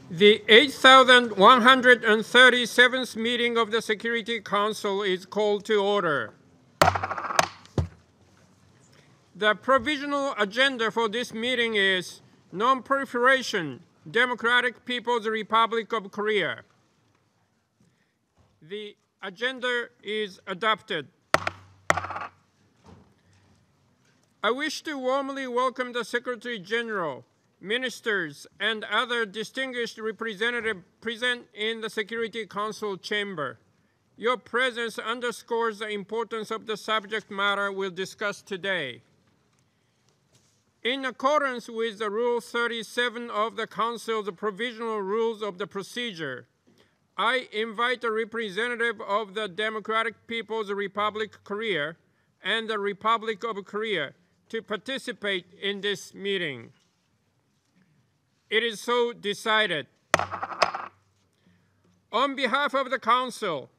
The 8,137th meeting of the Security Council is called to order. The provisional agenda for this meeting is non-proliferation, Democratic People's Republic of Korea. The agenda is adopted. I wish to warmly welcome the Secretary General, ministers, and other distinguished representatives present in the Security Council chamber. Your presence underscores the importance of the subject matter we'll discuss today. In accordance with the Rule 37 of the Council's Provisional Rules of the Procedure, I invite a representative of the Democratic People's Republic of Korea and the Republic of Korea to participate in this meeting. It is so decided. On behalf of the Council,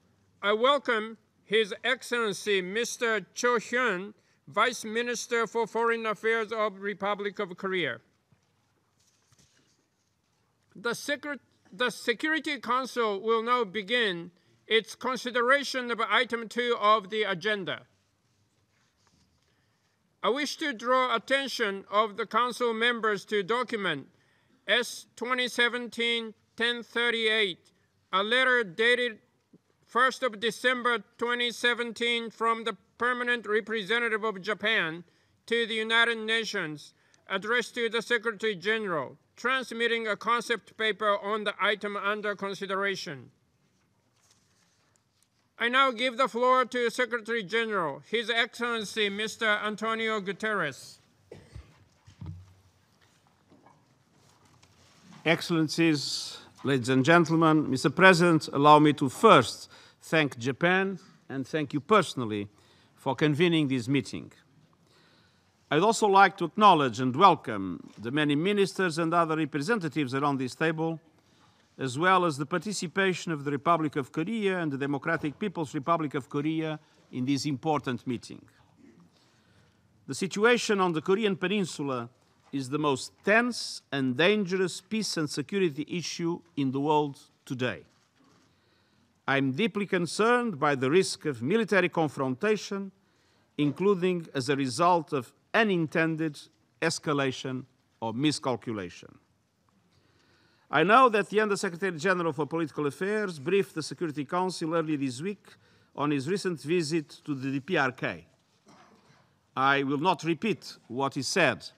I welcome His Excellency Mr. Cho Hyun, Vice Minister for Foreign Affairs of the Republic of Korea. The Security Council will now begin its consideration of Item 2 of the agenda. I wish to draw attention of the Council members to document S. 2017-1038, a letter dated 1st of December 2017 from the Permanent Representative of Japan to the United Nations, addressed to the Secretary General, transmitting a concept paper on the item under consideration. I now give the floor to Secretary General, His Excellency Mr. Antonio Guterres. Excellencies, ladies and gentlemen, Mr. President, allow me to first thank Japan and thank you personally for convening this meeting. I'd also like to acknowledge and welcome the many ministers and other representatives around this table, as well as the participation of the Republic of Korea and the Democratic People's Republic of Korea in this important meeting. The situation on the Korean Peninsula is the most tense and dangerous peace and security issue in the world today. I'm deeply concerned by the risk of military confrontation, including as a result of unintended escalation or miscalculation. I know that the Under-Secretary General for Political Affairs briefed the Security Council earlier this week on his recent visit to the DPRK. I will not repeat what he said,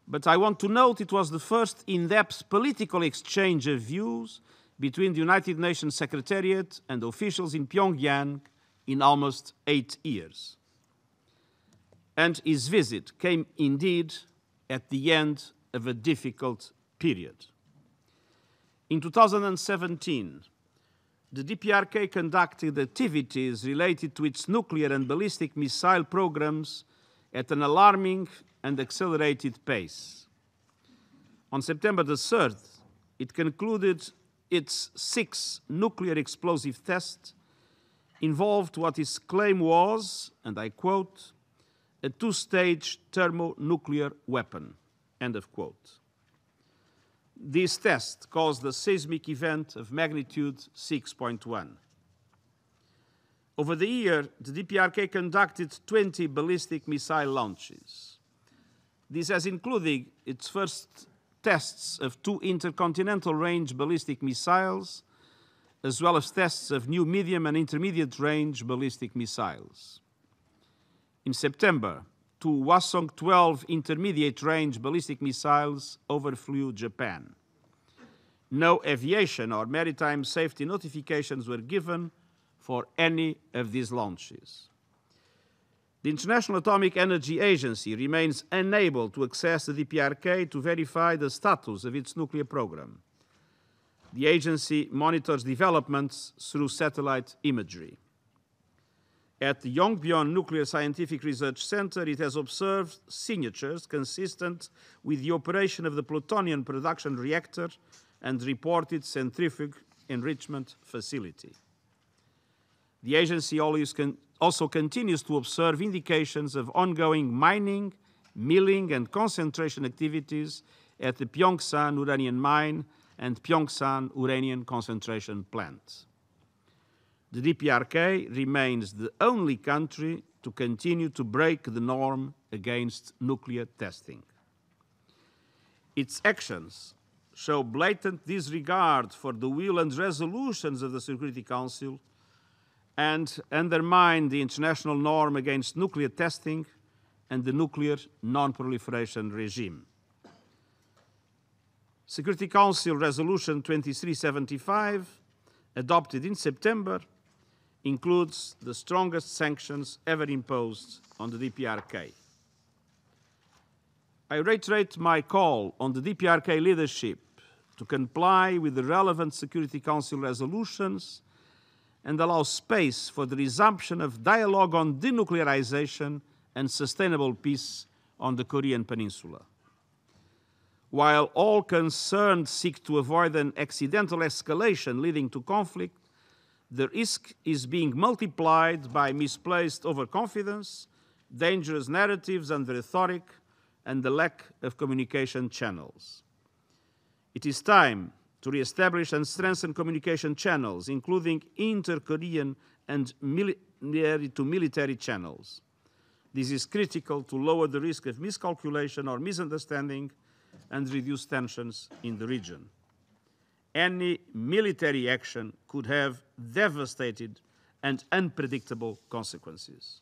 but I want to note it was the first in-depth political exchange of views between the United Nations Secretariat and officials in Pyongyang in almost 8 years. And his visit came indeed at the end of a difficult period. In 2017, the DPRK conducted activities related to its nuclear and ballistic missile programs at an alarming and accelerated pace. On September the 3rd, it concluded its 6th nuclear explosive test, involved what its claim was, and I quote, a two-stage thermonuclear weapon, end of quote. This test caused a seismic event of magnitude 6.1. Over the year, the DPRK conducted 20 ballistic missile launches. This has included its first tests of 2 intercontinental range ballistic missiles, as well as tests of new medium and intermediate range ballistic missiles. In September, 2 Hwasong-12 intermediate-range ballistic missiles overflew Japan. No aviation or maritime safety notifications were given for any of these launches. The International Atomic Energy Agency remains unable to access the DPRK to verify the status of its nuclear program. The agency monitors developments through satellite imagery. At the Yongbyon Nuclear Scientific Research Center, it has observed signatures consistent with the operation of the plutonium production reactor and reported centrifuge enrichment facility. The agency also continues to observe indications of ongoing mining, milling, and concentration activities at the Pyeongsan uranium mine and Pyeongsan uranium concentration plant. The DPRK remains the only country to continue to break the norm against nuclear testing. Its actions show blatant disregard for the will and resolutions of the Security Council and undermine the international norm against nuclear testing and the nuclear non-proliferation regime. Security Council Resolution 2375, adopted in September, includes the strongest sanctions ever imposed on the DPRK. I reiterate my call on the DPRK leadership to comply with the relevant Security Council resolutions and allow space for the resumption of dialogue on denuclearization and sustainable peace on the Korean Peninsula. While all concerned seek to avoid an accidental escalation leading to conflict, the risk is being multiplied by misplaced overconfidence, dangerous narratives and rhetoric, and the lack of communication channels. It is time to reestablish and strengthen communication channels, including inter-Korean and military-to-military channels. This is critical to lower the risk of miscalculation or misunderstanding and reduce tensions in the region. Any military action could have devastating and unpredictable consequences.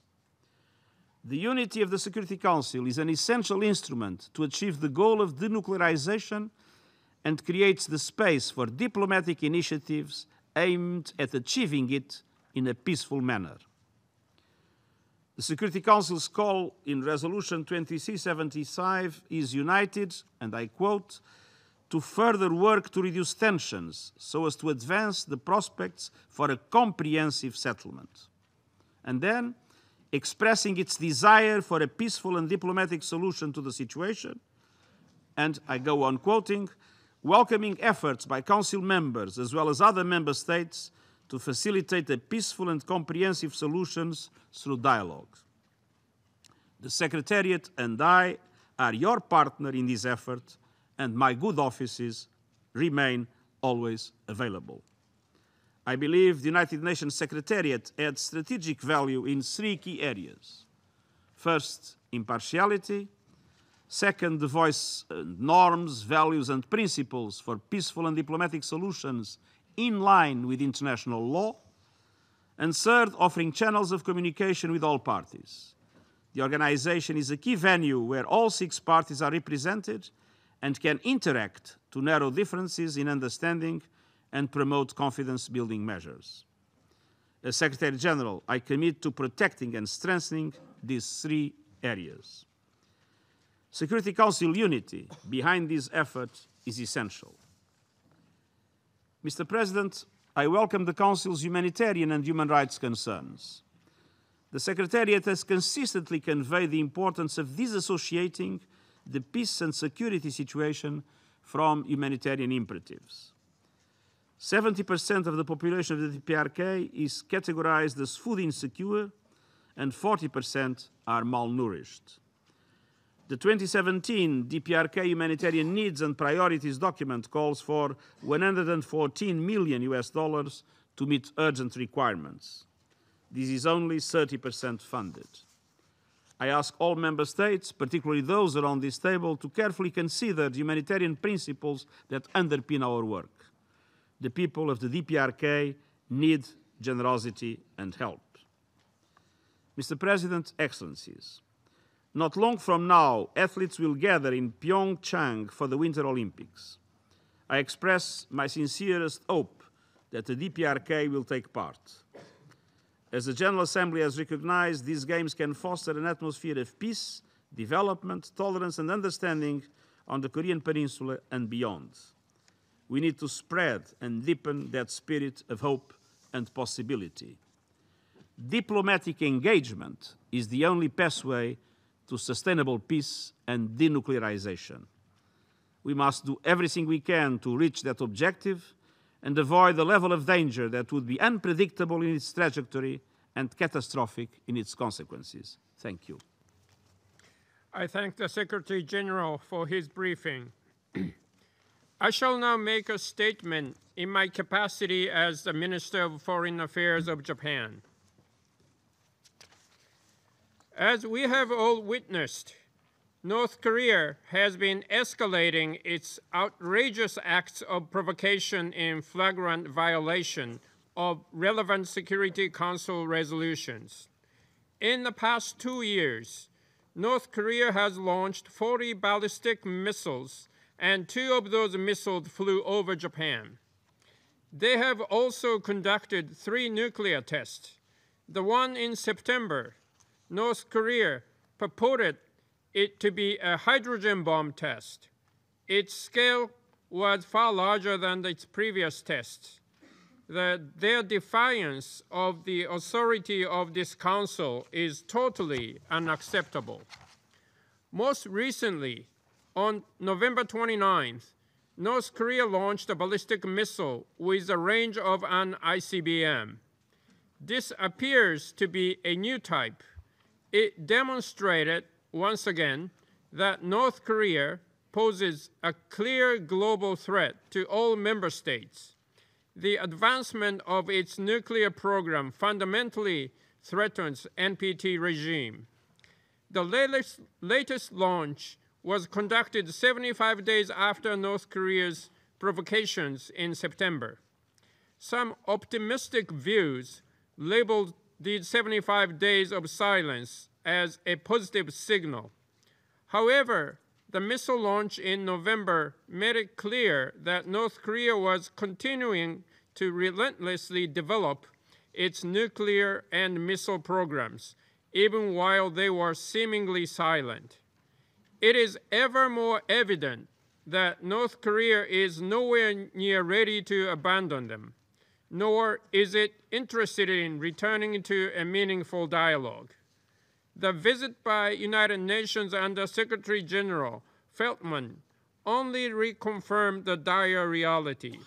The unity of the Security Council is an essential instrument to achieve the goal of denuclearization and creates the space for diplomatic initiatives aimed at achieving it in a peaceful manner. The Security Council's call in Resolution 2375 is united, and I quote, to further work to reduce tensions so as to advance the prospects for a comprehensive settlement. And then, expressing its desire for a peaceful and diplomatic solution to the situation, and I go on quoting, welcoming efforts by Council members as well as other member states to facilitate a peaceful and comprehensive solutions through dialogue. The Secretariat and I are your partner in this effort, and my good offices remain always available. I believe the United Nations Secretariat adds strategic value in three key areas. First, impartiality. Second, the voice norms, values, and principles for peaceful and diplomatic solutions in line with international law. And third, offering channels of communication with all parties. The organization is a key venue where all 6 parties are represented and can interact to narrow differences in understanding and promote confidence-building measures. As Secretary General, I commit to protecting and strengthening these 3 areas. Security Council unity behind this effort is essential. Mr. President, I welcome the Council's humanitarian and human rights concerns. The Secretariat has consistently conveyed the importance of disassociating the peace and security situation from humanitarian imperatives. 70% of the population of the DPRK is categorized as food insecure, and 40% are malnourished. The 2017 DPRK Humanitarian Needs and Priorities document calls for $114 million to meet urgent requirements. This is only 30% funded. I ask all member states, particularly those around this table, to carefully consider the humanitarian principles that underpin our work. The people of the DPRK need generosity and help. Mr. President, Excellencies, not long from now, athletes will gather in Pyeongchang for the Winter Olympics. I express my sincerest hope that the DPRK will take part. As the General Assembly has recognized, these games can foster an atmosphere of peace, development, tolerance, and understanding on the Korean Peninsula and beyond. We need to spread and deepen that spirit of hope and possibility. Diplomatic engagement is the only pathway to sustainable peace and denuclearization. We must do everything we can to reach that objective and avoid the level of danger that would be unpredictable in its trajectory and catastrophic in its consequences. Thank you. I thank the Secretary General for his briefing. I shall now make a statement in my capacity as the Minister of Foreign Affairs of Japan. As we have all witnessed, North Korea has been escalating its outrageous acts of provocation in flagrant violation of relevant Security Council resolutions. In the past 2 years, North Korea has launched 40 ballistic missiles, and 2 of those missiles flew over Japan. They have also conducted 3 nuclear tests. The one in September, North Korea purported it to be a hydrogen bomb test. Its scale was far larger than its previous tests. Their defiance of the authority of this council is totally unacceptable. Most recently, on November 29th, North Korea launched a ballistic missile with a range of an ICBM. This appears to be a new type. It demonstrated, once again, that North Korea poses a clear global threat to all member states. The advancement of its nuclear program fundamentally threatens NPT regime. The latest launch was conducted 75 days after North Korea's provocations in September. Some optimistic views labeled these 75 days of silence as a positive signal. However, the missile launch in November made it clear that North Korea was continuing to relentlessly develop its nuclear and missile programs, even while they were seemingly silent. It is ever more evident that North Korea is nowhere near ready to abandon them, nor is it interested in returning to a meaningful dialogue. The visit by United Nations Under-Secretary General Feltman only reconfirmed the dire reality.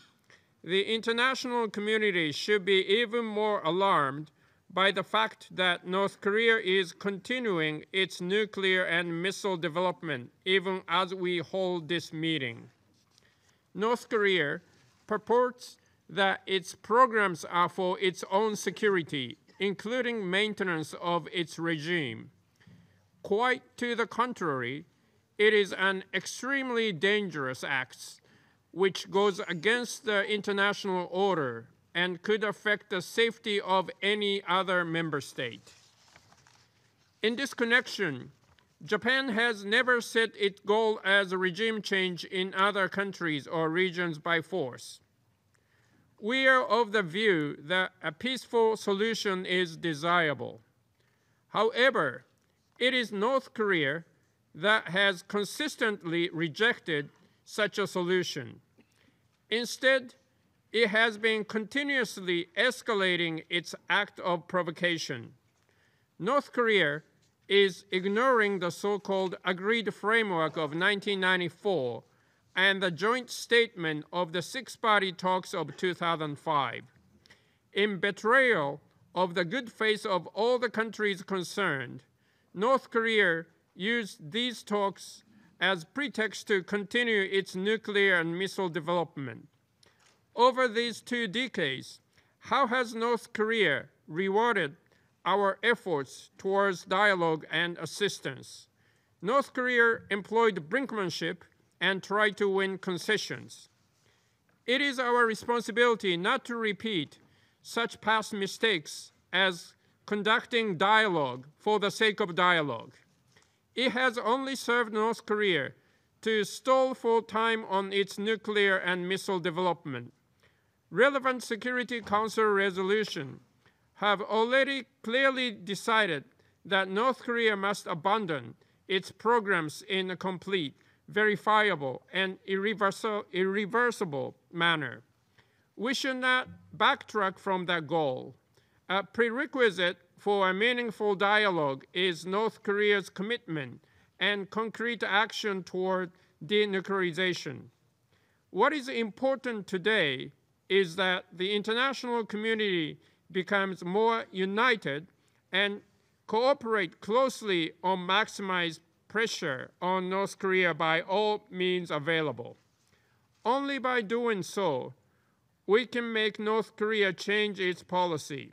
The international community should be even more alarmed by the fact that North Korea is continuing its nuclear and missile development even as we hold this meeting. North Korea purports that its programs are for its own security, including maintenance of its regime. Quite to the contrary, it is an extremely dangerous act which goes against the international order and could affect the safety of any other member state. In this connection, Japan has never set its goal as a regime change in other countries or regions by force. We are of the view that a peaceful solution is desirable. However, it is North Korea that has consistently rejected such a solution. Instead, it has been continuously escalating its act of provocation. North Korea is ignoring the so-called agreed framework of 1994 and the joint statement of the six-party talks of 2005. In betrayal of the good faith of all the countries concerned, North Korea used these talks as pretext to continue its nuclear and missile development. Over these 2 decades, how has North Korea rewarded our efforts towards dialogue and assistance? North Korea employed brinkmanship and tried to win concessions. It is our responsibility not to repeat such past mistakes as conducting dialogue for the sake of dialogue. It has only served North Korea to stall for time on its nuclear and missile development. Relevant Security Council resolutions have already clearly decided that North Korea must abandon its programs in a complete, verifiable, and irreversible manner. We should not backtrack from that goal. A prerequisite for a meaningful dialogue is North Korea's commitment and concrete action toward denuclearization. What is important today is that the international community becomes more united and cooperate closely on maximize pressure on North Korea by all means available. Only by doing so, we can make North Korea change its policy.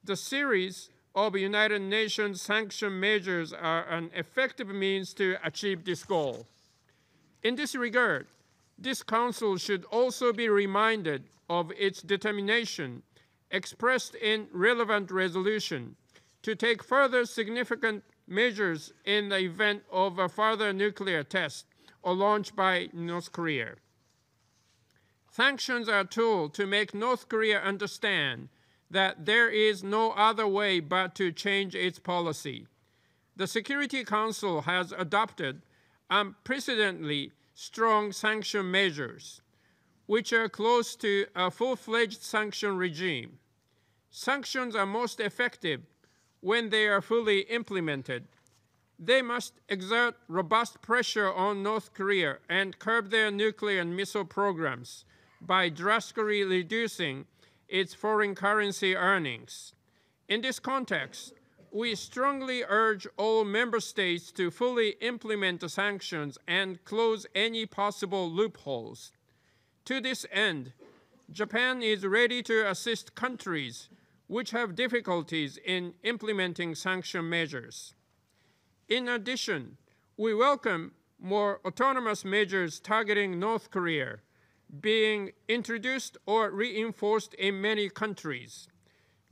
The series of United Nations sanction measures are an effective means to achieve this goal. In this regard, this Council should also be reminded of its determination expressed in relevant resolution to take further significant measures in the event of a further nuclear test or launch by North Korea. Sanctions are a tool to make North Korea understand that there is no other way but to change its policy. The Security Council has adopted unprecedentedly strong sanction measures, which are close to a full-fledged sanction regime. Sanctions are most effective when they are fully implemented. They must exert robust pressure on North Korea and curb their nuclear and missile programs by drastically reducing its foreign currency earnings. In this context, we strongly urge all member states to fully implement the sanctions and close any possible loopholes. To this end, Japan is ready to assist countries which have difficulties in implementing sanction measures. In addition, we welcome more autonomous measures targeting North Korea being introduced or reinforced in many countries.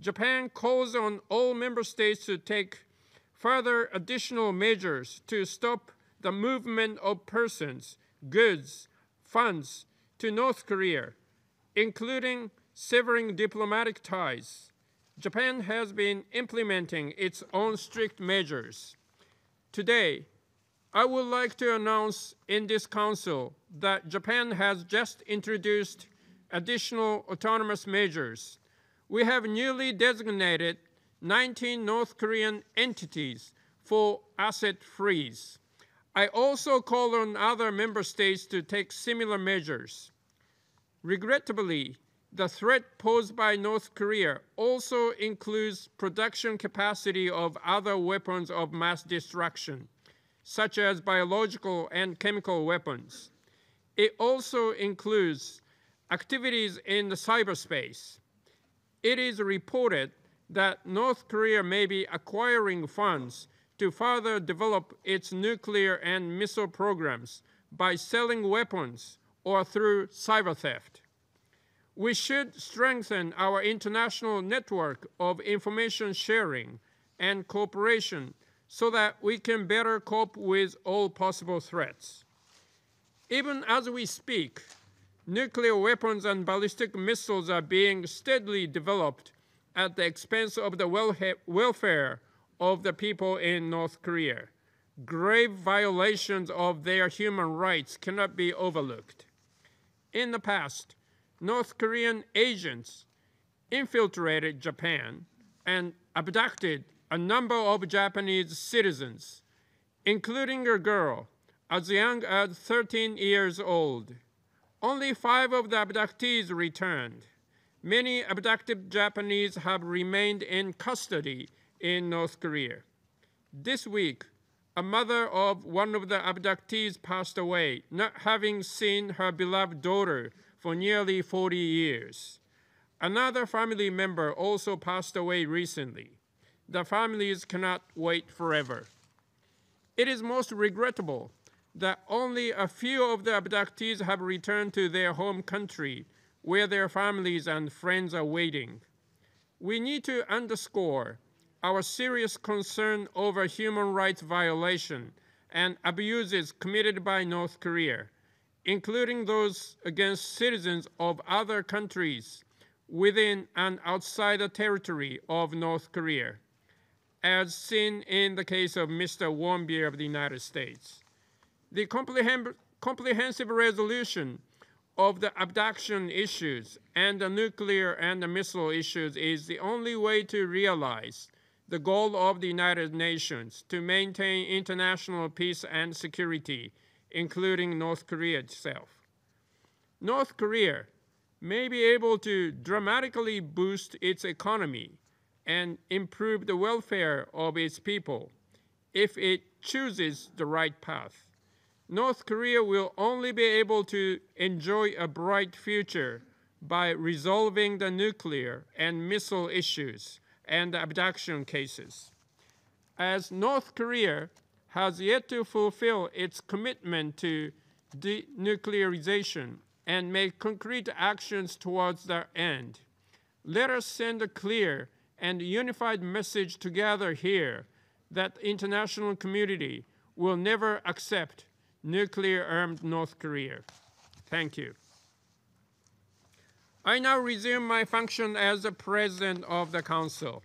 Japan calls on all member states to take further additional measures to stop the movement of persons, goods, funds to North Korea, including severing diplomatic ties. Japan has been implementing its own strict measures. Today, I would like to announce in this Council that Japan has just introduced additional autonomous measures. We have newly designated 19 North Korean entities for asset freeze. I also call on other member states to take similar measures. Regrettably, the threat posed by North Korea also includes production capacity of other weapons of mass destruction, such as biological and chemical weapons. It also includes activities in the cyberspace. It is reported that North Korea may be acquiring funds to further develop its nuclear and missile programs by selling weapons or through cyber theft. We should strengthen our international network of information sharing and cooperation so that we can better cope with all possible threats. Even as we speak, nuclear weapons and ballistic missiles are being steadily developed at the expense of the welfare of the people in North Korea. Grave violations of their human rights cannot be overlooked. In the past, North Korean agents infiltrated Japan and abducted a number of Japanese citizens, including a girl as young as 13 years old. Only 5 of the abductees returned. Many abducted Japanese have remained in custody in North Korea. This week, a mother of one of the abductees passed away, not having seen her beloved daughter for nearly 40 years. Another family member also passed away recently. The families cannot wait forever. It is most regrettable that only a few of the abductees have returned to their home country where their families and friends are waiting. We need to underscore our serious concern over human rights violation and abuses committed by North Korea, including those against citizens of other countries within and outside the territory of North Korea, as seen in the case of Mr. Warmbier of the United States. The comprehensive resolution of the abduction issues and the nuclear and the missile issues is the only way to realize the goal of the United Nations to maintain international peace and security, including North Korea itself. North Korea may be able to dramatically boost its economy and improve the welfare of its people if it chooses the right path. North Korea will only be able to enjoy a bright future by resolving the nuclear and missile issues and abduction cases. As North Korea has yet to fulfill its commitment to denuclearization and make concrete actions towards that end, let us send a clear and unified message together here that the international community will never accept nuclear-armed North Korea. Thank you. I now resume my function as the President of the Council.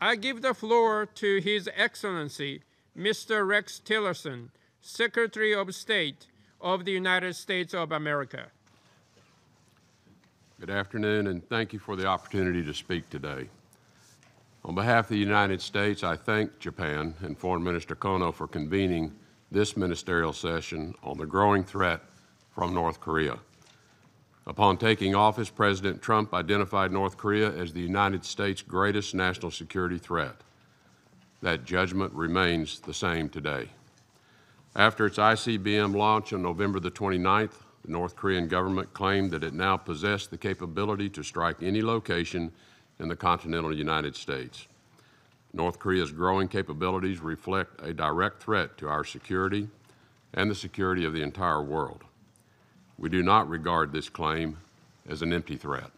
I give the floor to His Excellency, Mr. Rex Tillerson, Secretary of State of the United States of America. Good afternoon, and thank you for the opportunity to speak today. On behalf of the United States, I thank Japan and Foreign Minister Kono for convening this ministerial session on the growing threat from North Korea. Upon taking office, President Trump identified North Korea as the United States' greatest national security threat. That judgment remains the same today. After its ICBM launch on November the 29th, the North Korean government claimed that it now possessed the capability to strike any location in the continental United States. North Korea's growing capabilities reflect a direct threat to our security and the security of the entire world. We do not regard this claim as an empty threat.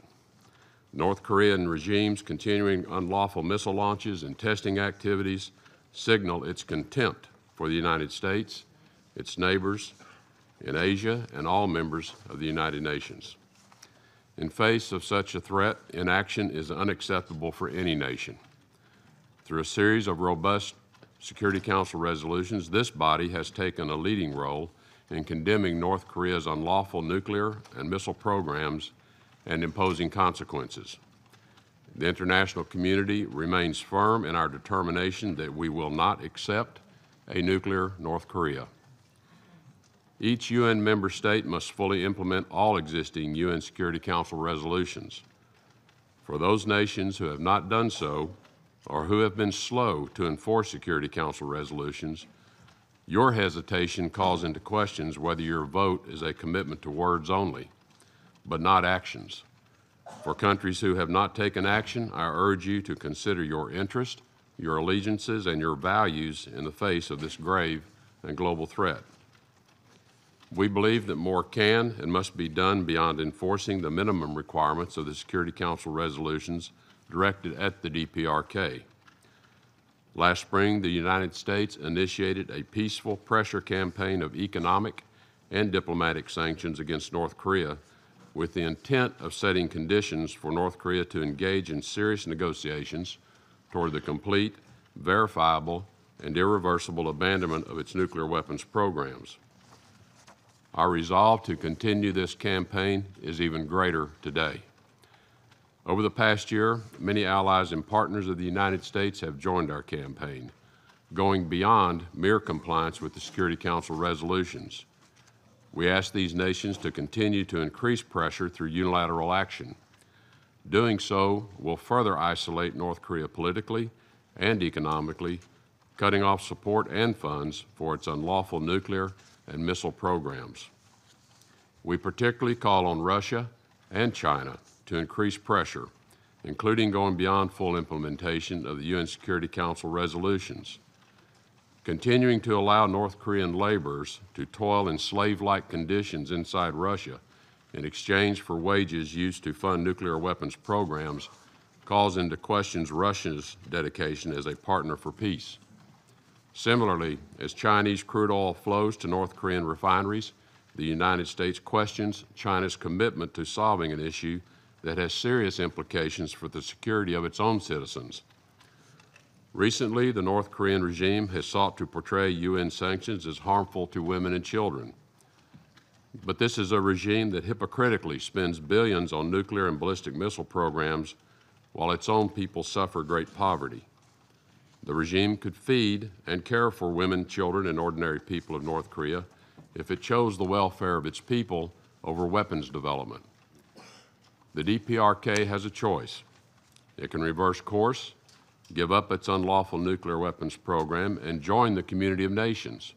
North Korean regime's continuing unlawful missile launches and testing activities signal its contempt for the United States, its neighbors in Asia, and all members of the United Nations. In face of such a threat, inaction is unacceptable for any nation. Through a series of robust Security Council resolutions, this body has taken a leading role in condemning North Korea's unlawful nuclear and missile programs and imposing consequences. The international community remains firm in our determination that we will not accept a nuclear North Korea. Each UN member state must fully implement all existing UN Security Council resolutions. For those nations who have not done so, or who have been slow to enforce Security Council resolutions, your hesitation calls into questions whether your vote is a commitment to words only, but not actions. For countries who have not taken action, I urge you to consider your interest, your allegiances, and your values in the face of this grave and global threat. We believe that more can and must be done beyond enforcing the minimum requirements of the Security Council resolutions directed at the DPRK. Last spring, the United States initiated a peaceful pressure campaign of economic and diplomatic sanctions against North Korea with the intent of setting conditions for North Korea to engage in serious negotiations toward the complete, verifiable, and irreversible abandonment of its nuclear weapons programs. Our resolve to continue this campaign is even greater today. Over the past year, many allies and partners of the United States have joined our campaign, going beyond mere compliance with the Security Council resolutions. We ask these nations to continue to increase pressure through unilateral action. Doing so will further isolate North Korea politically and economically, cutting off support and funds for its unlawful nuclear and missile programs. We particularly call on Russia and China to increase pressure, including going beyond full implementation of the UN Security Council resolutions. Continuing to allow North Korean laborers to toil in slave-like conditions inside Russia in exchange for wages used to fund nuclear weapons programs calls into question Russia's dedication as a partner for peace. Similarly, as Chinese crude oil flows to North Korean refineries, the United States questions China's commitment to solving an issue that has serious implications for the security of its own citizens. Recently, the North Korean regime has sought to portray UN sanctions as harmful to women and children. But this is a regime that hypocritically spends billions on nuclear and ballistic missile programs while its own people suffer great poverty. The regime could feed and care for women, children, and ordinary people of North Korea if it chose the welfare of its people over weapons development. The DPRK has a choice. It can reverse course, give up its unlawful nuclear weapons program, and join the community of nations,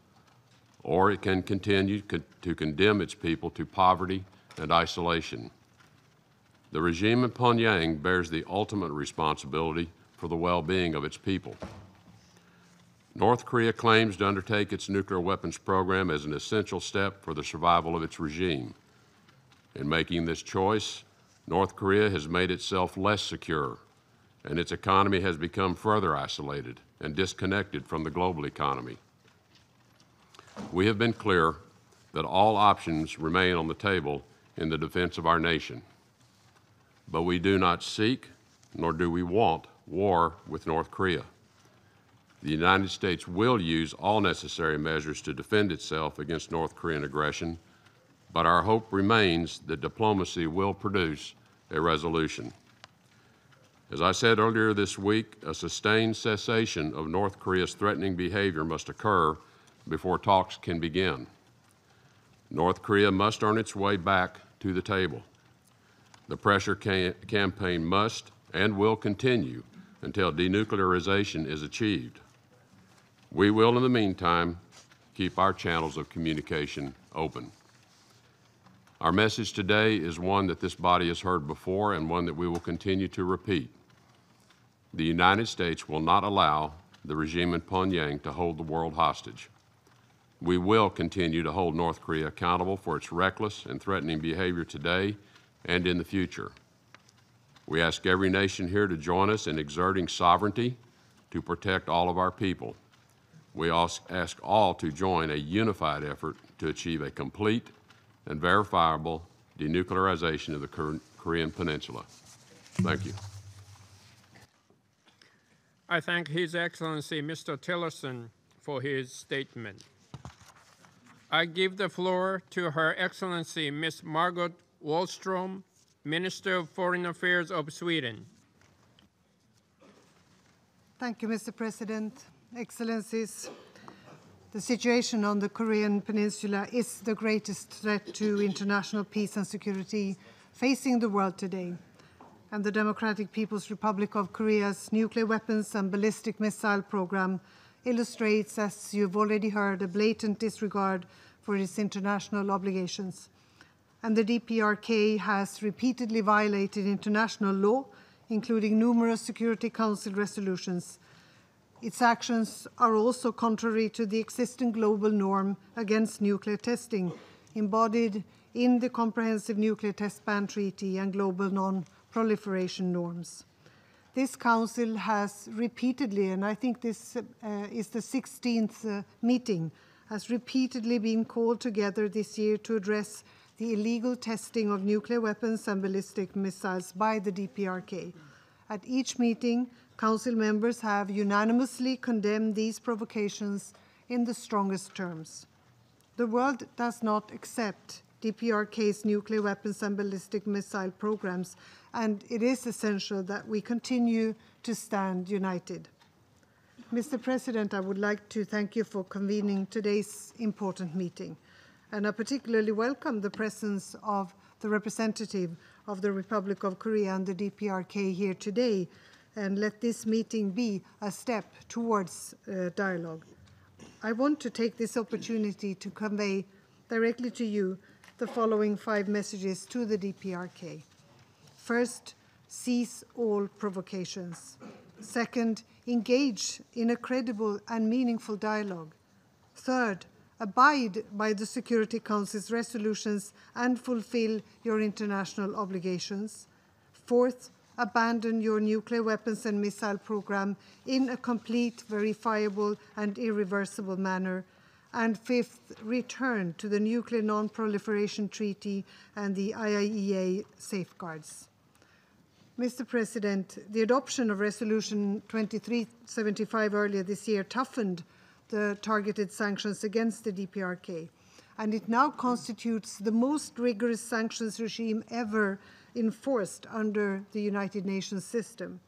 or it can continue to condemn its people to poverty and isolation. The regime in Pyongyang bears the ultimate responsibility for the well-being of its people. North Korea claims to undertake its nuclear weapons program as an essential step for the survival of its regime. In making this choice, North Korea has made itself less secure, and its economy has become further isolated and disconnected from the global economy. We have been clear that all options remain on the table in the defense of our nation. But we do not seek, nor do we want, war with North Korea. The United States will use all necessary measures to defend itself against North Korean aggression, but our hope remains that diplomacy will produce a resolution. As I said earlier this week, a sustained cessation of North Korea's threatening behavior must occur before talks can begin. North Korea must earn its way back to the table. The pressure campaign must and will continue until denuclearization is achieved. We will, in the meantime, keep our channels of communication open. Our message today is one that this body has heard before and one that we will continue to repeat. The United States will not allow the regime in Pyongyang to hold the world hostage. We will continue to hold North Korea accountable for its reckless and threatening behavior today and in the future. We ask every nation here to join us in exerting sovereignty to protect all of our people. We also ask all to join a unified effort to achieve a complete and verifiable denuclearization of the Korean Peninsula. Thank you. I thank His Excellency Mr. Tillerson for his statement. I give the floor to Her Excellency Ms. Margot Wallström, Minister of Foreign Affairs of Sweden. Thank you, Mr. President. Excellencies, the situation on the Korean Peninsula is the greatest threat to international peace and security facing the world today. And the Democratic People's Republic of Korea's nuclear weapons and ballistic missile program illustrates, as you've already heard, a blatant disregard for its international obligations. And the DPRK has repeatedly violated international law, including numerous Security Council resolutions. Its actions are also contrary to the existing global norm against nuclear testing, embodied in the Comprehensive Nuclear Test Ban Treaty and global non-proliferation norms. This Council has repeatedly, and I think this is the 16th meeting, has repeatedly been called together this year to address the illegal testing of nuclear weapons and ballistic missiles by the DPRK. At each meeting, Council members have unanimously condemned these provocations in the strongest terms. The world does not accept DPRK's nuclear weapons and ballistic missile programs, and it is essential that we continue to stand united. Mr. President, I would like to thank you for convening today's important meeting, and I particularly welcome the presence of the representative of the Republic of Korea and the DPRK here today, and let this meeting be a step towards dialogue. I want to take this opportunity to convey directly to you the following 5 messages to the DPRK. First, cease all provocations. Second, engage in a credible and meaningful dialogue. Third, abide by the Security Council's resolutions and fulfill your international obligations. Fourth, abandon your nuclear weapons and missile program in a complete, verifiable, and irreversible manner. And fifth, return to the Nuclear Non-Proliferation Treaty and the IAEA safeguards. Mr. President, the adoption of Resolution 2375 earlier this year toughened the targeted sanctions against the DPRK, and it now constitutes the most rigorous sanctions regime ever enforced under the United Nations system.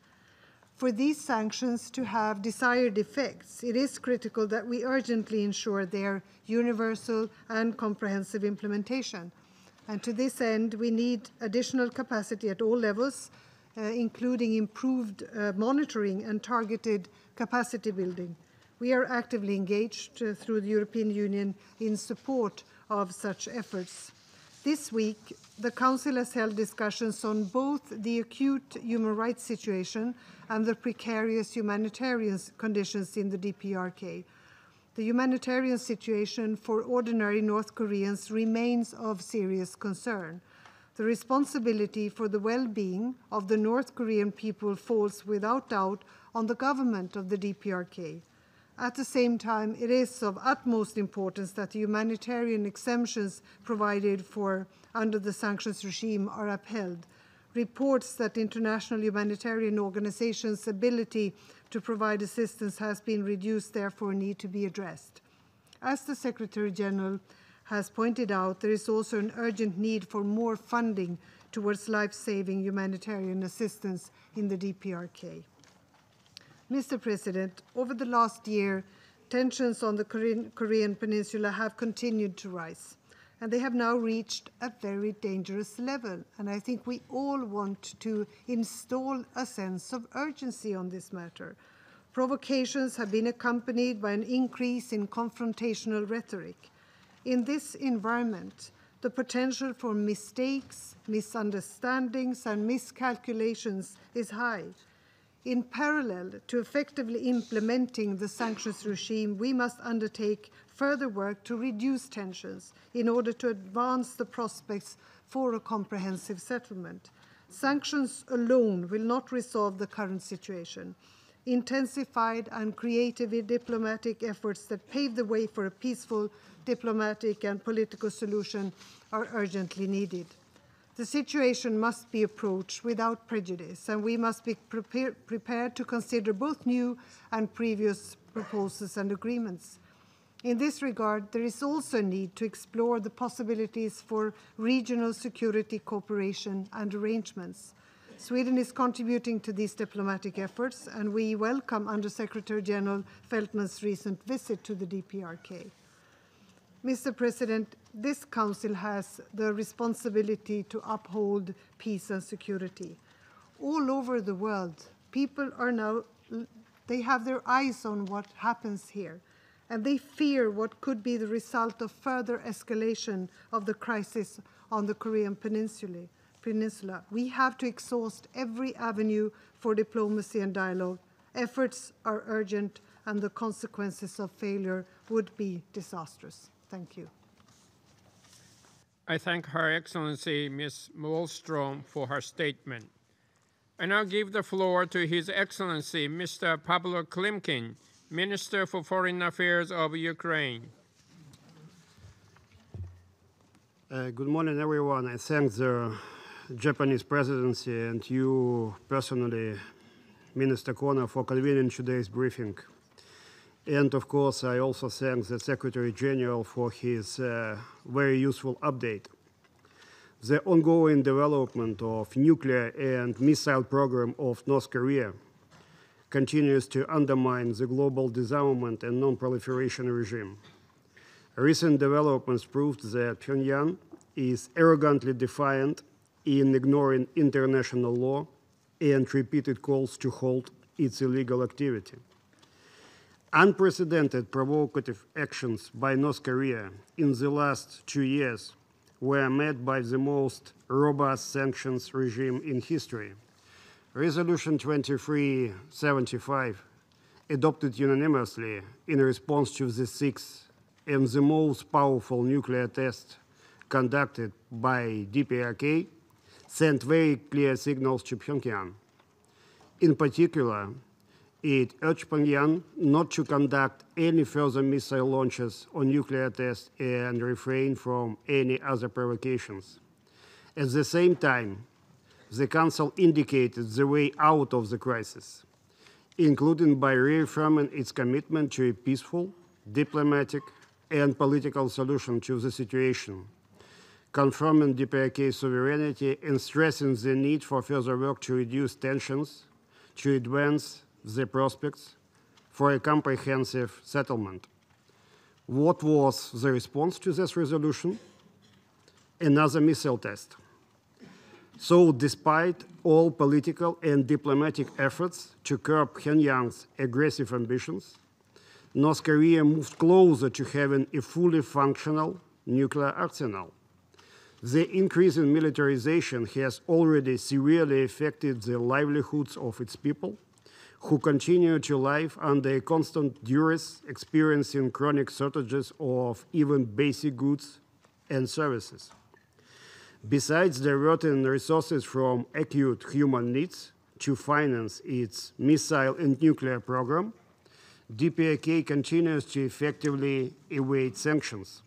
For these sanctions to have desired effects, it is critical that we urgently ensure their universal and comprehensive implementation. And to this end, we need additional capacity at all levels, including improved monitoring and targeted capacity building. We are actively engaged through the European Union in support of such efforts. This week, the Council has held discussions on both the acute human rights situation and the precarious humanitarian conditions in the DPRK. The humanitarian situation for ordinary North Koreans remains of serious concern. The responsibility for the well-being of the North Korean people falls without doubt on the government of the DPRK. At the same time, it is of utmost importance that the humanitarian exemptions provided for under the sanctions regime are upheld. Reports that international humanitarian organizations' ability to provide assistance has been reduced, therefore, need to be addressed. As the Secretary General has pointed out, there is also an urgent need for more funding towards life-saving humanitarian assistance in the DPRK. Mr. President, over the last year, tensions on the Korean Peninsula have continued to rise, and they have now reached a very dangerous level. And I think we all want to install a sense of urgency on this matter. Provocations have been accompanied by an increase in confrontational rhetoric. In this environment, the potential for mistakes, misunderstandings, and miscalculations is high. In parallel to effectively implementing the sanctions regime, we must undertake further work to reduce tensions in order to advance the prospects for a comprehensive settlement. Sanctions alone will not resolve the current situation. Intensified and creative diplomatic efforts that pave the way for a peaceful diplomatic and political solution are urgently needed. The situation must be approached without prejudice, and we must be prepared to consider both new and previous proposals and agreements. In this regard, there is also a need to explore the possibilities for regional security cooperation and arrangements. Sweden is contributing to these diplomatic efforts, and we welcome Under-Secretary General Feltman's recent visit to the DPRK. Mr. President, this Council has the responsibility to uphold peace and security. All over the world, people are now, they have their eyes on what happens here, and they fear what could be the result of further escalation of the crisis on the Korean Peninsula. We have to exhaust every avenue for diplomacy and dialogue. Efforts are urgent, and the consequences of failure would be disastrous. Thank you. I thank Her Excellency Ms. Wallström for her statement. I now give the floor to His Excellency Mr. Pavlo Klimkin, Minister for Foreign Affairs of Ukraine. Good morning, everyone. I thank the Japanese presidency and you personally, Minister Kono, for convening today's briefing. And of course, I also thank the Secretary General for his very useful update. The ongoing development of nuclear and missile program of North Korea continues to undermine the global disarmament and non-proliferation regime. Recent developments proved that Pyongyang is arrogantly defiant in ignoring international law and repeated calls to halt its illegal activity. Unprecedented provocative actions by North Korea in the last 2 years were met by the most robust sanctions regime in history. Resolution 2375, adopted unanimously in response to the sixth and the most powerful nuclear test conducted by DPRK, sent very clear signals to Pyongyang. In particular, it urged Pyongyang not to conduct any further missile launches or nuclear tests and refrain from any other provocations. At the same time, the Council indicated the way out of the crisis, including by reaffirming its commitment to a peaceful, diplomatic, and political solution to the situation, confirming DPRK sovereignty and stressing the need for further work to reduce tensions, to advance the prospects for a comprehensive settlement. What was the response to this resolution? Another missile test. So despite all political and diplomatic efforts to curb Pyongyang's aggressive ambitions, North Korea moved closer to having a fully functional nuclear arsenal. The increase in militarization has already severely affected the livelihoods of its people, who continue to live under a constant duress, experiencing chronic shortages of even basic goods and services. Besides diverting resources from acute human needs to finance its missile and nuclear program, DPRK continues to effectively evade sanctions.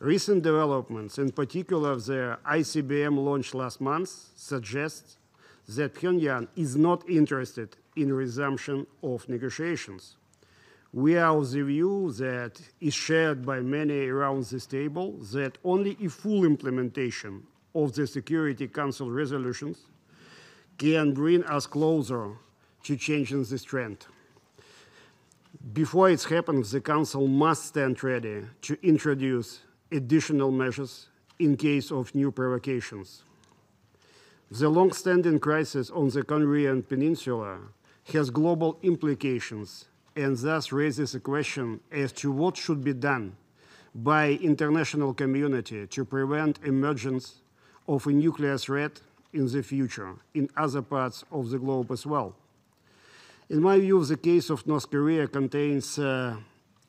Recent developments, in particular the ICBM launch last month, suggest that Pyongyang is not interested in resumption of negotiations. We are of the view that is shared by many around this table that only a full implementation of the Security Council resolutions can bring us closer to changing this trend. Before it happens, the Council must stand ready to introduce additional measures in case of new provocations. The long-standing crisis on the Korean Peninsula has global implications and thus raises a question as to what should be done by international community to prevent emergence of a nuclear threat in the future in other parts of the globe as well. In my view, the case of North Korea contains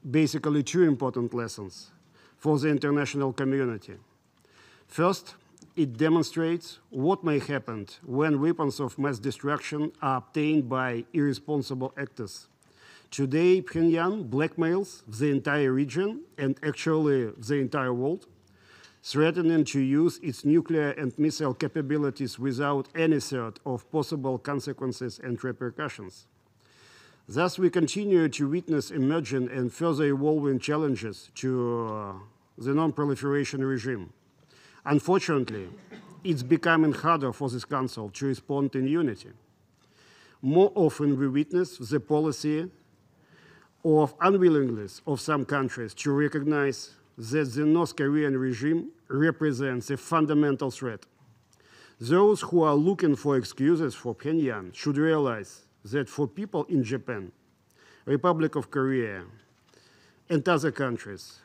basically two important lessons for the international community. First, it demonstrates what may happen when weapons of mass destruction are obtained by irresponsible actors. Today, Pyongyang blackmails the entire region and actually the entire world, threatening to use its nuclear and missile capabilities without any threat of possible consequences and repercussions. Thus, we continue to witness emerging and further evolving challenges to the non-proliferation regime. Unfortunately, it's becoming harder for this Council to respond in unity. More often, we witness the policy of unwillingness of some countries to recognize that the North Korean regime represents a fundamental threat. Those who are looking for excuses for Pyongyang should realize that for people in Japan, Republic of Korea, and other countries,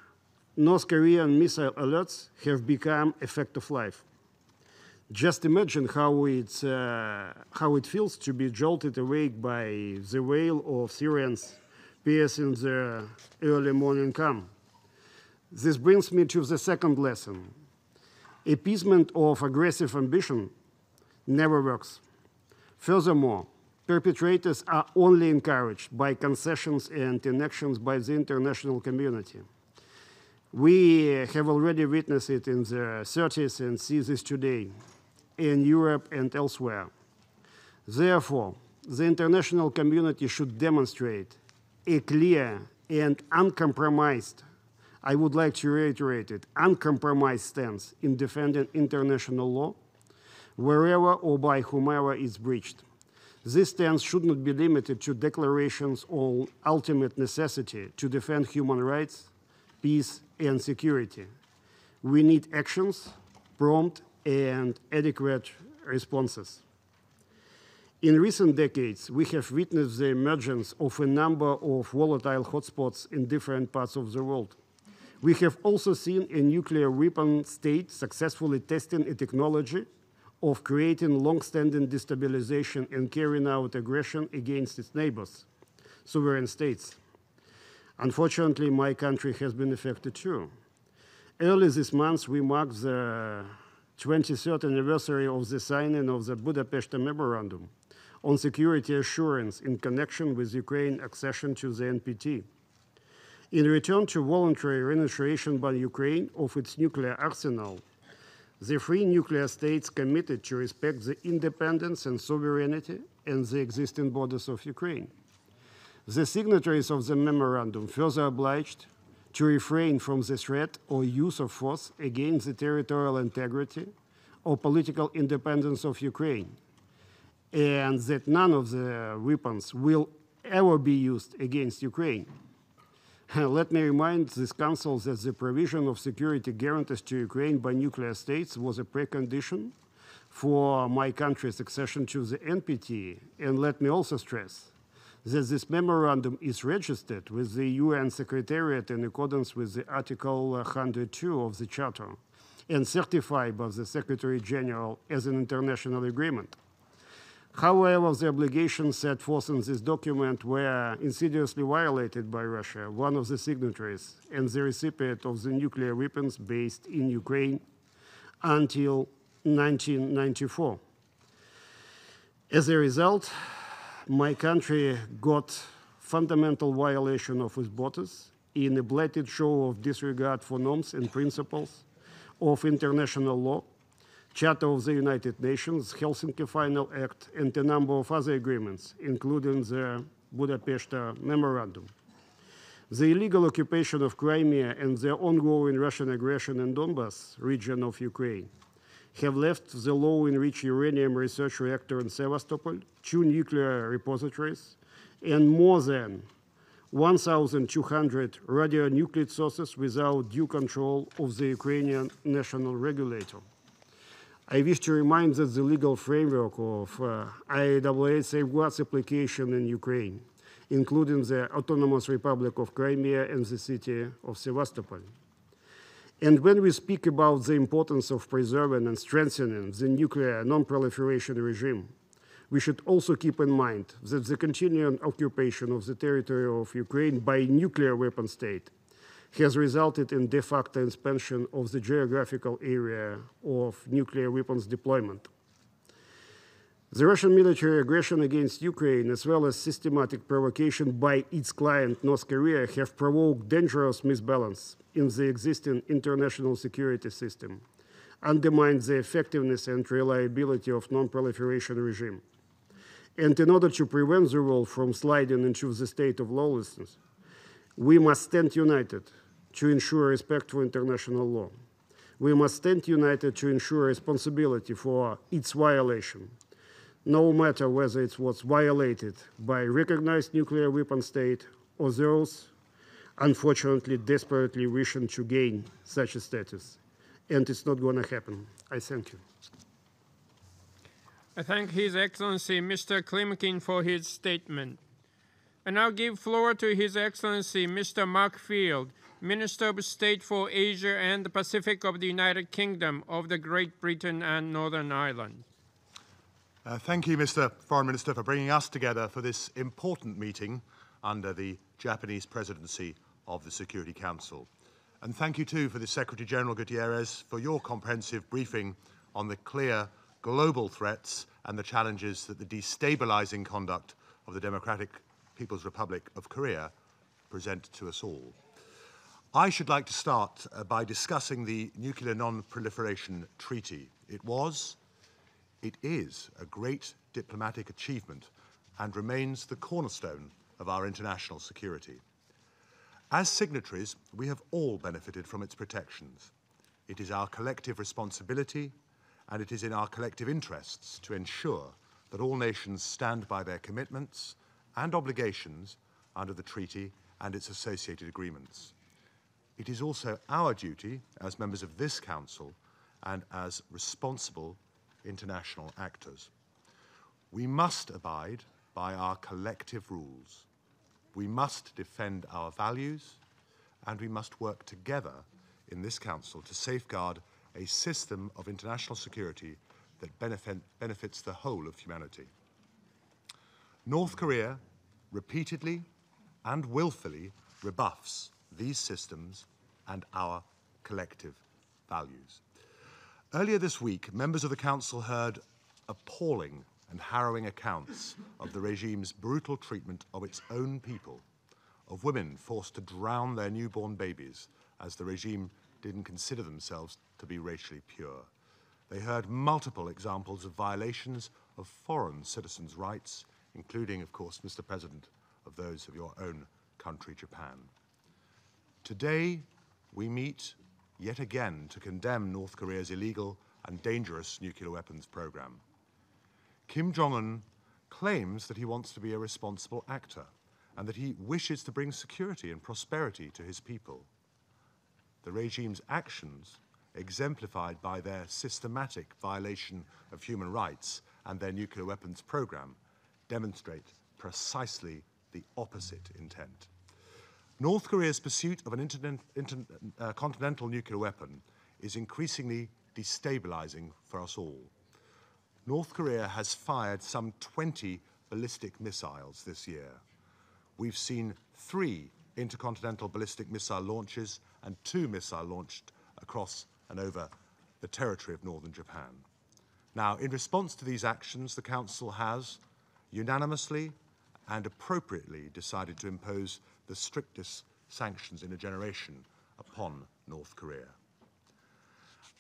North Korean missile alerts have become a fact of life. Just imagine how it feels to be jolted awake by the wail of sirens piercing the early morning calm. This brings me to the second lesson. Appeasement of aggressive ambition never works. Furthermore, perpetrators are only encouraged by concessions and inactions by the international community. We have already witnessed it in the 30s and see this today in Europe and elsewhere. Therefore, the international community should demonstrate a clear and uncompromised, I would like to reiterate it, uncompromised stance in defending international law wherever or by whomever is breached. This stance should not be limited to declarations on ultimate necessity to defend human rights, peace, and security. We need actions, prompt and adequate responses. In recent decades, we have witnessed the emergence of a number of volatile hotspots in different parts of the world. We have also seen a nuclear weapon state successfully testing a technology of creating long-standing destabilization and carrying out aggression against its neighbors, sovereign states. Unfortunately, my country has been affected too. Early this month, we marked the 23rd anniversary of the signing of the Budapest Memorandum on security assurance in connection with Ukraine's accession to the NPT. In return to voluntary renunciation by Ukraine of its nuclear arsenal, the three nuclear states committed to respect the independence and sovereignty and the existing borders of Ukraine. The signatories of the memorandum further obliged to refrain from the threat or use of force against the territorial integrity or political independence of Ukraine, and that none of the weapons will ever be used against Ukraine. Let me remind this Council that the provision of security guarantees to Ukraine by nuclear states was a precondition for my country's accession to the NPT. And let me also stress that this memorandum is registered with the UN Secretariat in accordance with the Article 102 of the Charter and certified by the Secretary General as an international agreement. However, the obligations set forth in this document were insidiously violated by Russia, one of the signatories and the recipient of the nuclear weapons based in Ukraine until 1994. As a result, my country got fundamental violation of its borders in a blatant show of disregard for norms and principles of international law, Charter of the United Nations, Helsinki Final Act, and a number of other agreements, including the Budapest Memorandum. The illegal occupation of Crimea and the ongoing Russian aggression in Donbas region of Ukraine have left the low-enriched uranium research reactor in Sevastopol, 2 nuclear repositories, and more than 1,200 radionuclide sources without due control of the Ukrainian national regulator. I wish to remind that the legal framework of IAEA safeguards application in Ukraine, including the Autonomous Republic of Crimea and the city of Sevastopol. And when we speak about the importance of preserving and strengthening the nuclear non-proliferation regime, we should also keep in mind that the continuing occupation of the territory of Ukraine by a nuclear weapon state has resulted in de facto expansion of the geographical area of nuclear weapons deployment. The Russian military aggression against Ukraine, as well as systematic provocation by its client North Korea, have provoked dangerous misbalance in the existing international security system, undermined the effectiveness and reliability of non-proliferation regime. And in order to prevent the world from sliding into the state of lawlessness, we must stand united to ensure respect for international law. We must stand united to ensure responsibility for its violation, no matter whether it was violated by a recognized nuclear weapon state or those, unfortunately, desperately wishing to gain such a status. And it's not going to happen. I thank you. I thank His Excellency Mr. Klimkin for his statement. I now give floor to His Excellency Mr. Mark Field, Minister of State for Asia and the Pacific of the United Kingdom of the Great Britain and Northern Ireland. Thank you, Mr. Foreign Minister, for bringing us together for this important meeting under the Japanese presidency of the Security Council. And thank you, too, for the Secretary General Gutierrez for your comprehensive briefing on the clear global threats and the challenges that the destabilizing conduct of the Democratic People's Republic of Korea present to us all. I should like to start by discussing the Nuclear Non-Proliferation Treaty. It is a great diplomatic achievement and remains the cornerstone of our international security. As signatories, we have all benefited from its protections. It is our collective responsibility and it is in our collective interests to ensure that all nations stand by their commitments and obligations under the treaty and its associated agreements. It is also our duty as members of this Council and as responsible international actors. We must abide by our collective rules. We must defend our values, and we must work together in this Council to safeguard a system of international security that benefits the whole of humanity. North Korea repeatedly and willfully rebuffs these systems and our collective values. Earlier this week, members of the Council heard appalling and harrowing accounts of the regime's brutal treatment of its own people, of women forced to drown their newborn babies as the regime didn't consider themselves to be racially pure. They heard multiple examples of violations of foreign citizens' rights, including, of course, Mr. President, of those of your own country, Japan. Today, we meet yet again to condemn North Korea's illegal and dangerous nuclear weapons program. Kim Jong-un claims that he wants to be a responsible actor and that he wishes to bring security and prosperity to his people. The regime's actions, exemplified by their systematic violation of human rights and their nuclear weapons program, demonstrate precisely the opposite intent. North Korea's pursuit of an continental nuclear weapon is increasingly destabilizing for us all. North Korea has fired some 20 ballistic missiles this year. We've seen 3 intercontinental ballistic missile launches and 2 missiles launched across and over the territory of northern Japan. Now, in response to these actions, the Council has unanimously and appropriately decided to impose the strictest sanctions in a generation upon North Korea.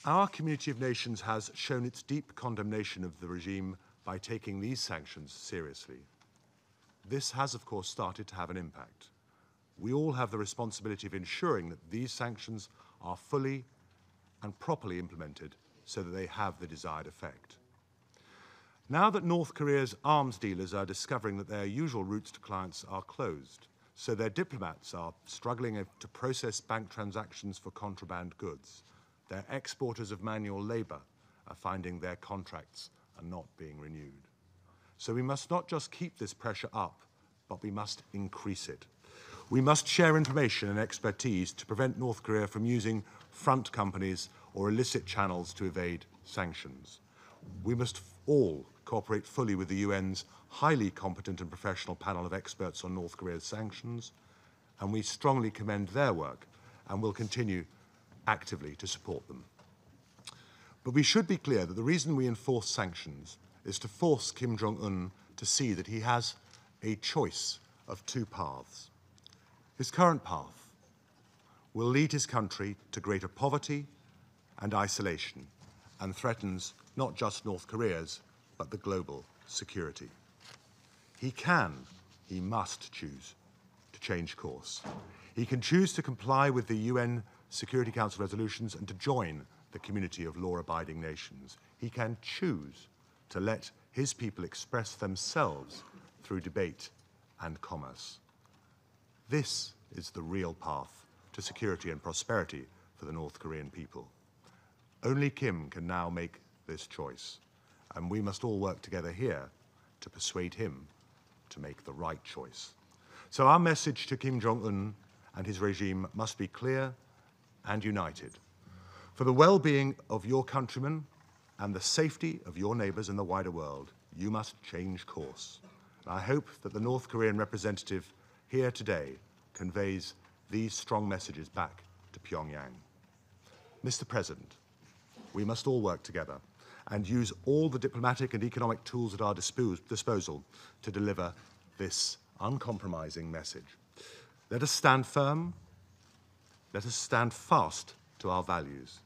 Our community of nations has shown its deep condemnation of the regime by taking these sanctions seriously. This has, of course, started to have an impact. We all have the responsibility of ensuring that these sanctions are fully and properly implemented so that they have the desired effect. Now that North Korea's arms dealers are discovering that their usual routes to clients are closed, so their diplomats are struggling to process bank transactions for contraband goods, their exporters of manual labor are finding their contracts are not being renewed. So we must not just keep this pressure up, but we must increase it. We must share information and expertise to prevent North Korea from using front companies or illicit channels to evade sanctions. We must all cooperate fully with the UN's highly competent and professional panel of experts on North Korea's sanctions, and we strongly commend their work and will continue actively to support them. But we should be clear that the reason we enforce sanctions is to force Kim Jong-un to see that he has a choice of 2 paths. His current path will lead his country to greater poverty and isolation and threatens not just North Korea's, but the global security. He must choose to change course. He can choose to comply with the UN Security Council resolutions and to join the community of law-abiding nations. He can choose to let his people express themselves through debate and commerce. This is the real path to security and prosperity for the North Korean people. Only Kim can now make this choice, and we must all work together here to persuade him to make the right choice. So our message to Kim Jong-un and his regime must be clear and united. For the well-being of your countrymen and the safety of your neighbors in the wider world, you must change course. And I hope that the North Korean representative here today conveys these strong messages back to Pyongyang. Mr. President, we must all work together and use all the diplomatic and economic tools at our disposal to deliver this uncompromising message. Let us stand firm. Let us stand fast to our values.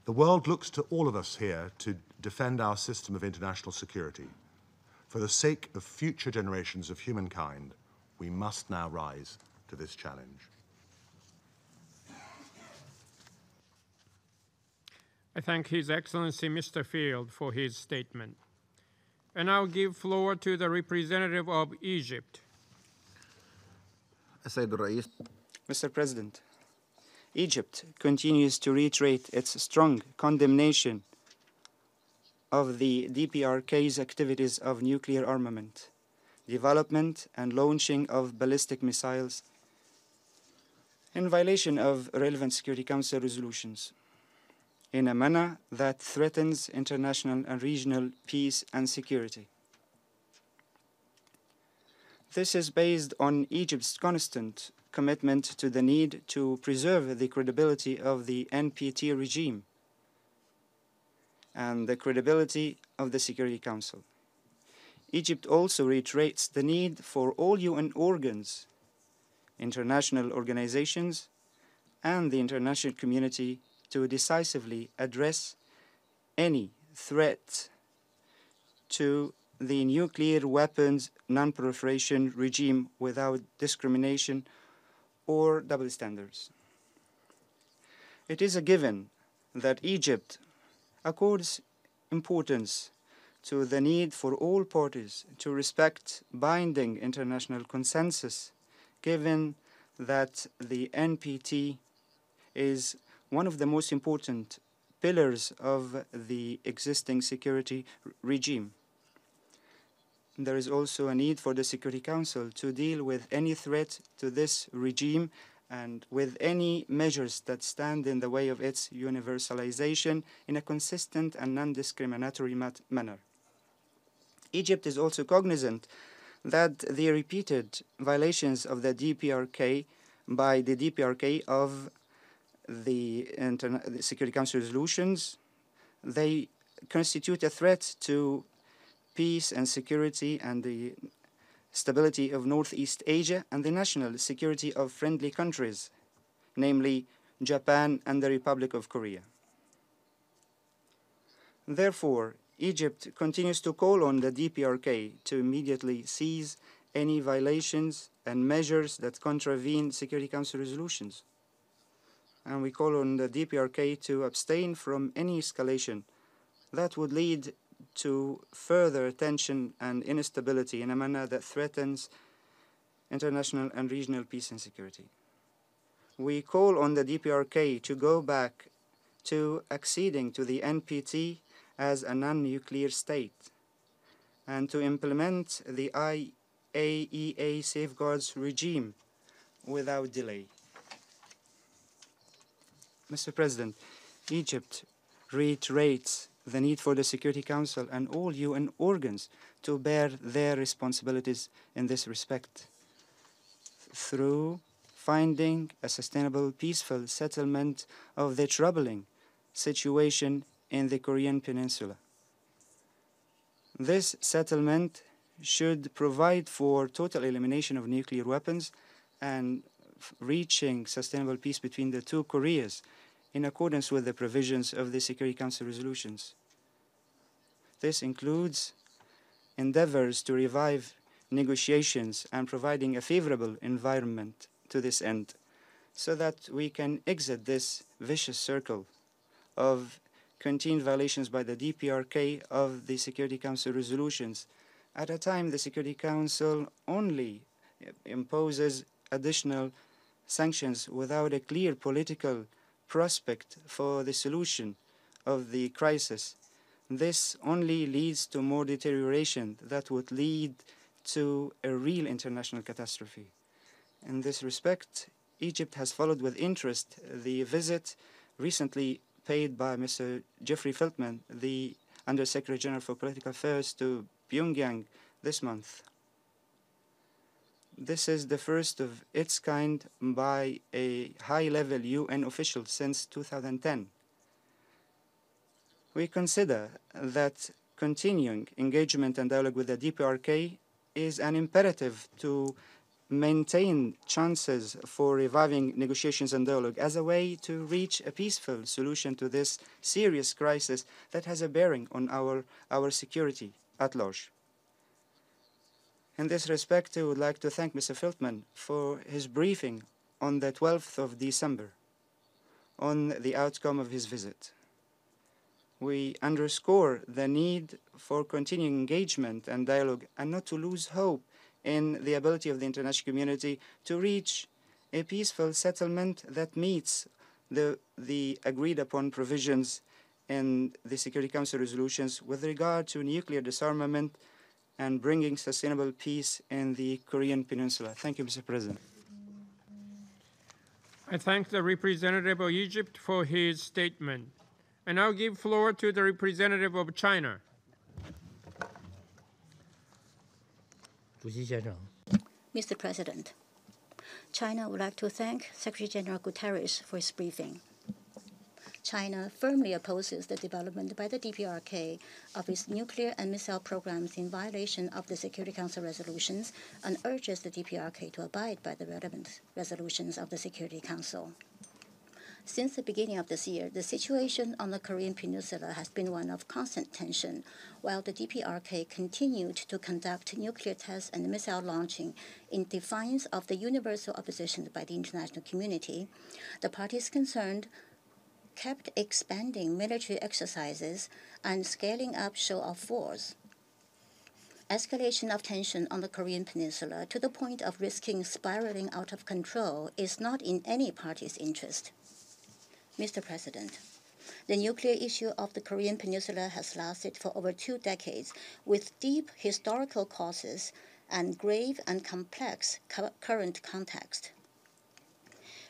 The world looks to all of us here to defend our system of international security. For the sake of future generations of humankind, we must now rise to this challenge. I thank His Excellency Mr. Field for his statement. And now give floor to the representative of Egypt. Mr. President, Egypt continues to reiterate its strong condemnation of the DPRK's activities of nuclear armament, development and launching of ballistic missiles in violation of relevant Security Council resolutions in a manner that threatens international and regional peace and security. This is based on Egypt's constant commitment to the need to preserve the credibility of the NPT regime and the credibility of the Security Council. Egypt also reiterates the need for all UN organs, international organizations, and the international community to decisively address any threat to the nuclear weapons non-proliferation regime without discrimination or double standards. It is a given that Egypt accords importance to the need for all parties to respect binding international consensus, given that the NPT is one of the most important pillars of the existing security regime. there is also a need for the Security Council to deal with any threat to this regime and with any measures that stand in the way of its universalization in a consistent and non-discriminatory manner. Egypt is also cognizant that the repeated violations of the DPRK by the DPRK of the Security Council resolutions, they constitute a threat to peace and security and the stability of Northeast Asia and the national security of friendly countries, namely Japan and the Republic of Korea. Therefore, Egypt continues to call on the DPRK to immediately cease any violations and measures that contravene Security Council resolutions. And we call on the DPRK to abstain from any escalation that would lead to further tension and instability in a manner that threatens international and regional peace and security. We call on the DPRK to go back to acceding to the NPT as a non-nuclear state and to implement the IAEA safeguards regime without delay. Mr. President, Egypt reiterates the need for the Security Council and all UN organs to bear their responsibilities in this respect through finding a sustainable, peaceful settlement of the troubling situation in the Korean Peninsula. This settlement should provide for total elimination of nuclear weapons and reaching sustainable peace between the two Koreas in accordance with the provisions of the Security Council resolutions. This includes endeavors to revive negotiations and providing a favorable environment to this end so that we can exit this vicious circle of continued violations by the DPRK of the Security Council resolutions. At a time, the Security Council only imposes additional sanctions without a clear political prospect for the solution of the crisis. This only leads to more deterioration that would lead to a real international catastrophe. In this respect, Egypt has followed with interest the visit recently paid by Mr. Jeffrey Feltman, the Undersecretary General for Political Affairs, to Pyongyang this month. This is the first of its kind by a high-level UN official since 2010. We consider that continuing engagement and dialogue with the DPRK is an imperative to maintain chances for reviving negotiations and dialogue as a way to reach a peaceful solution to this serious crisis that has a bearing on our security at large. In this respect, I would like to thank Mr. Feltman for his briefing on the 12th of December on the outcome of his visit. We underscore the need for continuing engagement and dialogue and not to lose hope in the ability of the international community to reach a peaceful settlement that meets the agreed-upon provisions in the Security Council resolutions with regard to nuclear disarmament and bringing sustainable peace in the Korean Peninsula. Thank you, Mr. President. I thank the representative of Egypt for his statement. I now give floor to the representative of China. Mr. President, China would like to thank Secretary General Guterres for his briefing. China firmly opposes the development by the DPRK of its nuclear and missile programs in violation of the Security Council resolutions and urges the DPRK to abide by the relevant resolutions of the Security Council. Since the beginning of this year, the situation on the Korean Peninsula has been one of constant tension, while the DPRK continued to conduct nuclear tests and missile launching in defiance of the universal opposition by the international community. The parties concerned kept expanding military exercises and scaling up show-off force. Escalation of tension on the Korean Peninsula to the point of risking spiraling out of control is not in any party's interest. Mr. President, The nuclear issue of the Korean Peninsula has lasted for over 2 decades, with deep historical causes and grave and complex current context.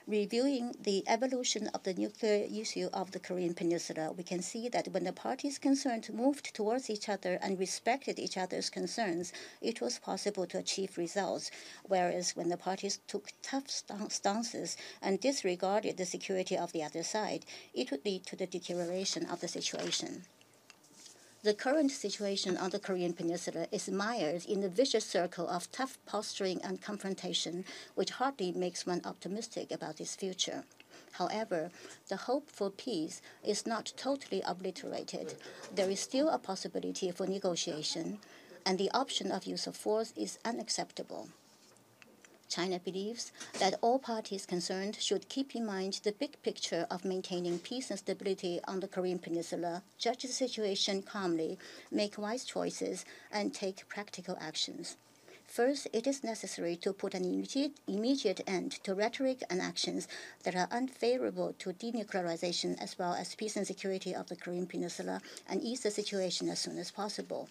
Reviewing the evolution of the nuclear issue of the Korean Peninsula, we can see that when the parties concerned moved towards each other and respected each other's concerns, it was possible to achieve results, whereas when the parties took tough stances and disregarded the security of the other side, it would lead to the deterioration of the situation. The current situation on the Korean Peninsula is mired in a vicious circle of tough posturing and confrontation, which hardly makes one optimistic about its future. However, the hope for peace is not totally obliterated. There is still a possibility for negotiation, and the option of use of force is unacceptable. China believes that all parties concerned should keep in mind the big picture of maintaining peace and stability on the Korean Peninsula, judge the situation calmly, make wise choices, and take practical actions. First, it is necessary to put an immediate end to rhetoric and actions that are unfavorable to denuclearization as well as peace and security of the Korean Peninsula and ease the situation as soon as possible.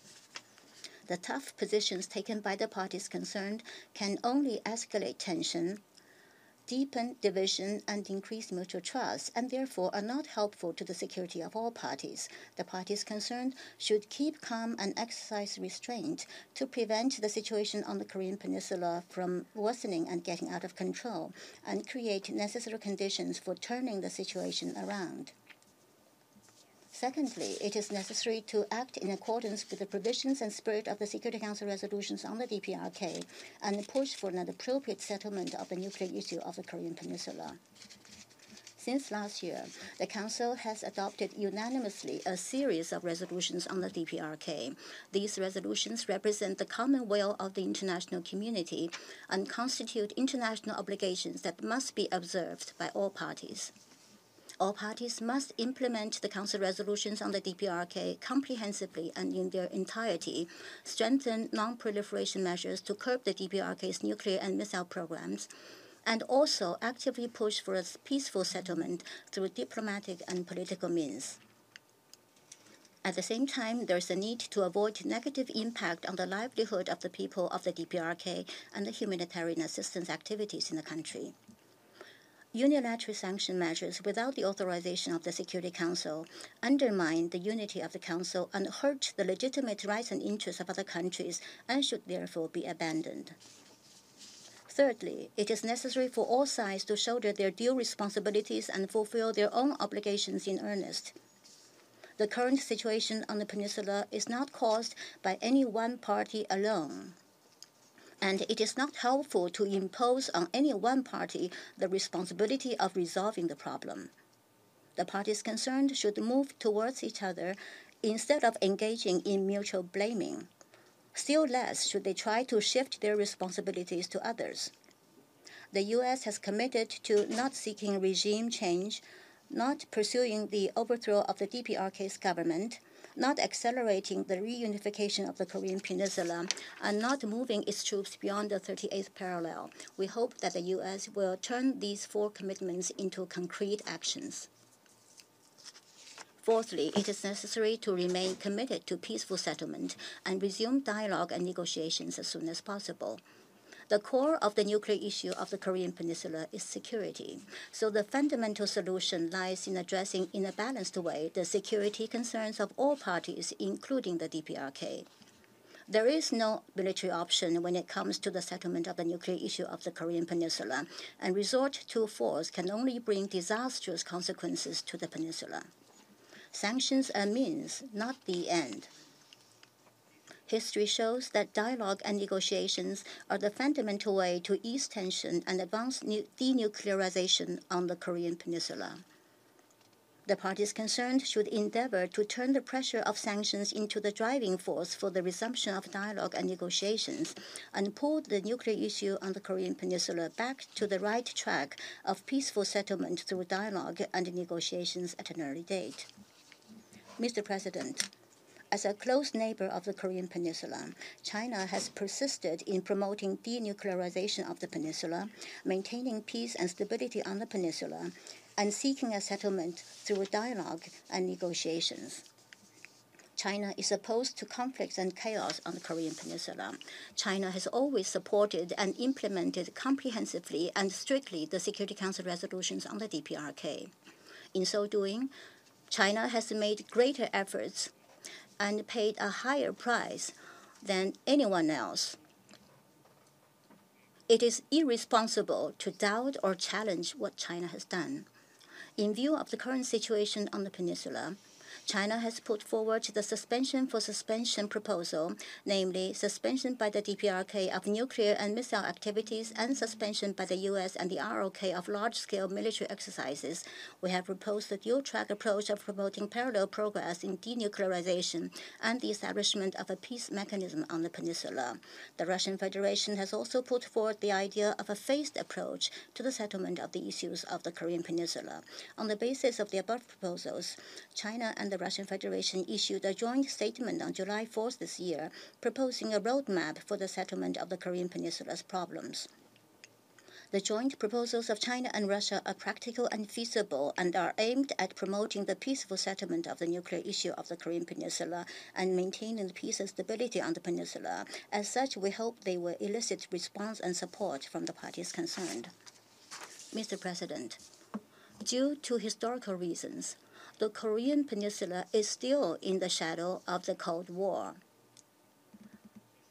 The tough positions taken by the parties concerned can only escalate tension, deepen division, and increase mutual trust, and therefore are not helpful to the security of all parties. The parties concerned should keep calm and exercise restraint to prevent the situation on the Korean Peninsula from worsening and getting out of control, and create necessary conditions for turning the situation around. Secondly, it is necessary to act in accordance with the provisions and spirit of the Security Council resolutions on the DPRK and push for an appropriate settlement of the nuclear issue of the Korean Peninsula. Since last year, the Council has adopted unanimously a series of resolutions on the DPRK. These resolutions represent the common will of the international community and constitute international obligations that must be observed by all parties. All parties must implement the Council resolutions on the DPRK comprehensively and in their entirety, strengthen non-proliferation measures to curb the DPRK's nuclear and missile programs, and also actively push for a peaceful settlement through diplomatic and political means. At the same time, there is a need to avoid negative impact on the livelihood of the people of the DPRK and the humanitarian assistance activities in the country. Unilateral sanction measures without the authorization of the Security Council undermine the unity of the Council and hurt the legitimate rights and interests of other countries and should therefore be abandoned. Thirdly, it is necessary for all sides to shoulder their due responsibilities and fulfill their own obligations in earnest. The current situation on the peninsula is not caused by any one party alone, and it is not helpful to impose on any one party the responsibility of resolving the problem. The parties concerned should move towards each other instead of engaging in mutual blaming. Still less should they try to shift their responsibilities to others. The U.S. has committed to not seeking regime change, not pursuing the overthrow of the DPRK's government, not accelerating the reunification of the Korean Peninsula, and not moving its troops beyond the 38th parallel. We hope that the U.S. will turn these 4 commitments into concrete actions. Fourthly, it is necessary to remain committed to peaceful settlement and resume dialogue and negotiations as soon as possible. The core of the nuclear issue of the Korean Peninsula is security, so the fundamental solution lies in addressing in a balanced way the security concerns of all parties, including the DPRK. There is no military option when it comes to the settlement of the nuclear issue of the Korean Peninsula, and resort to force can only bring disastrous consequences to the peninsula. Sanctions are a means, not the end. History shows that dialogue and negotiations are the fundamental way to ease tension and advance denuclearization on the Korean Peninsula. The parties concerned should endeavor to turn the pressure of sanctions into the driving force for the resumption of dialogue and negotiations, and pull the nuclear issue on the Korean Peninsula back to the right track of peaceful settlement through dialogue and negotiations at an early date. Mr. President, as a close neighbor of the Korean Peninsula, China has persisted in promoting denuclearization of the peninsula, maintaining peace and stability on the peninsula, and seeking a settlement through dialogue and negotiations. China is opposed to conflicts and chaos on the Korean Peninsula. China has always supported and implemented comprehensively and strictly the Security Council resolutions on the DPRK. In so doing, China has made greater efforts and paid a higher price than anyone else. It is irresponsible to doubt or challenge what China has done. In view of the current situation on the peninsula, China has put forward the suspension for suspension proposal, namely suspension by the DPRK of nuclear and missile activities and suspension by the U.S. and the ROK of large-scale military exercises. We have proposed the dual-track approach of promoting parallel progress in denuclearization and the establishment of a peace mechanism on the peninsula. The Russian Federation has also put forward the idea of a phased approach to the settlement of the issues of the Korean Peninsula. On the basis of the above proposals, China and the Russian Federation issued a joint statement on July 4th this year, proposing a roadmap for the settlement of the Korean Peninsula's problems. The joint proposals of China and Russia are practical and feasible and are aimed at promoting the peaceful settlement of the nuclear issue of the Korean Peninsula and maintaining the peace and stability on the peninsula. As such, we hope they will elicit response and support from the parties concerned. Mr. President, due to historical reasons, the Korean Peninsula is still in the shadow of the Cold War.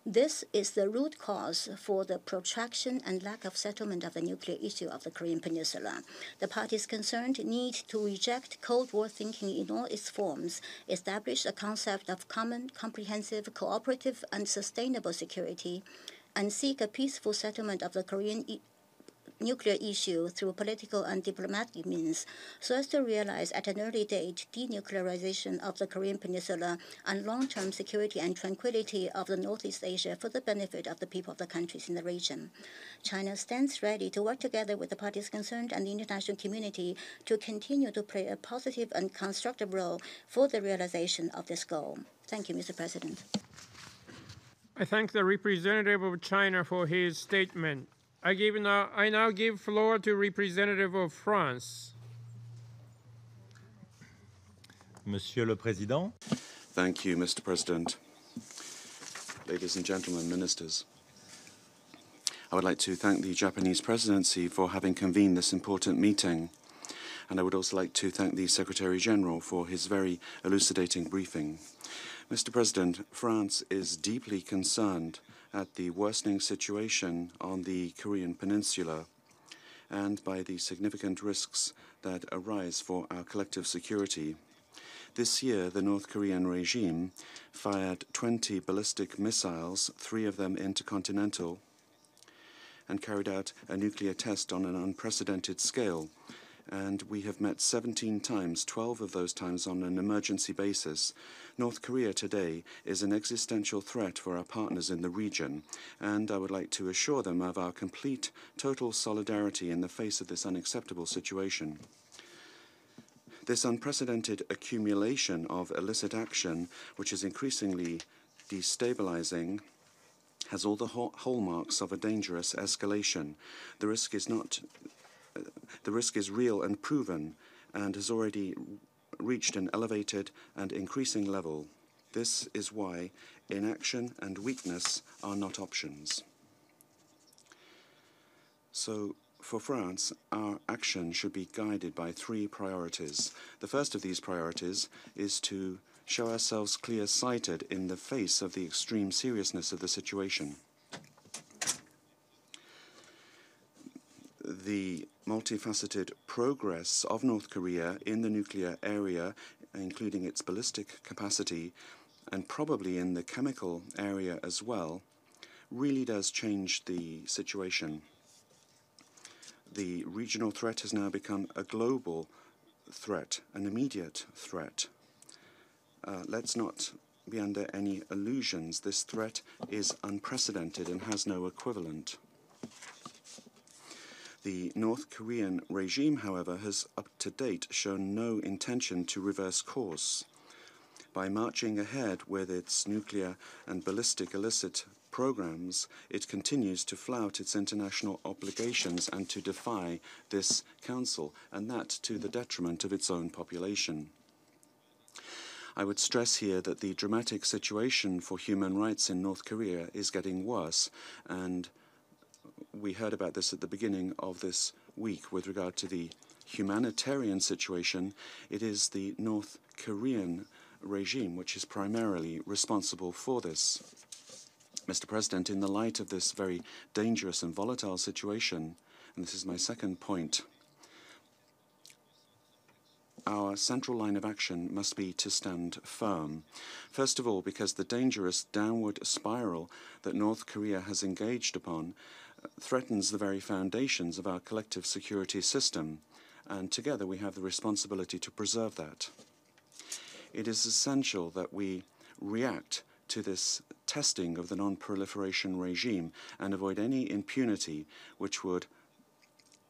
This is the root cause for the protraction and lack of settlement of the nuclear issue of the Korean Peninsula. The parties concerned need to reject Cold War thinking in all its forms, establish a concept of common, comprehensive, cooperative, and sustainable security, and seek a peaceful settlement of the Korean nuclear issue through political and diplomatic means, so as to realize at an early date denuclearization of the Korean Peninsula and long-term security and tranquility of the Northeast Asia for the benefit of the people of the countries in the region. China stands ready to work together with the parties concerned and the international community to continue to play a positive and constructive role for the realization of this goal. Thank you, Mr. President. I thank the representative of China for his statement. I now give floor to representative of France. Monsieur le Président. Thank you, Mr. President. Ladies and gentlemen, ministers. I would like to thank the Japanese presidency for having convened this important meeting. And I would also like to thank the Secretary General for his very elucidating briefing. Mr. President, France is deeply concerned at the worsening situation on the Korean Peninsula and by the significant risks that arise for our collective security. This year, the North Korean regime fired 20 ballistic missiles, 3 of them intercontinental, and carried out a nuclear test on an unprecedented scale. And we have met 17 times, 12 of those times on an emergency basis. North Korea today is an existential threat for our partners in the region, and I would like to assure them of our complete, total solidarity in the face of this unacceptable situation. This unprecedented accumulation of illicit action, which is increasingly destabilizing, has all the hallmarks of a dangerous escalation. The risk is real and proven and has already reached an elevated and increasing level. This is why inaction and weakness are not options. So, for France, our action should be guided by 3 priorities. The first of these priorities is to show ourselves clear-sighted in the face of the extreme seriousness of the situation. The multifaceted progress of North Korea in the nuclear area, including its ballistic capacity, and probably in the chemical area as well, really does change the situation. The regional threat has now become a global threat, an immediate threat. Let's not be under any illusions. This threat is unprecedented and has no equivalent. The North Korean regime, however, has up to date shown no intention to reverse course. By marching ahead with its nuclear and ballistic illicit programs, it continues to flout its international obligations and to defy this Council, and that to the detriment of its own population. I would stress here that the dramatic situation for human rights in North Korea is getting worse, and we heard about this at the beginning of this week with regard to the humanitarian situation. It is the North Korean regime which is primarily responsible for this. Mr. President, in the light of this very dangerous and volatile situation, and this is my second point, our central line of action must be to stand firm. First of all, because the dangerous downward spiral that North Korea has engaged upon threatens the very foundations of our collective security system, and together we have the responsibility to preserve that. It is essential that we react to this testing of the non-proliferation regime and avoid any impunity which would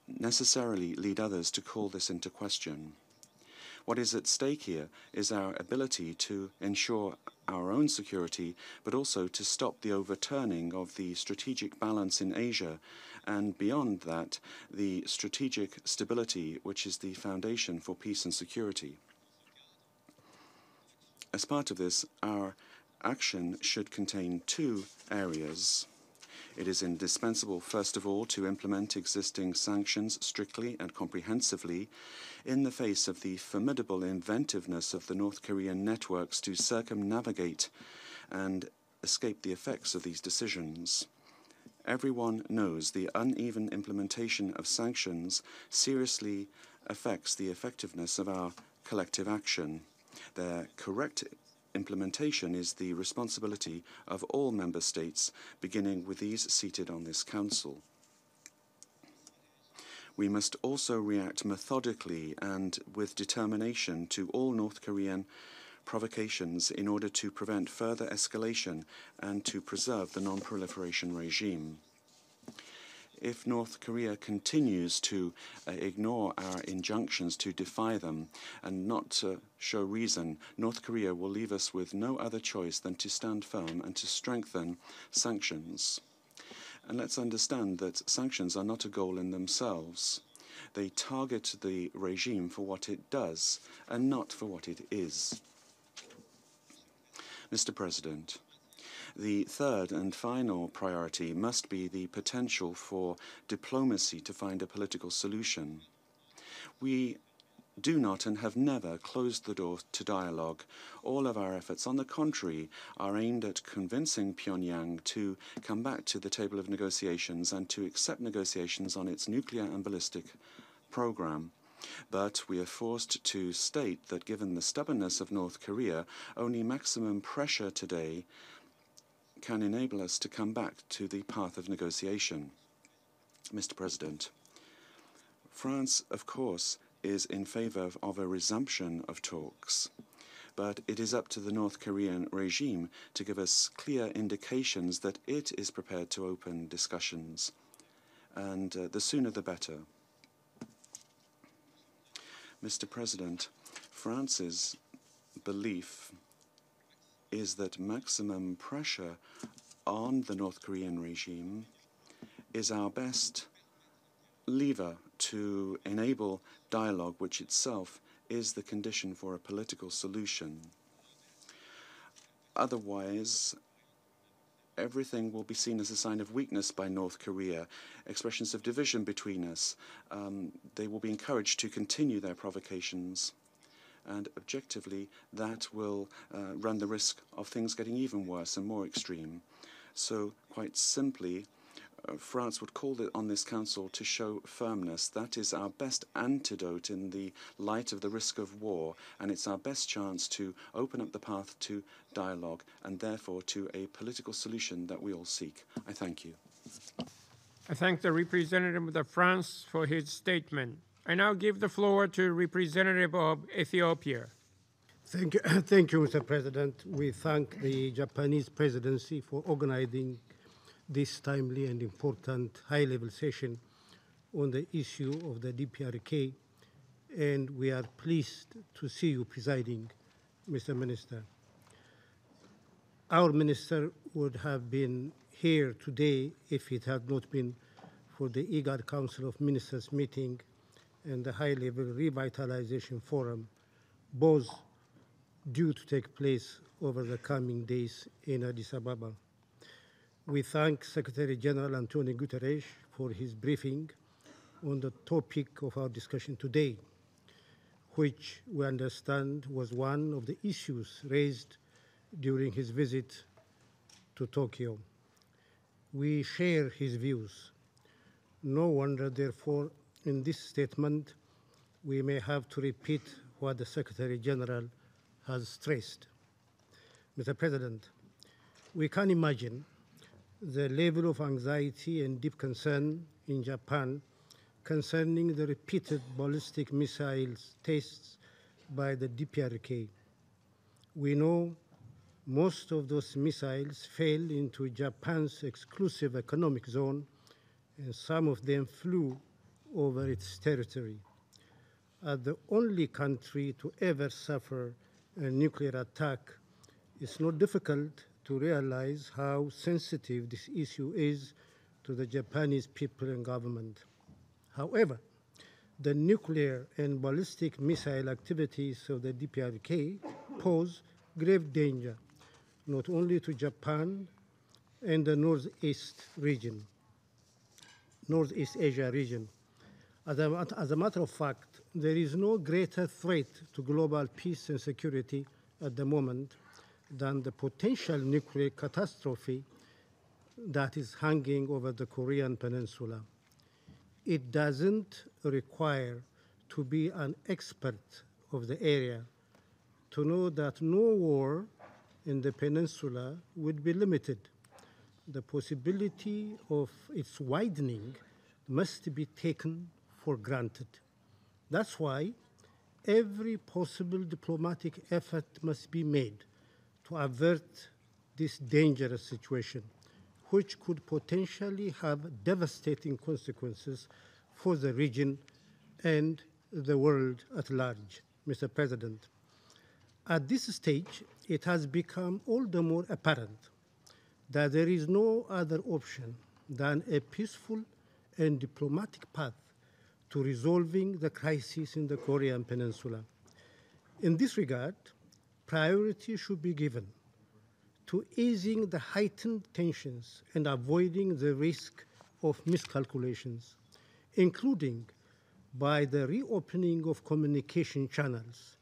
necessarily lead others to call this into question. What is at stake here is our ability to ensure our own security, but also to stop the overturning of the strategic balance in Asia, and beyond that, the strategic stability which is the foundation for peace and security. As part of this, our action should contain two areas. It is indispensable, first of all, to implement existing sanctions strictly and comprehensively in the face of the formidable inventiveness of the North Korean networks to circumnavigate and escape the effects of these decisions. Everyone knows the uneven implementation of sanctions seriously affects the effectiveness of our collective action. Their correct implementation is the responsibility of all member states, beginning with these seated on this council. We must also react methodically and with determination to all North Korean provocations in order to prevent further escalation and to preserve the non-proliferation regime. If North Korea continues to ignore our injunctions to defy them and not to show reason, North Korea will leave us with no other choice than to stand firm and to strengthen sanctions. And let's understand that sanctions are not a goal in themselves. They target the regime for what it does and not for what it is. Mr. President, the third and final priority must be the potential for diplomacy to find a political solution. We do not and have never closed the door to dialogue. All of our efforts, on the contrary, are aimed at convincing Pyongyang to come back to the table of negotiations and to accept negotiations on its nuclear and ballistic program. But we are forced to state that given the stubbornness of North Korea, only maximum pressure today can enable us to come back to the path of negotiation. Mr. President, France, of course, is in favor of a resumption of talks, but it is up to the North Korean regime to give us clear indications that it is prepared to open discussions, and the sooner the better. Mr. President, France's belief is that maximum pressure on the North Korean regime is our best lever to enable dialogue, which itself is the condition for a political solution. Otherwise, everything will be seen as a sign of weakness by North Korea, expressions of division between us. They will be encouraged to continue their provocations. And objectively, that will run the risk of things getting even worse and more extreme. So, quite simply, France would call on this Council to show firmness. That is our best antidote in the light of the risk of war, and it's our best chance to open up the path to dialogue and therefore to a political solution that we all seek. I thank you. I thank the representative of France for his statement. I now give the floor to representative of Ethiopia. Thank you, Mr. President. We thank the Japanese presidency for organizing this timely and important high-level session on the issue of the DPRK, and we are pleased to see you presiding, Mr. Minister. Our minister would have been here today if it had not been for the IGAD Council of Ministers meeting and the high-level revitalization forum, both due to take place over the coming days in Addis Ababa. We thank Secretary General Antonio Guterres for his briefing on the topic of our discussion today, which we understand was one of the issues raised during his visit to Tokyo. We share his views. No wonder, therefore, in this statement, we may have to repeat what the Secretary General has stressed. Mr. President, we can imagine the level of anxiety and deep concern in Japan concerning the repeated ballistic missiles tests by the DPRK. We know most of those missiles fell into Japan's exclusive economic zone, and some of them flew over its territory. As the only country to ever suffer a nuclear attack, it's not difficult to realize how sensitive this issue is to the Japanese people and government. However, the nuclear and ballistic missile activities of the DPRK pose grave danger, not only to Japan and the Northeast Asia region. As a matter of fact, there is no greater threat to global peace and security at the moment than the potential nuclear catastrophe that is hanging over the Korean Peninsula. It doesn't require to be an expert of the area to know that no war in the peninsula would be limited. The possibility of its widening must be taken for granted. That's why every possible diplomatic effort must be made to avert this dangerous situation, which could potentially have devastating consequences for the region and the world at large. Mr. President, at this stage, it has become all the more apparent that there is no other option than a peaceful and diplomatic path to resolving the crisis in the Korean Peninsula. In this regard, priority should be given to easing the heightened tensions and avoiding the risk of miscalculations, including by the reopening of communication channels,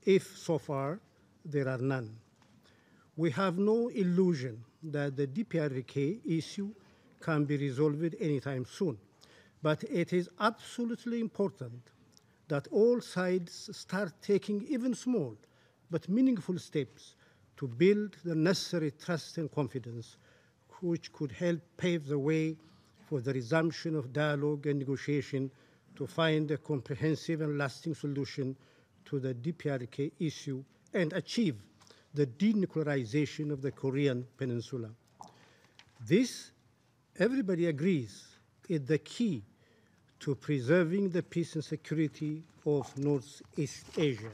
if so far there are none. We have no illusion that the DPRK issue can be resolved anytime soon, but it is absolutely important that all sides start taking even small but meaningful steps to build the necessary trust and confidence, which could help pave the way for the resumption of dialogue and negotiation to find a comprehensive and lasting solution to the DPRK issue and achieve the denuclearization of the Korean Peninsula. This, everybody agrees, is the key to preserving the peace and security of Northeast Asia.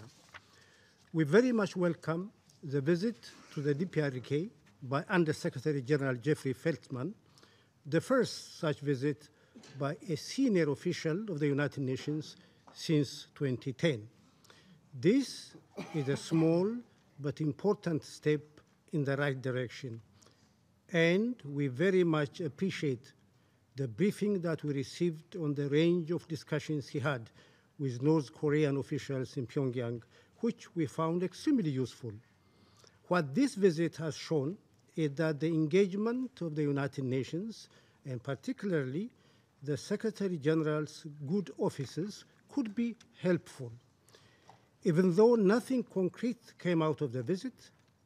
We very much welcome the visit to the DPRK by Under-Secretary General Jeffrey Feltman, the first such visit by a senior official of the United Nations since 2010. This is a small but important step in the right direction, and we very much appreciate the briefing that we received on the range of discussions he had with North Korean officials in Pyongyang, which we found extremely useful. What this visit has shown is that the engagement of the United Nations, and particularly the Secretary General's good offices, could be helpful. Even though nothing concrete came out of the visit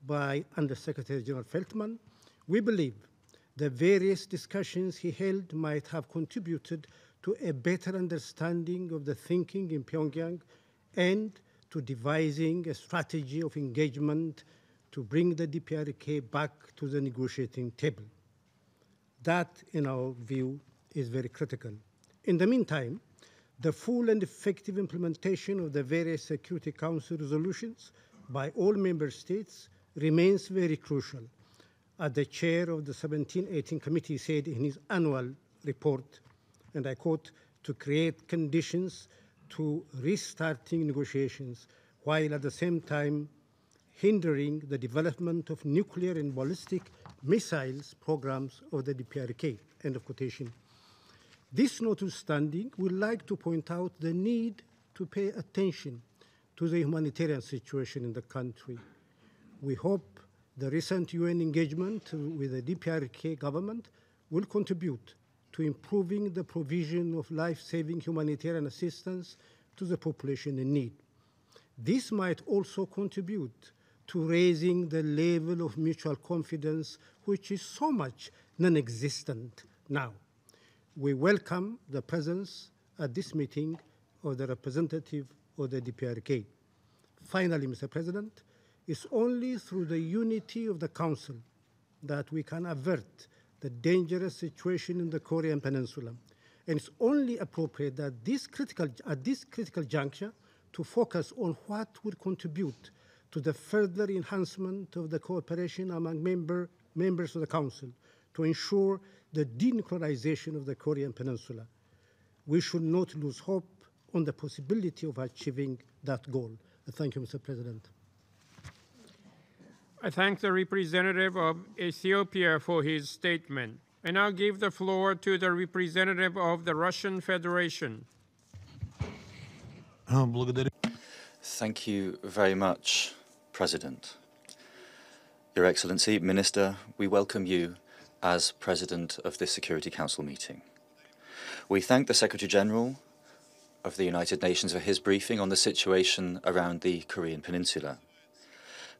by Under-Secretary General Feltman, we believe the various discussions he held might have contributed to a better understanding of the thinking in Pyongyang and to devising a strategy of engagement to bring the DPRK back to the negotiating table. That, in our view, is very critical. In the meantime, the full and effective implementation of the various Security Council resolutions by all member states remains very crucial. as the chair of the 1718 committee said in his annual report, and I quote, to create conditions to restarting negotiations while at the same time hindering the development of nuclear and ballistic missiles programs of the DPRK, end of quotation. This notwithstanding, we would like to point out the need to pay attention to the humanitarian situation in the country. We hope the recent UN engagement with the DPRK government will contribute to improving the provision of life-saving humanitarian assistance to the population in need. This might also contribute to raising the level of mutual confidence, which is so much non-existent now. We welcome the presence at this meeting of the representative of the DPRK. Finally, Mr. President, it's only through the unity of the Council that we can avert the dangerous situation in the Korean Peninsula. And it's only appropriate that at this critical juncture to focus on what will contribute to the further enhancement of the cooperation among members of the Council to ensure the denuclearization of the Korean Peninsula. We should not lose hope on the possibility of achieving that goal. Thank you, Mr. President. I thank the representative of Ethiopia for his statement. I now give the floor to the representative of the Russian Federation. Thank you very much, President. Your Excellency, Minister, we welcome you as President of this Security Council meeting. We thank the Secretary General of the United Nations for his briefing on the situation around the Korean Peninsula.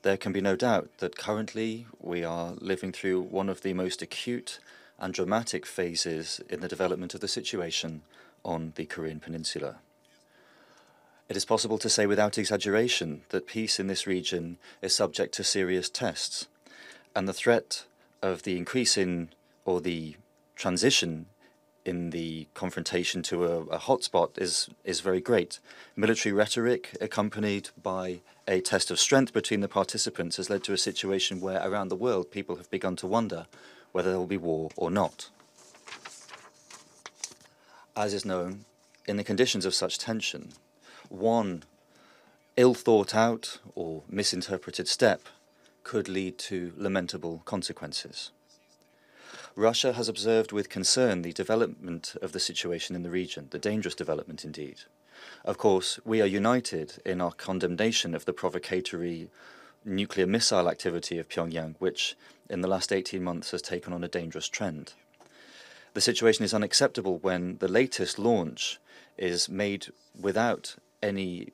There can be no doubt that currently we are living through one of the most acute and dramatic phases in the development of the situation on the Korean Peninsula. It is possible to say without exaggeration that peace in this region is subject to serious tests, and the threat of the increase in, or the transition in the confrontation to a hotspot is very great. Military rhetoric accompanied by a test of strength between the participants has led to a situation where around the world people have begun to wonder whether there will be war or not. As is known, in the conditions of such tension, one ill-thought-out or misinterpreted step could lead to lamentable consequences. Russia has observed with concern the development of the situation in the region, the dangerous development indeed. Of course, we are united in our condemnation of the provocatory nuclear missile activity of Pyongyang, which in the last 18 months has taken on a dangerous trend. The situation is unacceptable when the latest launch is made without any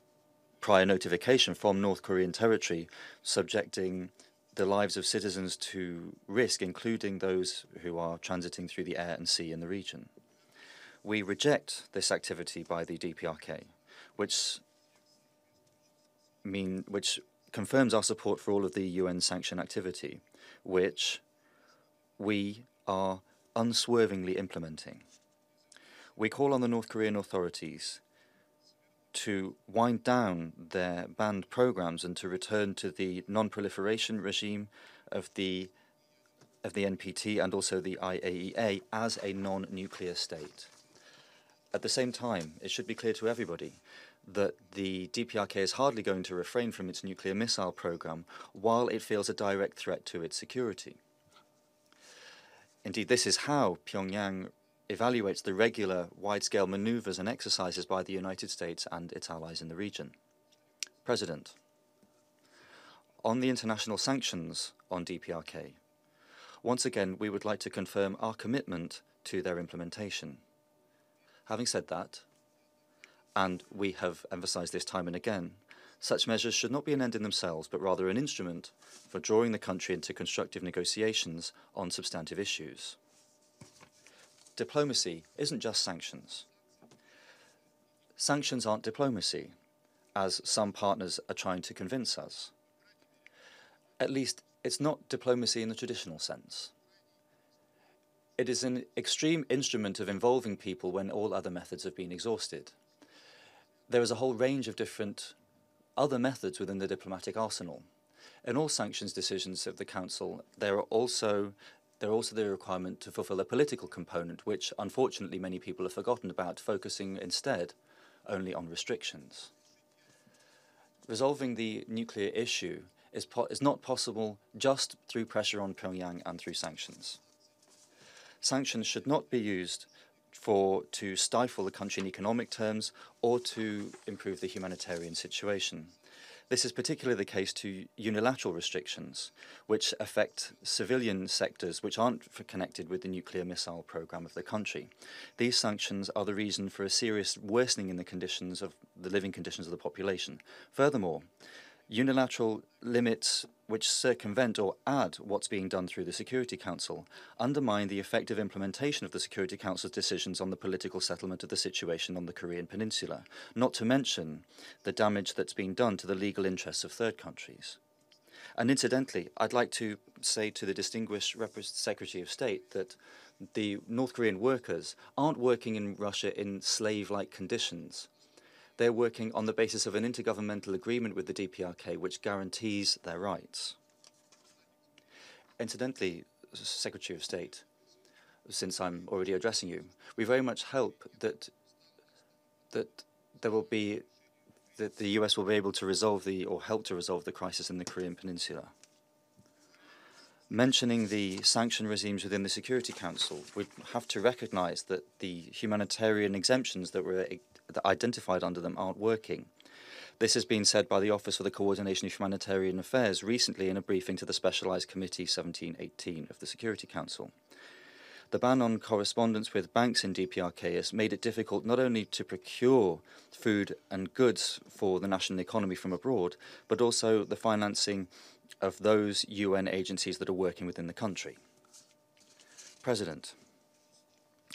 prior notification from North Korean territory, subjecting the lives of citizens to risk, including those who are transiting through the air and sea in the region. We reject this activity by the DPRK, which confirms our support for all of the UN sanction activity, which we are unswervingly implementing. We call on the North Korean authorities to wind down their banned programs and to return to the non-proliferation regime of the NPT and also the IAEA as a non-nuclear state. At the same time, it should be clear to everybody that the DPRK is hardly going to refrain from its nuclear missile program while it feels a direct threat to its security. Indeed, this is how Pyongyang evaluates the regular wide-scale maneuvers and exercises by the United States and its allies in the region. President, on the international sanctions on DPRK, once again we would like to confirm our commitment to their implementation. Having said that, and we have emphasized this time and again, such measures should not be an end in themselves, but rather an instrument for drawing the country into constructive negotiations on substantive issues. Diplomacy isn't just sanctions. Sanctions aren't diplomacy, as some partners are trying to convince us. At least, it's not diplomacy in the traditional sense. It is an extreme instrument of involving people when all other methods have been exhausted. There is a whole range of different other methods within the diplomatic arsenal. In all sanctions decisions of the Council, there are also the requirement to fulfill a political component, which unfortunately many people have forgotten about, focusing instead only on restrictions. Resolving the nuclear issue is not possible just through pressure on Pyongyang and through sanctions. Sanctions should not be used to stifle the country in economic terms or to improve the humanitarian situation. This is particularly the case to unilateral restrictions, which affect civilian sectors which aren't connected with the nuclear missile program of the country. These sanctions are the reason for a serious worsening in the living conditions of the population. Furthermore, unilateral limits which circumvent or add what's being done through the Security Council undermine the effective implementation of the Security Council's decisions on the political settlement of the situation on the Korean Peninsula, not to mention the damage that's been done to the legal interests of third countries. And incidentally, I'd like to say to the distinguished Secretary of State that the North Korean workers aren't working in Russia in slave-like conditions. They're working on the basis of an intergovernmental agreement with the DPRK, which guarantees their rights. Incidentally, Secretary of State, since I'm already addressing you, we very much hope that the US will be able to help to resolve the crisis in the Korean Peninsula. Mentioning the sanction regimes within the Security Council, we have to recognize that the humanitarian exemptions that were identified under them aren't working. This has been said by the Office for the Coordination of Humanitarian Affairs recently in a briefing to the Specialized Committee 1718 of the Security Council. The ban on correspondence with banks in DPRK has made it difficult not only to procure food and goods for the national economy from abroad, but also the financing of those UN agencies that are working within the country. President,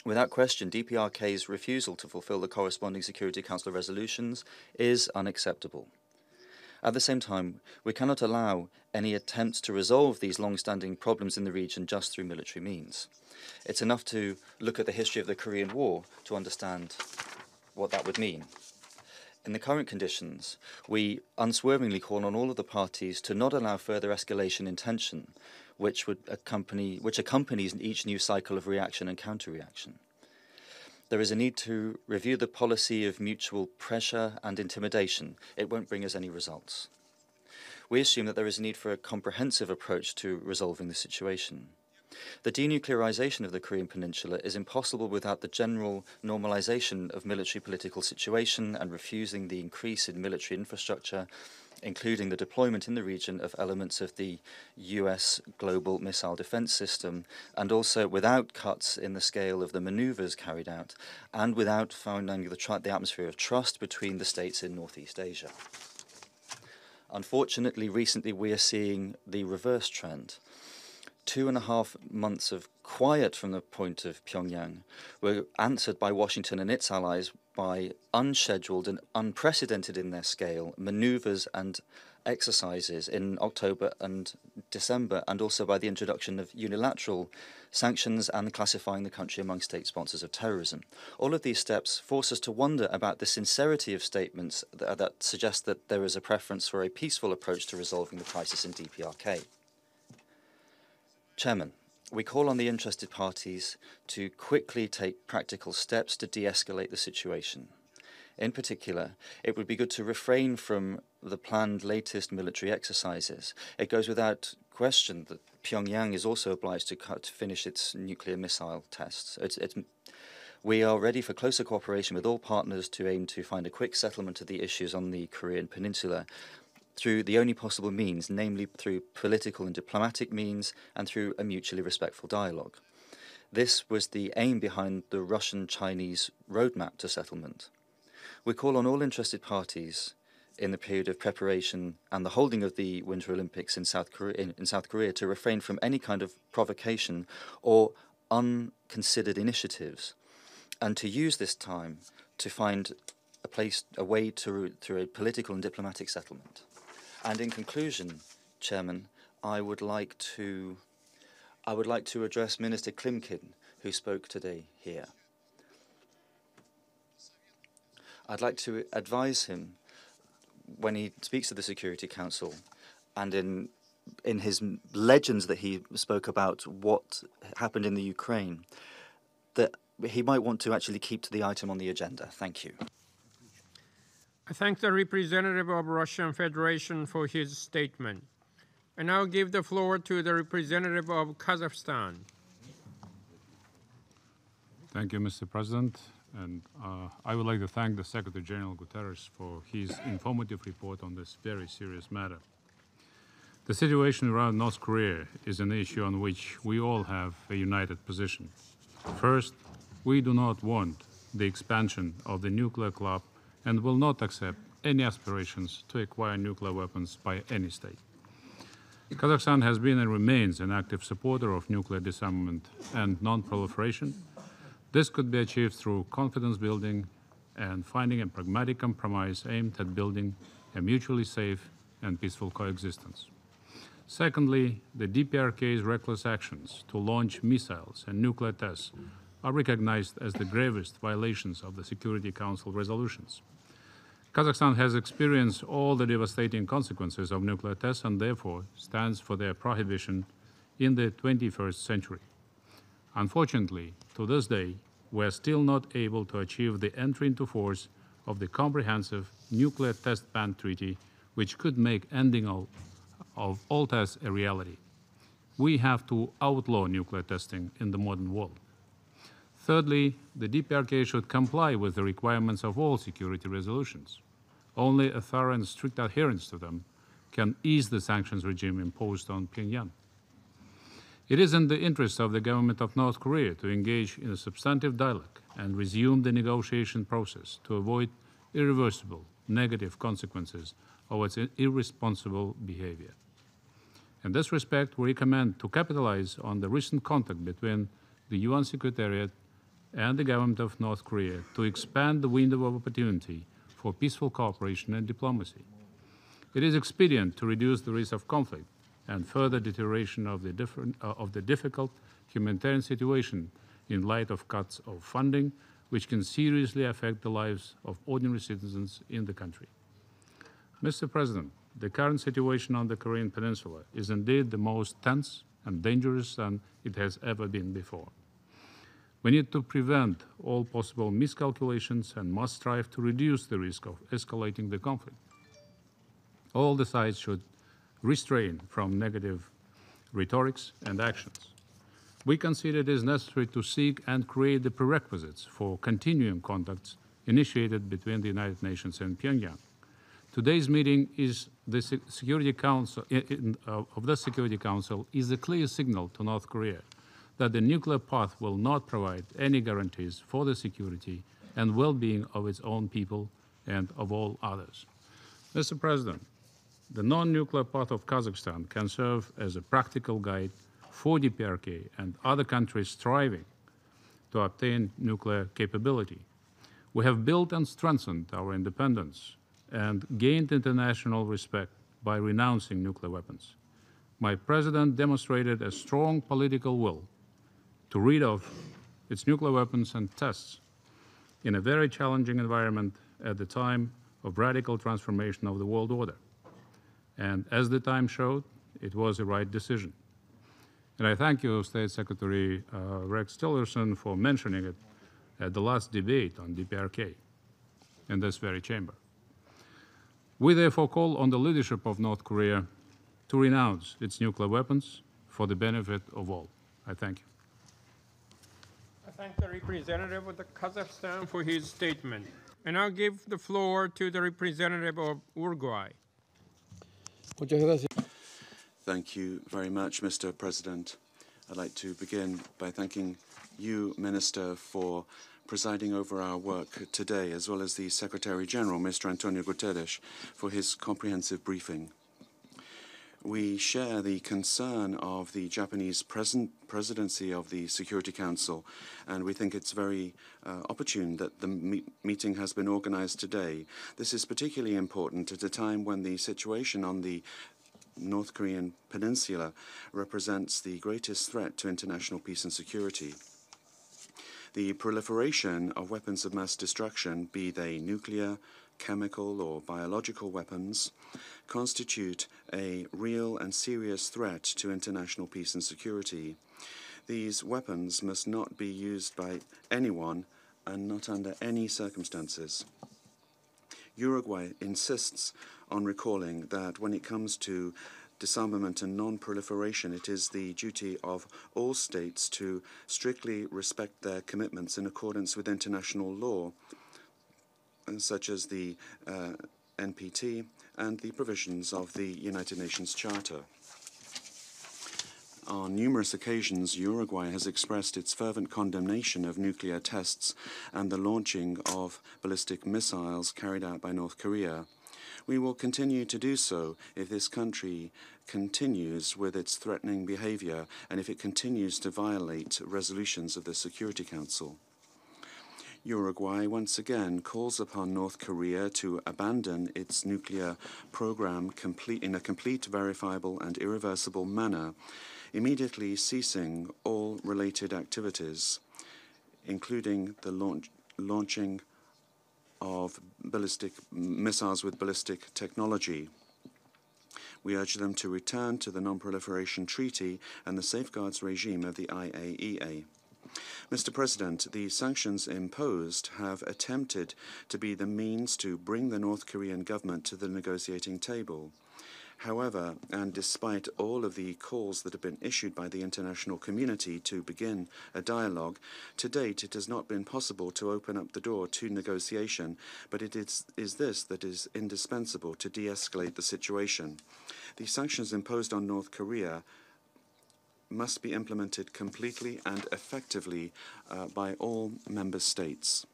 without question, DPRK's refusal to fulfill the corresponding Security Council resolutions is unacceptable. At the same time, we cannot allow any attempts to resolve these long-standing problems in the region just through military means. It's enough to look at the history of the Korean War to understand what that would mean. In the current conditions, we unswervingly call on all of the parties to not allow further escalation in tension, which accompanies each new cycle of reaction and counter-reaction. There is a need to review the policy of mutual pressure and intimidation. It won't bring us any results. We assume that there is a need for a comprehensive approach to resolving the situation. The denuclearization of the Korean Peninsula is impossible without the general normalization of military political situation and refusing the increase in military infrastructure, including the deployment in the region of elements of the US global missile defense system, and also without cuts in the scale of the maneuvers carried out, and without founding the atmosphere of trust between the states in Northeast Asia. Unfortunately, recently we are seeing the reverse trend. 2.5 months of quiet from the point of Pyongyang were answered by Washington and its allies by unscheduled and unprecedented in their scale maneuvers and exercises in October and December, and also by the introduction of unilateral sanctions and classifying the country among state sponsors of terrorism. All of these steps force us to wonder about the sincerity of statements that suggest that there is a preference for a peaceful approach to resolving the crisis in DPRK. Chairman, we call on the interested parties to quickly take practical steps to de-escalate the situation. In particular, it would be good to refrain from the planned latest military exercises. It goes without question that Pyongyang is also obliged to finish its nuclear missile tests. We are ready for closer cooperation with all partners to aim to find a quick settlement of the issues on the Korean Peninsula through the only possible means, namely through political and diplomatic means and through a mutually respectful dialogue. This was the aim behind the Russian-Chinese roadmap to settlement. We call on all interested parties in the period of preparation and the holding of the Winter Olympics in South Korea to refrain from any kind of provocation or unconsidered initiatives, and to use this time to find a way through a political and diplomatic settlement. And in conclusion, Chairman, I would like to address Minister Klimkin, who spoke today here. I'd like to advise him when he speaks to the Security Council and in in his legends that he spoke about what happened in the Ukraine, that he might want to actually keep to the item on the agenda. Thank you. I thank the representative of Russian Federation for his statement. I now give the floor to the representative of Kazakhstan. Thank you, Mr. President. And I would like to thank the Secretary General Guterres for his informative report on this very serious matter. The situation around North Korea is an issue on which we all have a united position. First, we do not want the expansion of the nuclear club and will not accept any aspirations to acquire nuclear weapons by any state. Kazakhstan has been and remains an active supporter of nuclear disarmament and non-proliferation. This could be achieved through confidence building and finding a pragmatic compromise aimed at building a mutually safe and peaceful coexistence. Secondly, the DPRK's reckless actions to launch missiles and nuclear tests are recognized as the gravest violations of the Security Council resolutions. Kazakhstan has experienced all the devastating consequences of nuclear tests and therefore stands for their prohibition in the 21st century. Unfortunately, to this day, we are still not able to achieve the entry into force of the comprehensive nuclear test ban treaty, which could make ending of all tests a reality. We have to outlaw nuclear testing in the modern world. Thirdly, the DPRK should comply with the requirements of all security resolutions. Only a thorough and strict adherence to them can ease the sanctions regime imposed on Pyongyang. It is in the interest of the government of North Korea to engage in a substantive dialogue and resume the negotiation process to avoid irreversible negative consequences of its irresponsible behavior. In this respect, we recommend to capitalize on the recent contact between the UN Secretariat and the government of North Korea to expand the window of opportunity for peaceful cooperation and diplomacy. It is expedient to reduce the risk of conflict and further deterioration of the difficult humanitarian situation in light of cuts of funding, which can seriously affect the lives of ordinary citizens in the country. Mr. President, the current situation on the Korean Peninsula is indeed the most tense and dangerous than it has ever been before. We need to prevent all possible miscalculations and must strive to reduce the risk of escalating the conflict. All the sides should restrain from negative rhetorics and actions. We consider it is necessary to seek and create the prerequisites for continuing contacts initiated between the United Nations and Pyongyang. Today's meeting is the Security Council of the Security Council is a clear signal to North Korea that the nuclear path will not provide any guarantees for the security and well-being of its own people and of all others. Mr. President, the non-nuclear path of Kazakhstan can serve as a practical guide for DPRK and other countries striving to obtain nuclear capability. We have built and strengthened our independence and gained international respect by renouncing nuclear weapons. My president demonstrated a strong political will to rid of its nuclear weapons and tests in a very challenging environment at the time of radical transformation of the world order. And as the time showed, it was the right decision. And I thank you, State Secretary Rex Tillerson, for mentioning it at the last debate on DPRK in this very chamber. We therefore call on the leadership of North Korea to renounce its nuclear weapons for the benefit of all. I thank you. I thank the representative of Kazakhstan for his statement. And I'll give the floor to the representative of Uruguay. Thank you very much, Mr. President. I'd like to begin by thanking you, Minister, for presiding over our work today, as well as the Secretary General, Mr. Antonio Guterres, for his comprehensive briefing. We share the concern of the Japanese presidency of the Security Council, and we think it's very opportune that the meeting has been organized today. This is particularly important at a time when the situation on the North Korean peninsula represents the greatest threat to international peace and security. The proliferation of weapons of mass destruction, be they nuclear, chemical or biological weapons, constitute a real and serious threat to international peace and security. These weapons must not be used by anyone and not under any circumstances. Uruguay insists on recalling that when it comes to disarmament and non-proliferation, it is the duty of all states to strictly respect their commitments in accordance with international law, such as the NPT and the provisions of the United Nations Charter. On numerous occasions, Uruguay has expressed its fervent condemnation of nuclear tests and the launching of ballistic missiles carried out by North Korea. We will continue to do so if this country continues with its threatening behavior and if it continues to violate resolutions of the Security Council. Uruguay once again calls upon North Korea to abandon its nuclear program in a complete, verifiable, and irreversible manner, immediately ceasing all related activities, including the launching of ballistic missiles with ballistic technology. We urge them to return to the Non-Proliferation Treaty and the safeguards regime of the IAEA. Mr. President, the sanctions imposed have attempted to be the means to bring the North Korean government to the negotiating table. However, and despite all of the calls that have been issued by the international community to begin a dialogue, to date it has not been possible to open up the door to negotiation, but it is this that is indispensable to de-escalate the situation. The sanctions imposed on North Korea must be implemented completely and effectively by all member states.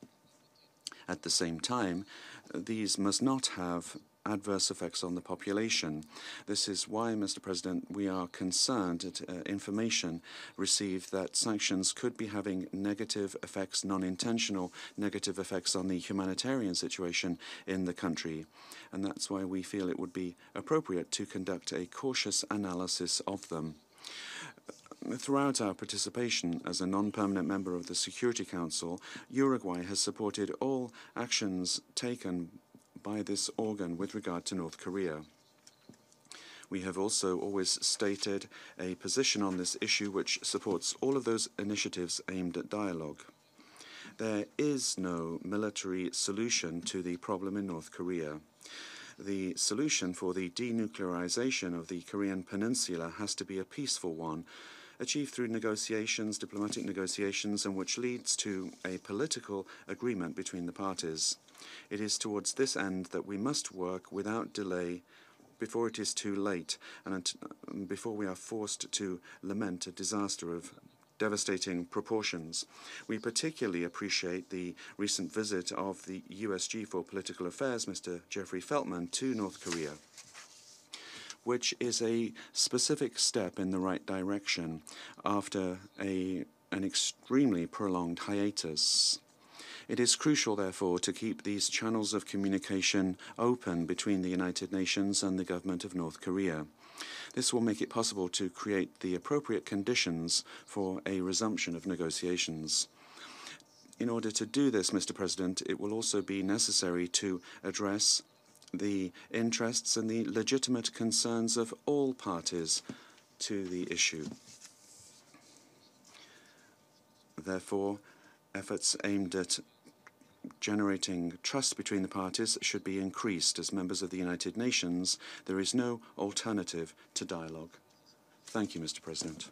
At the same time, these must not have adverse effects on the population. This is why, Mr. President, we are concerned at information received that sanctions could be having negative effects, non-intentional negative effects on the humanitarian situation in the country. And that's why we feel it would be appropriate to conduct a cautious analysis of them. Throughout our participation as a non-permanent member of the Security Council, Uruguay has supported all actions taken by this organ with regard to North Korea. We have also always stated a position on this issue which supports all of those initiatives aimed at dialogue. There is no military solution to the problem in North Korea. The solution for the denuclearization of the Korean Peninsula has to be a peaceful one, achieved through negotiations, diplomatic negotiations, and which leads to a political agreement between the parties. It is towards this end that we must work without delay before it is too late and before we are forced to lament a disaster of devastating proportions. We particularly appreciate the recent visit of the USG for Political Affairs, Mr. Jeffrey Feltman, to North Korea, which is a specific step in the right direction after an extremely prolonged hiatus. It is crucial, therefore, to keep these channels of communication open between the United Nations and the government of North Korea. This will make it possible to create the appropriate conditions for a resumption of negotiations. In order to do this, Mr. President, it will also be necessary to address the interests and the legitimate concerns of all parties to the issue. Therefore, efforts aimed at generating trust between the parties should be increased. As members of the United Nations, there is no alternative to dialogue. Thank you, Mr. President.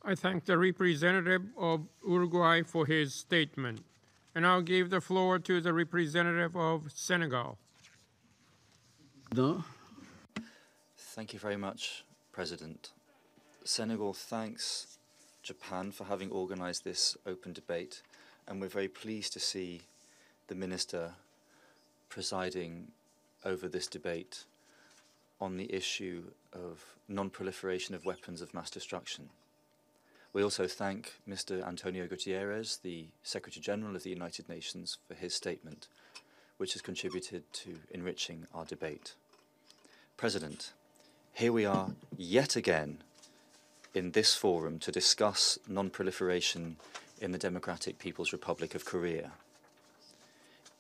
I thank the representative of Uruguay for his statement. And I'll give the floor to the representative of Senegal. Thank you very much, President. Senegal thanks Japan for having organized this open debate, and we're very pleased to see the Minister presiding over this debate on the issue of non-proliferation of weapons of mass destruction. We also thank Mr. Antonio Guterres, the Secretary General of the United Nations, for his statement, which has contributed to enriching our debate. President, here we are yet again in this forum to discuss non-proliferation in the Democratic People's Republic of Korea.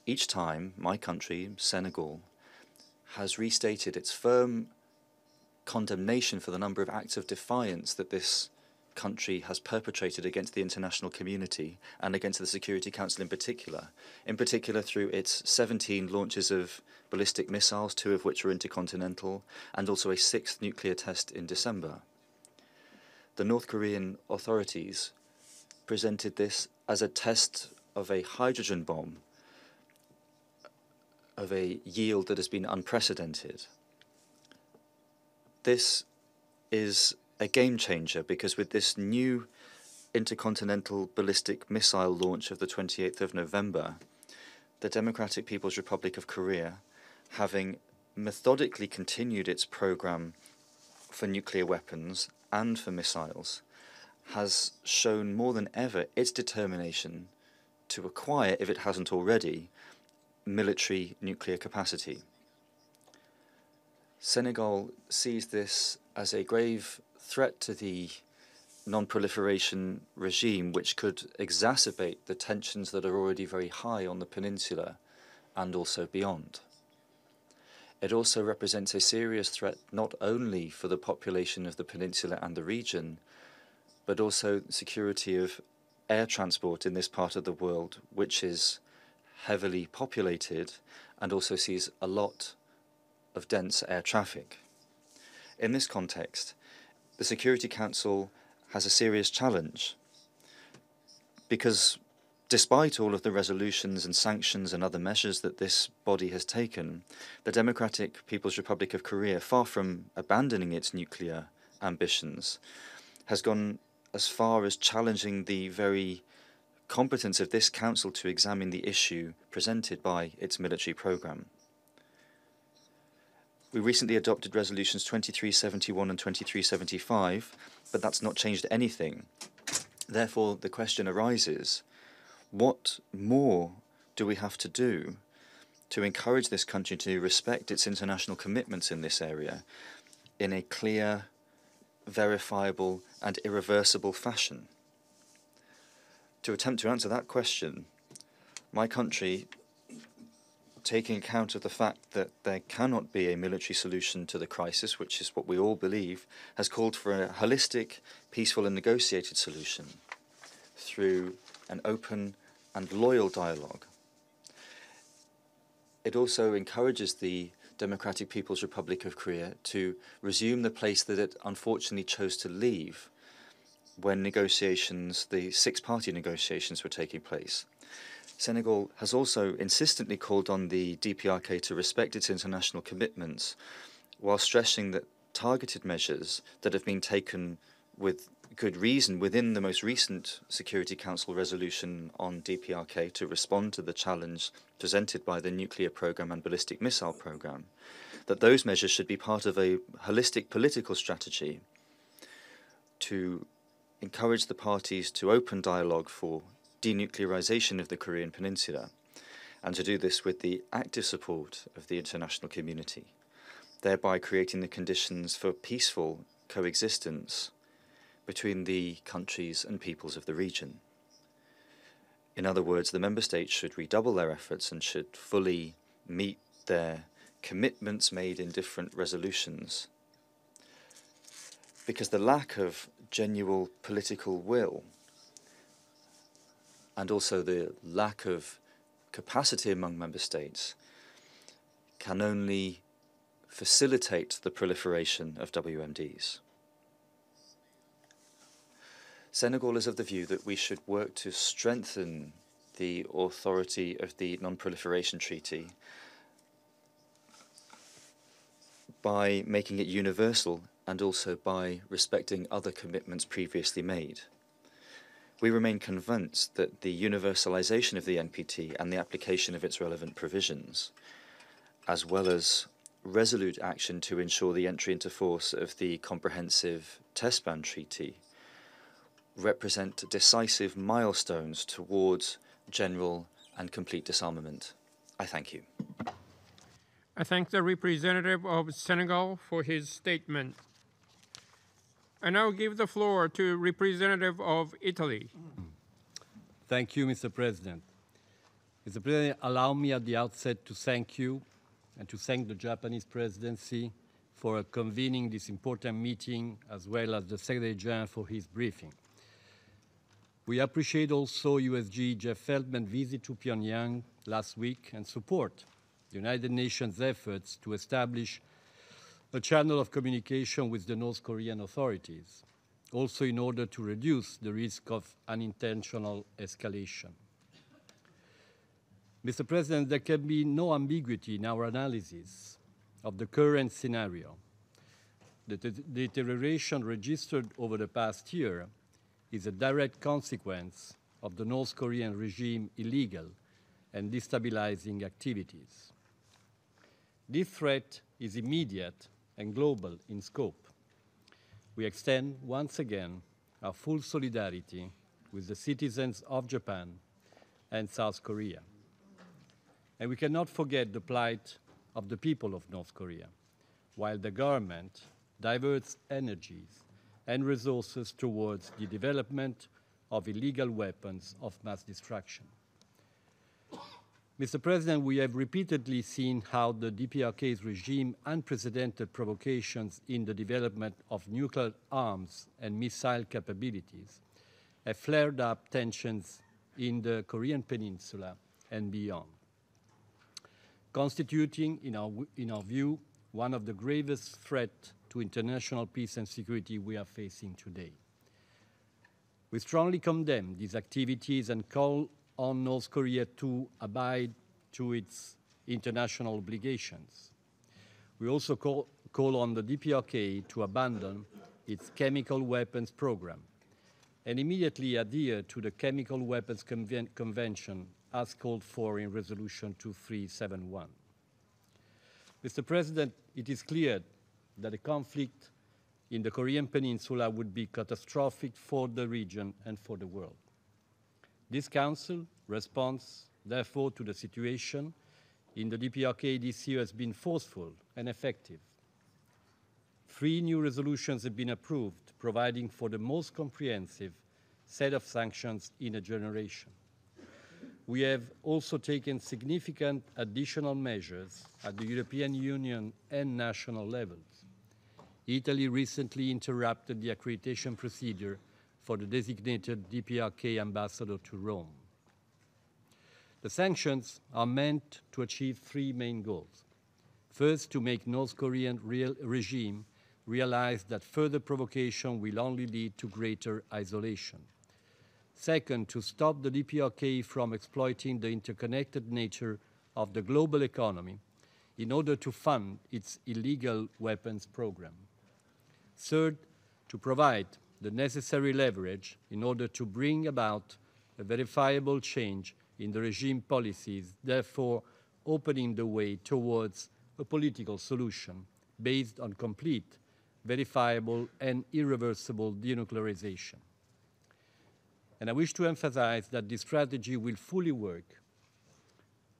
each time my country, Senegal, has restated its firm condemnation for the number of acts of defiance that this country has perpetrated against the international community and against the Security Council in particular through its 17 launches of ballistic missiles, 2 of which were intercontinental, and also a 6th nuclear test in December. The North Korean authorities presented this as a test of a hydrogen bomb of a yield that has been unprecedented. This is a game changer because with this new intercontinental ballistic missile launch of the 28th of November, the Democratic People's Republic of Korea, having methodically continued its program for nuclear weapons and for missiles, has shown more than ever its determination to acquire, if it hasn't already, military nuclear capacity. Senegal sees this as a grave threat to the non-proliferation regime, which could exacerbate the tensions that are already very high on the peninsula and also beyond. It also represents a serious threat not only for the population of the peninsula and the region, but also security of air transport in this part of the world, which is heavily populated and also sees a lot of dense air traffic. In this context, the Security Council has a serious challenge because despite all of the resolutions and sanctions and other measures that this body has taken, the Democratic People's Republic of Korea, far from abandoning its nuclear ambitions, has gone as far as challenging the very competence of this council to examine the issue presented by its military program. We recently adopted resolutions 2371 and 2375, but that's not changed anything. Therefore, the question arises, what more do we have to do to encourage this country to respect its international commitments in this area in a clear, verifiable, and irreversible fashion? To attempt to answer that question, my country, taking account of the fact that there cannot be a military solution to the crisis, which is what we all believe, has called for a holistic, peaceful and negotiated solution through an open and loyal dialogue. It also encourages the Democratic People's Republic of Korea to resume the place that it unfortunately chose to leave when negotiations, the 6-party negotiations, were taking place. Senegal has also insistently called on the DPRK to respect its international commitments, while stressing that targeted measures that have been taken with good reason within the most recent Security Council resolution on DPRK to respond to the challenge presented by the nuclear program and ballistic missile program, that those measures should be part of a holistic political strategy to encourage the parties to open dialogue for denuclearization of the Korean Peninsula, and to do this with the active support of the international community, thereby creating the conditions for peaceful coexistence between the countries and peoples of the region. In other words, the member states should redouble their efforts and should fully meet their commitments made in different resolutions, because the lack of genuine political will and also the lack of capacity among member states can only facilitate the proliferation of WMDs. Senegal is of the view that we should work to strengthen the authority of the Non-Proliferation Treaty by making it universal and also by respecting other commitments previously made. We remain convinced that the universalization of the NPT and the application of its relevant provisions, as well as resolute action to ensure the entry into force of the Comprehensive Test Ban Treaty, represent decisive milestones towards general and complete disarmament. I thank you. I thank the representative of Senegal for his statement. I now give the floor to representative of Italy. Thank you, Mr. President. Mr. President, allow me at the outset to thank you and to thank the Japanese presidency for convening this important meeting, as well as the Secretary General for his briefing. We appreciate also USG Jeff Feldman's visit to Pyongyang last week and support the United Nations' efforts to establish a channel of communication with the North Korean authorities, also in order to reduce the risk of unintentional escalation. Mr. President, there can be no ambiguity in our analysis of the current scenario. The deterioration registered over the past year is a direct consequence of the North Korean regime illegal and destabilizing activities. This threat is immediate and global in scope. We extend once again our full solidarity with the citizens of Japan and South Korea. And we cannot forget the plight of the people of North Korea, while the government diverts energies and resources towards the development of illegal weapons of mass destruction. Mr. President, we have repeatedly seen how the DPRK's regime unprecedented provocations in the development of nuclear arms and missile capabilities have flared up tensions in the Korean Peninsula and beyond, constituting, in our view, one of the gravest threats to international peace and security we are facing today. We strongly condemn these activities and call on North Korea to abide to its international obligations. We also call on the DPRK to abandon its chemical weapons program and immediately adhere to the Chemical Weapons Convention as called for in Resolution 2371. Mr. President, it is clear that a conflict in the Korean Peninsula would be catastrophic for the region and for the world. This Council response, therefore, to the situation in the DPRK this year has been forceful and effective. 3 new resolutions have been approved, providing for the most comprehensive set of sanctions in a generation. We have also taken significant additional measures at the European Union and national levels. Italy recently interrupted the accreditation procedure for the designated DPRK ambassador to Rome. The sanctions are meant to achieve 3 main goals. First, to make North Korean regime realize that further provocation will only lead to greater isolation. Second, to stop the DPRK from exploiting the interconnected nature of the global economy in order to fund its illegal weapons program. Third, to provide the necessary leverage in order to bring about a verifiable change in the regime policies, therefore opening the way towards a political solution based on complete, verifiable, and irreversible denuclearization. And I wish to emphasize that this strategy will fully work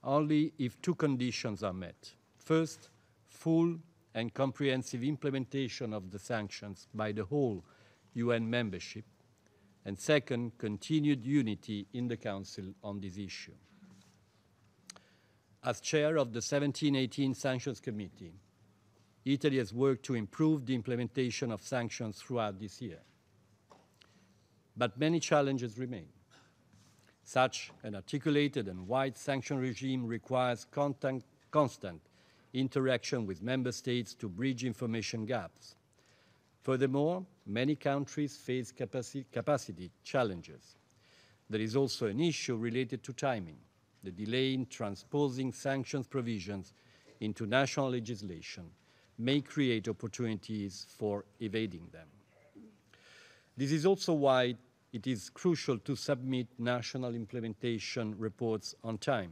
only if 2 conditions are met. First, full and comprehensive implementation of the sanctions by the whole UN membership, and second, continued unity in the Council on this issue. As chair of the 17-18 Sanctions Committee, Italy has worked to improve the implementation of sanctions throughout this year. But many challenges remain. Such an articulated and wide sanction regime requires constant interaction with member states to bridge information gaps. Furthermore, many countries face capacity challenges. There is also an issue related to timing. The delay in transposing sanctions provisions into national legislation may create opportunities for evading them. This is also why it is crucial to submit national implementation reports on time.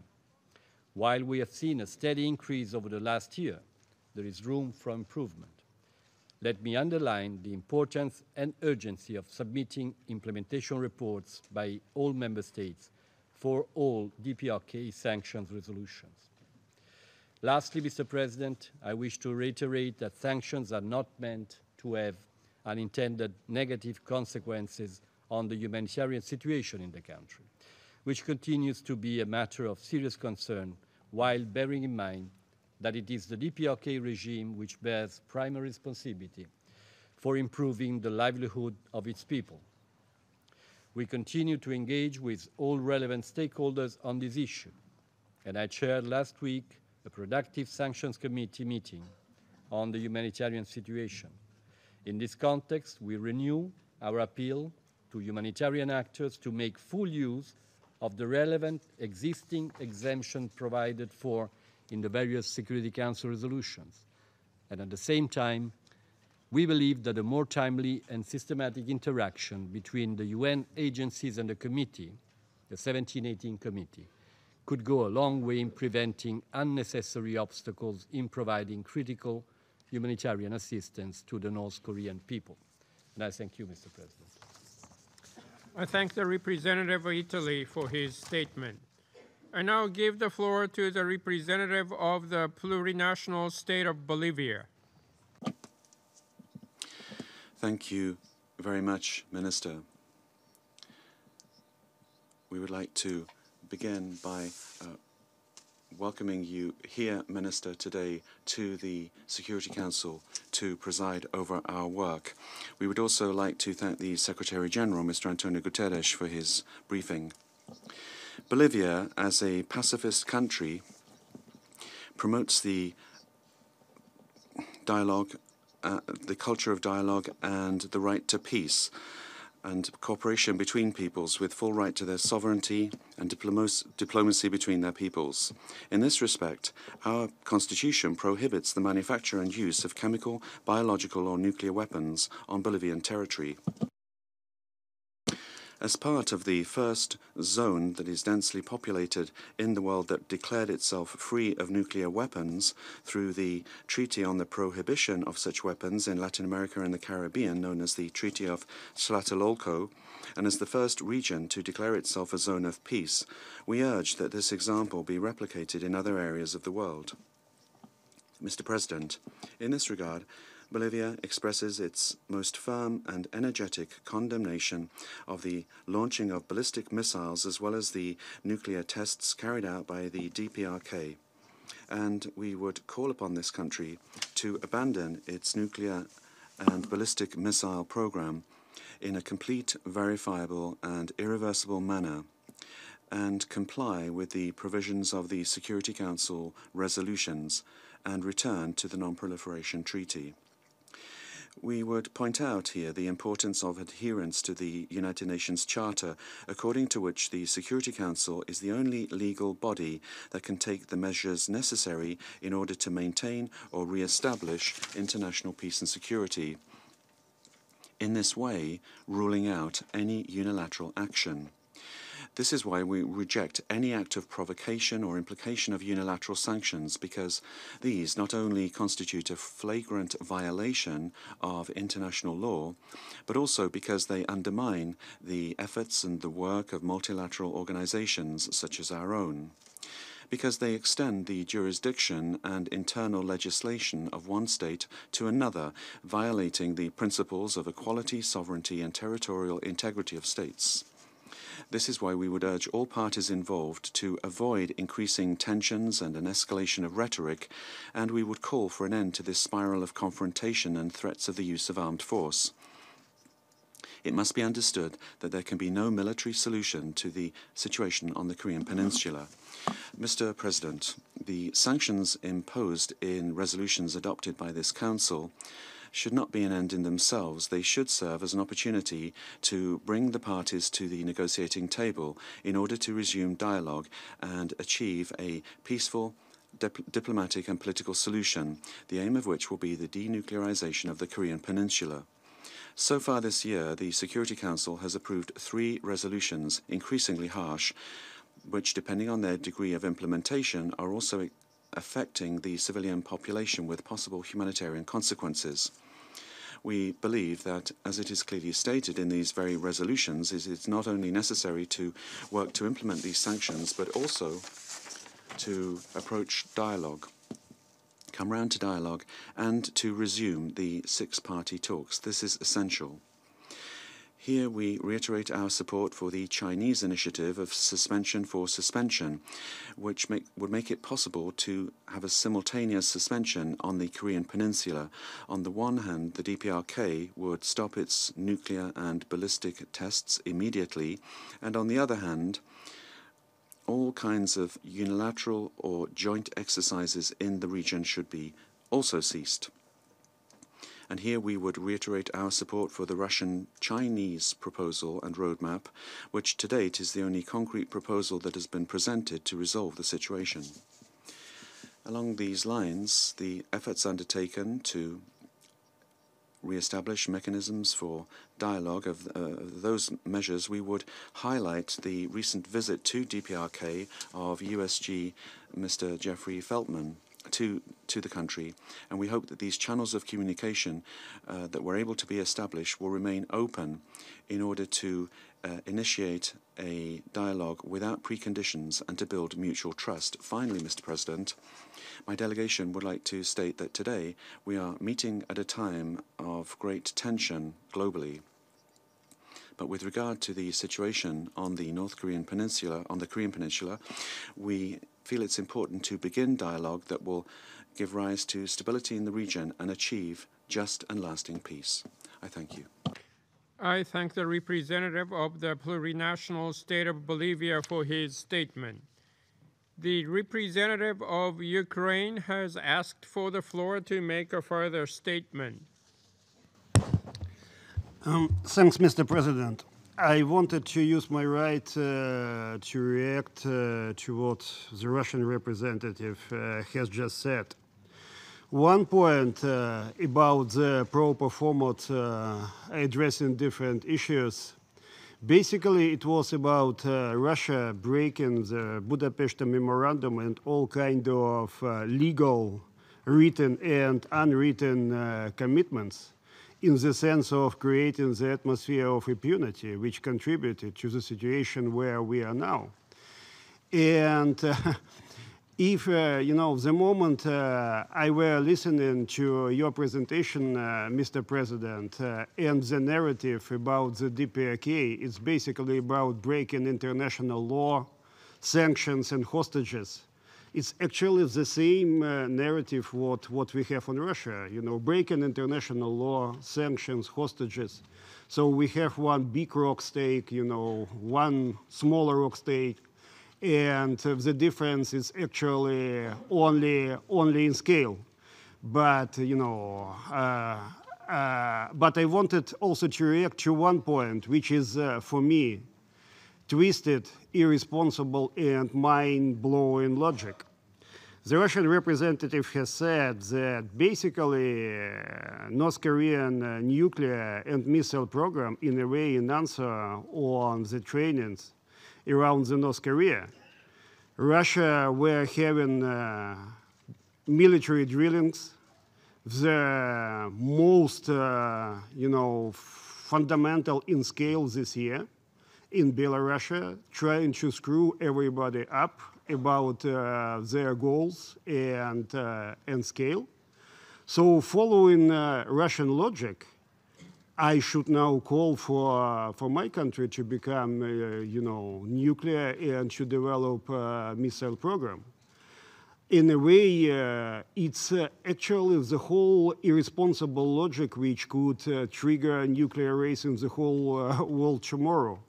While we have seen a steady increase over the last year, there is room for improvement. Let me underline the importance and urgency of submitting implementation reports by all member states for all DPRK sanctions resolutions. Lastly, Mr. President, I wish to reiterate that sanctions are not meant to have unintended negative consequences on the humanitarian situation in the country. which continues to be a matter of serious concern, while bearing in mind that it is the DPRK regime which bears primary responsibility for improving the livelihood of its people. We continue to engage with all relevant stakeholders on this issue, and I chaired last week a productive Sanctions Committee meeting on the humanitarian situation. In this context, we renew our appeal to humanitarian actors to make full use of the relevant existing exemption provided for in the various Security Council resolutions. And at the same time, we believe that a more timely and systematic interaction between the UN agencies and the committee, the 1718 committee, could go a long way in preventing unnecessary obstacles in providing critical humanitarian assistance to the North Korean people. And I thank you, Mr. President. I thank the representative of Italy for his statement. I now give the floor to the representative of the plurinational state of Bolivia. Thank you very much, Minister. We would like to begin by welcoming you here, Minister, today to the Security Council to preside over our work. We would also like to thank the Secretary General, Mr. Antonio Guterres, for his briefing. Bolivia, as a pacifist country, promotes the dialogue, the culture of dialogue and the right to peace and cooperation between peoples with full right to their sovereignty and diplomacy between their peoples. In this respect, our constitution prohibits the manufacture and use of chemical, biological or nuclear weapons on Bolivian territory. As part of the first zone that is densely populated in the world that declared itself free of nuclear weapons through the Treaty on the Prohibition of such weapons in Latin America and the Caribbean, known as the Treaty of Tlatelolco, and as the first region to declare itself a zone of peace, we urge that this example be replicated in other areas of the world. Mr. President, in this regard, Bolivia expresses its most firm and energetic condemnation of the launching of ballistic missiles as well as the nuclear tests carried out by the DPRK. And we would call upon this country to abandon its nuclear and ballistic missile program in a complete, verifiable and irreversible manner and comply with the provisions of the Security Council resolutions and return to the Non-Proliferation Treaty. We would point out here the importance of adherence to the United Nations Charter, according to which the Security Council is the only legal body that can take the measures necessary in order to maintain or re-establish international peace and security, in this way ruling out any unilateral action. This is why we reject any act of provocation or implication of unilateral sanctions, because these not only constitute a flagrant violation of international law, but also because they undermine the efforts and the work of multilateral organizations such as our own, because they extend the jurisdiction and internal legislation of one state to another, violating the principles of equality, sovereignty, and territorial integrity of states. This is why we would urge all parties involved to avoid increasing tensions and an escalation of rhetoric, and we would call for an end to this spiral of confrontation and threats of the use of armed force. It must be understood that there can be no military solution to the situation on the Korean Peninsula. Mr. President, the sanctions imposed in resolutions adopted by this Council should not be an end in themselves. They should serve as an opportunity to bring the parties to the negotiating table in order to resume dialogue and achieve a peaceful, diplomatic and political solution, the aim of which will be the denuclearization of the Korean Peninsula. So far this year, the Security Council has approved 3 resolutions, increasingly harsh, which, depending on their degree of implementation, are also affecting the civilian population with possible humanitarian consequences. We believe that, as it is clearly stated in these very resolutions, it is not only necessary to work to implement these sanctions, but also to approach dialogue, come round to dialogue, and to resume the 6-party talks. This is essential. Here we reiterate our support for the Chinese initiative of suspension for suspension, which would make it possible to have a simultaneous suspension on the Korean Peninsula. On the one hand, the DPRK would stop its nuclear and ballistic tests immediately, and on the other hand, all kinds of unilateral or joint exercises in the region should be also ceased. And here we would reiterate our support for the Russian-Chinese proposal and roadmap, which to date is the only concrete proposal that has been presented to resolve the situation. Along these lines, the efforts undertaken to re-establish mechanisms for dialogue of those measures, we would highlight the recent visit to DPRK of USG Mr. Jeffrey Feltman to the country, and we hope that these channels of communication that were able to be established will remain open in order to initiate a dialogue without preconditions and to build mutual trust. Finally, Mr. President, my delegation would like to state that today we are meeting at a time of great tension globally. But with regard to the situation on the Korean Peninsula, we feel it's important to begin dialogue that will give rise to stability in the region and achieve just and lasting peace. I thank you. I thank the representative of the plurinational state of Bolivia for his statement. The representative of Ukraine has asked for the floor to make a further statement. Thanks, Mr. President. I wanted to use my right to react to what the Russian representative has just said. One point about the proper format addressing different issues. Basically, it was about Russia breaking the Budapest Memorandum and all kind of legal, written and unwritten commitments, in the sense of creating the atmosphere of impunity, which contributed to the situation where we are now. And if, the moment I were listening to your presentation, Mr. President, and the narrative about the DPRK, it's basically about breaking international law, sanctions, and hostages. It's actually the same narrative what we have on Russia, breaking international law, sanctions, hostages. So we have one big rock state, one smaller rock state, and the difference is actually only in scale. But but I wanted also to react to one point, which is for me twisted, irresponsible, and mind-blowing logic. The Russian representative has said that basically North Korean nuclear and missile program, in a way, in answer on the trainings around the North Korea, Russia were having military drillings, the most, fundamental in scale this year in Belarus, trying to screw everybody up about their goals and scale. So following Russian logic, I should now call for my country to become, nuclear and to develop a missile program. In a way, it's actually the whole irresponsible logic which could trigger a nuclear race in the whole world tomorrow.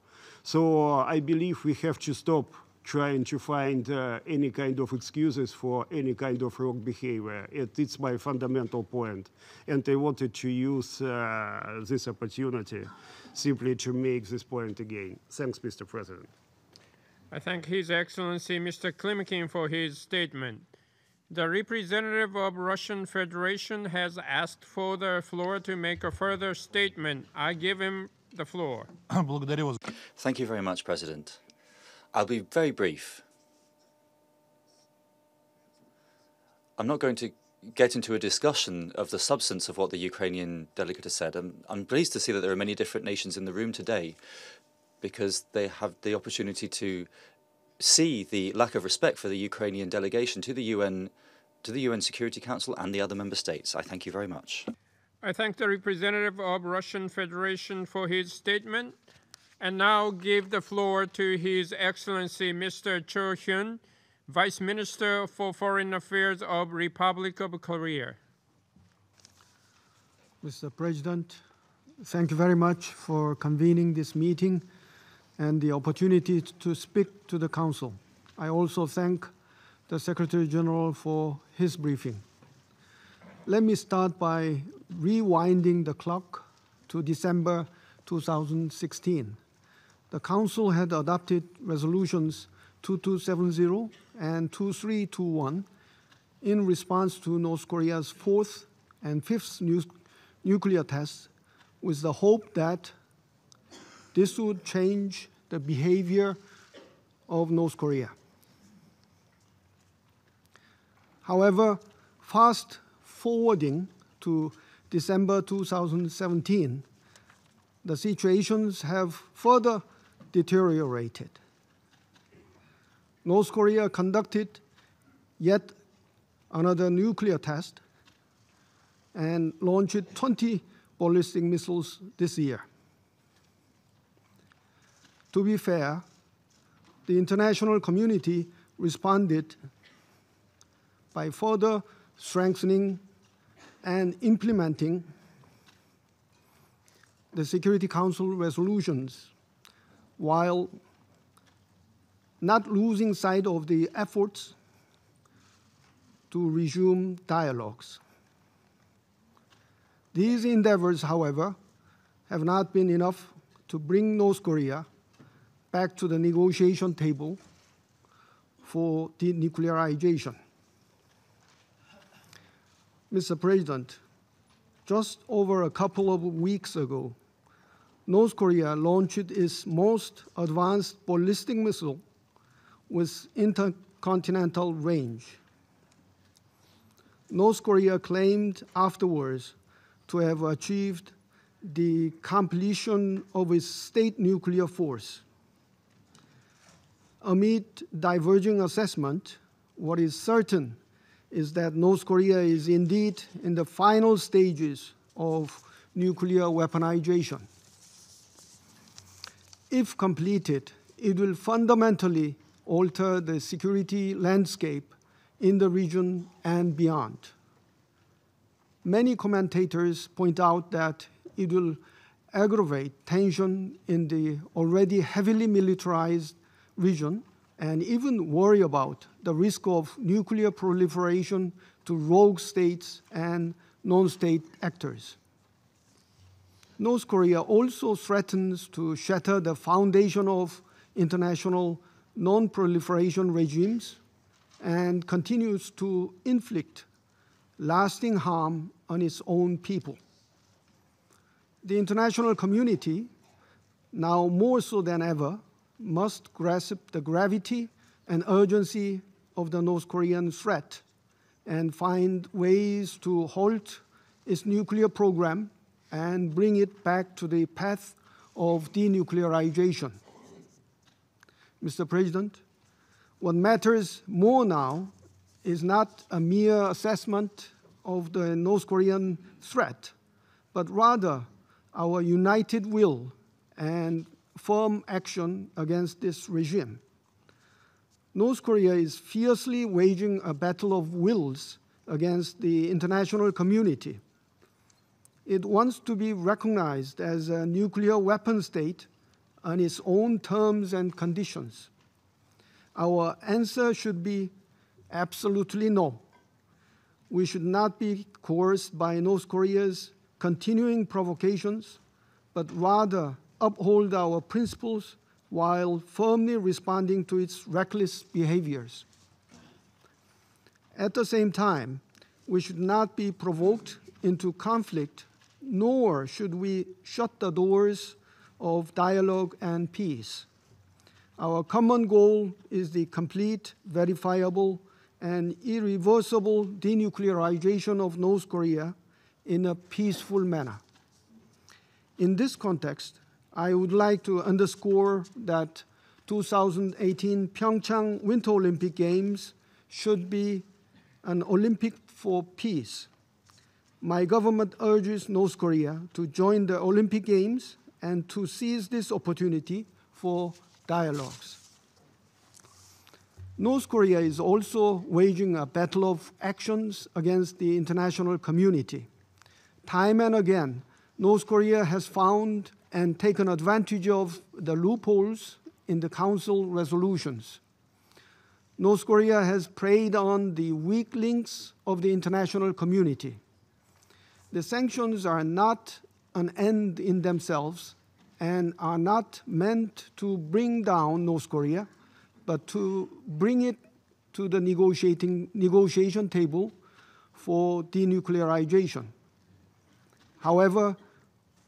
So I believe we have to stop trying to find any kind of excuses for any kind of wrong behavior. It's my fundamental point. And I wanted to use this opportunity simply to make this point again. Thanks, Mr. President. I thank His Excellency Mr. Klimkin for his statement. The representative of Russian Federation has asked for the floor to make a further statement. I give him the floor. Thank you very much, President. I'll be very brief. I'm not going to get into a discussion of the substance of what the Ukrainian delegate has said. I'm pleased to see that there are many different nations in the room today, because they have the opportunity to see the lack of respect for the Ukrainian delegation to the UN Security Council and the other member states. I thank you very much. I thank the representative of Russian Federation for his statement, and now give the floor to His Excellency Mr. Cho Hyun, Vice Minister for Foreign Affairs of Republic of Korea. Mr. President, thank you very much for convening this meeting and the opportunity to speak to the Council. I also thank the Secretary General for his briefing. Let me start by rewinding the clock to December 2016. The Council had adopted resolutions 2270 and 2321 in response to North Korea's fourth and fifth nuclear tests, with the hope that this would change the behavior of North Korea. However, fast forwarding to December 2017, the situations have further deteriorated. North Korea conducted yet another nuclear test and launched 20 ballistic missiles this year. To be fair, the international community responded by further strengthening and implementing the Security Council resolutions while not losing sight of the efforts to resume dialogues. These endeavors, however, have not been enough to bring North Korea back to the negotiation table for denuclearization. Mr. President, just over a couple of weeks ago, North Korea launched its most advanced ballistic missile with intercontinental range. North Korea claimed afterwards to have achieved the completion of its state nuclear force. Amid diverging assessment, what is certain is that North Korea is indeed in the final stages of nuclear weaponization. If completed, it will fundamentally alter the security landscape in the region and beyond. Many commentators point out that it will aggravate tension in the already heavily militarized region and even worry about the risk of nuclear proliferation to rogue states and non-state actors. North Korea also threatens to shatter the foundation of international non-proliferation regimes and continues to inflict lasting harm on its own people. The international community, now more so than ever, must grasp the gravity and urgency of the North Korean threat and find ways to halt its nuclear program and bring it back to the path of denuclearization. Mr. President, what matters more now is not a mere assessment of the North Korean threat, but rather our united will and firm action against this regime. North Korea is fiercely waging a battle of wills against the international community. It wants to be recognized as a nuclear weapon state on its own terms and conditions. Our answer should be absolutely no. We should not be coerced by North Korea's continuing provocations, but rather uphold our principles while firmly responding to its reckless behaviors. At the same time, we should not be provoked into conflict, nor should we shut the doors of dialogue and peace. Our common goal is the complete, verifiable, and irreversible denuclearization of North Korea in a peaceful manner. In this context, I would like to underscore that 2018 Pyeongchang Winter Olympic Games should be an Olympic for peace. my government urges North Korea to join the Olympic Games and to seize this opportunity for dialogues. North Korea is also waging a battle of actions against the international community. Time and again, North Korea has found and taken advantage of the loopholes in the Council resolutions. North Korea has preyed on the weak links of the international community. The sanctions are not an end in themselves and are not meant to bring down North Korea, but to bring it to the negotiation table for denuclearization. However,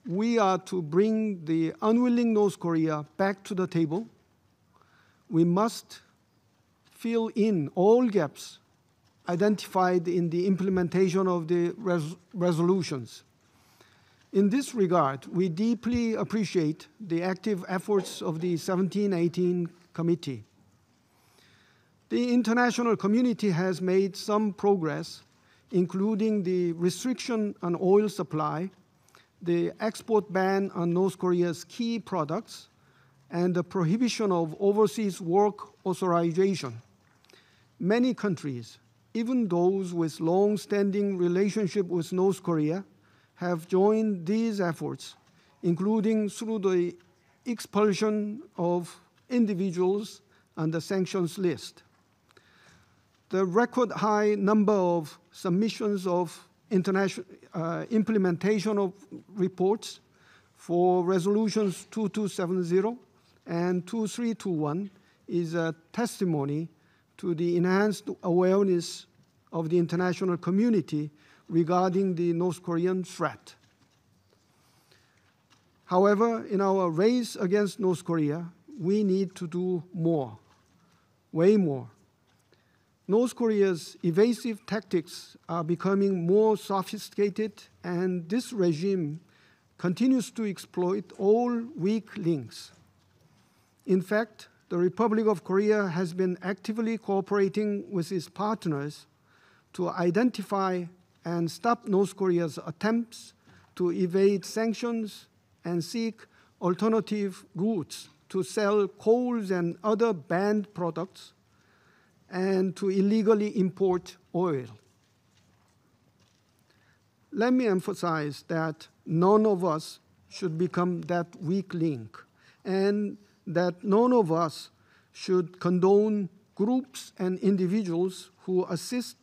we are to bring the unwilling North Korea back to the table. We must fill in all gaps identified in the implementation of the resolutions. In this regard, we deeply appreciate the active efforts of the 1718 Committee. The international community has made some progress, including the restriction on oil supply, the export ban on North Korea's key products, and the prohibition of overseas work authorization. Many countries, even those with long-standing relationship with North Korea, have joined these efforts, including through the expulsion of individuals on the sanctions list. The record high number of submissions of implementation of reports for resolutions 2270 and 2321 is a testimony to the enhanced awareness of the international community regarding the North Korean threat. However, in our race against North Korea, we need to do more, way more. North Korea's evasive tactics are becoming more sophisticated, and this regime continues to exploit all weak links. In fact, the Republic of Korea has been actively cooperating with its partners to identify and stop North Korea's attempts to evade sanctions and seek alternative routes to sell coals and other banned products and to illegally import oil. Let me emphasize that none of us should become that weak link, and that none of us should condone groups and individuals who assist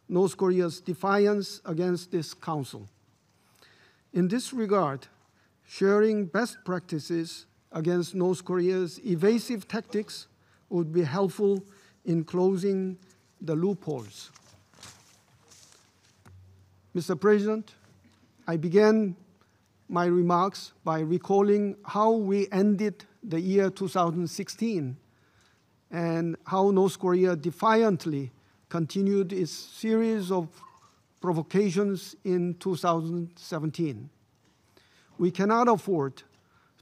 North Korea's defiance against this Council. In this regard, sharing best practices against North Korea's evasive tactics would be helpful in closing the loopholes. Mr. President, I began my remarks by recalling how we ended the year 2016 and how North Korea defiantly continued its series of provocations in 2017. We cannot afford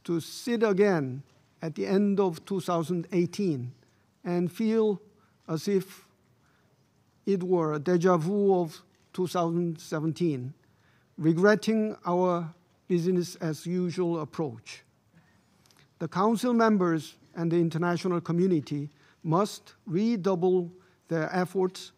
to sit again at the end of 2018 and feel as if it were a deja vu of 2017, regretting our business as usual approach. The Council members and the international community must redouble their efforts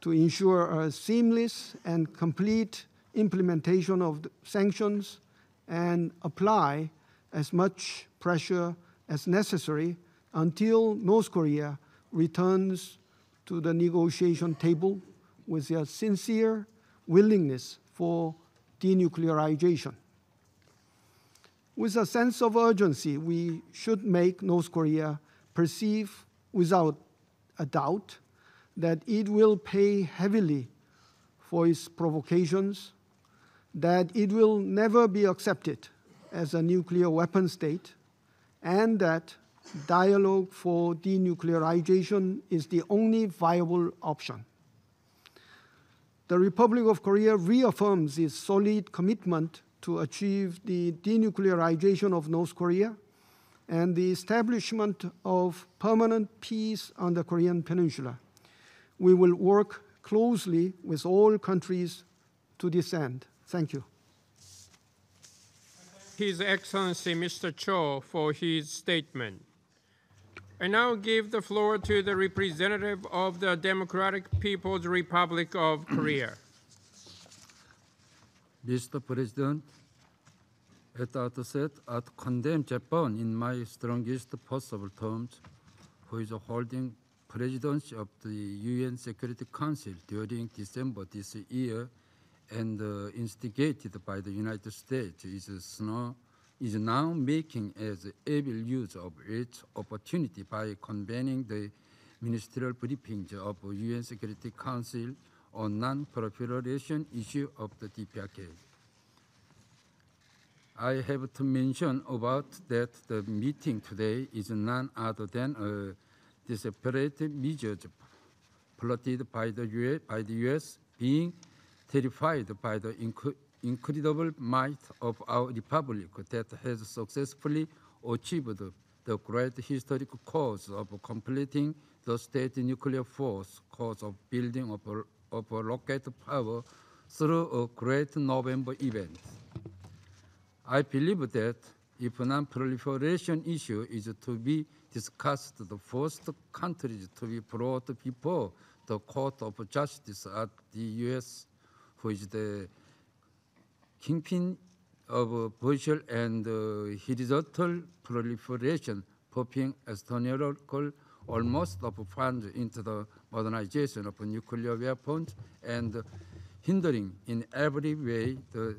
to ensure a seamless and complete implementation of the sanctions and apply as much pressure as necessary until North Korea returns to the negotiation table with a sincere willingness for denuclearization. With a sense of urgency, we should make North Korea perceive without a doubt that it will pay heavily for its provocations, that it will never be accepted as a nuclear weapon state, and that dialogue for denuclearization is the only viable option. The Republic of Korea reaffirms its solid commitment to achieve the denuclearization of North Korea and the establishment of permanent peace on the Korean Peninsula. We will work closely with all countries to this end. Thank you. His Excellency Mr. Cho for his statement. I now give the floor to the representative of the Democratic People's Republic of Korea. Mr. President, at the outset, I condemn Japan in my strongest possible terms, who is holding presidency of the UN Security Council during December this year and instigated by the United States is now making as able use of its opportunity by convening the ministerial briefings of UN Security Council on non-proliferation issue of the DPRK. I have to mention about that the meeting today is none other than a desperate measures plotted by the US, being terrified by the incredible might of our republic that has successfully achieved the great historic cause of completing the state nuclear force, cause of building of a rocket power through a great November event. I believe that if non-proliferation issue is to be discussed, the first countries to be brought before the Court of Justice at the US, who is the kingpin of virtual and horizontal proliferation, popping astronomical almost of funds into the modernization of nuclear weapons and hindering in every way the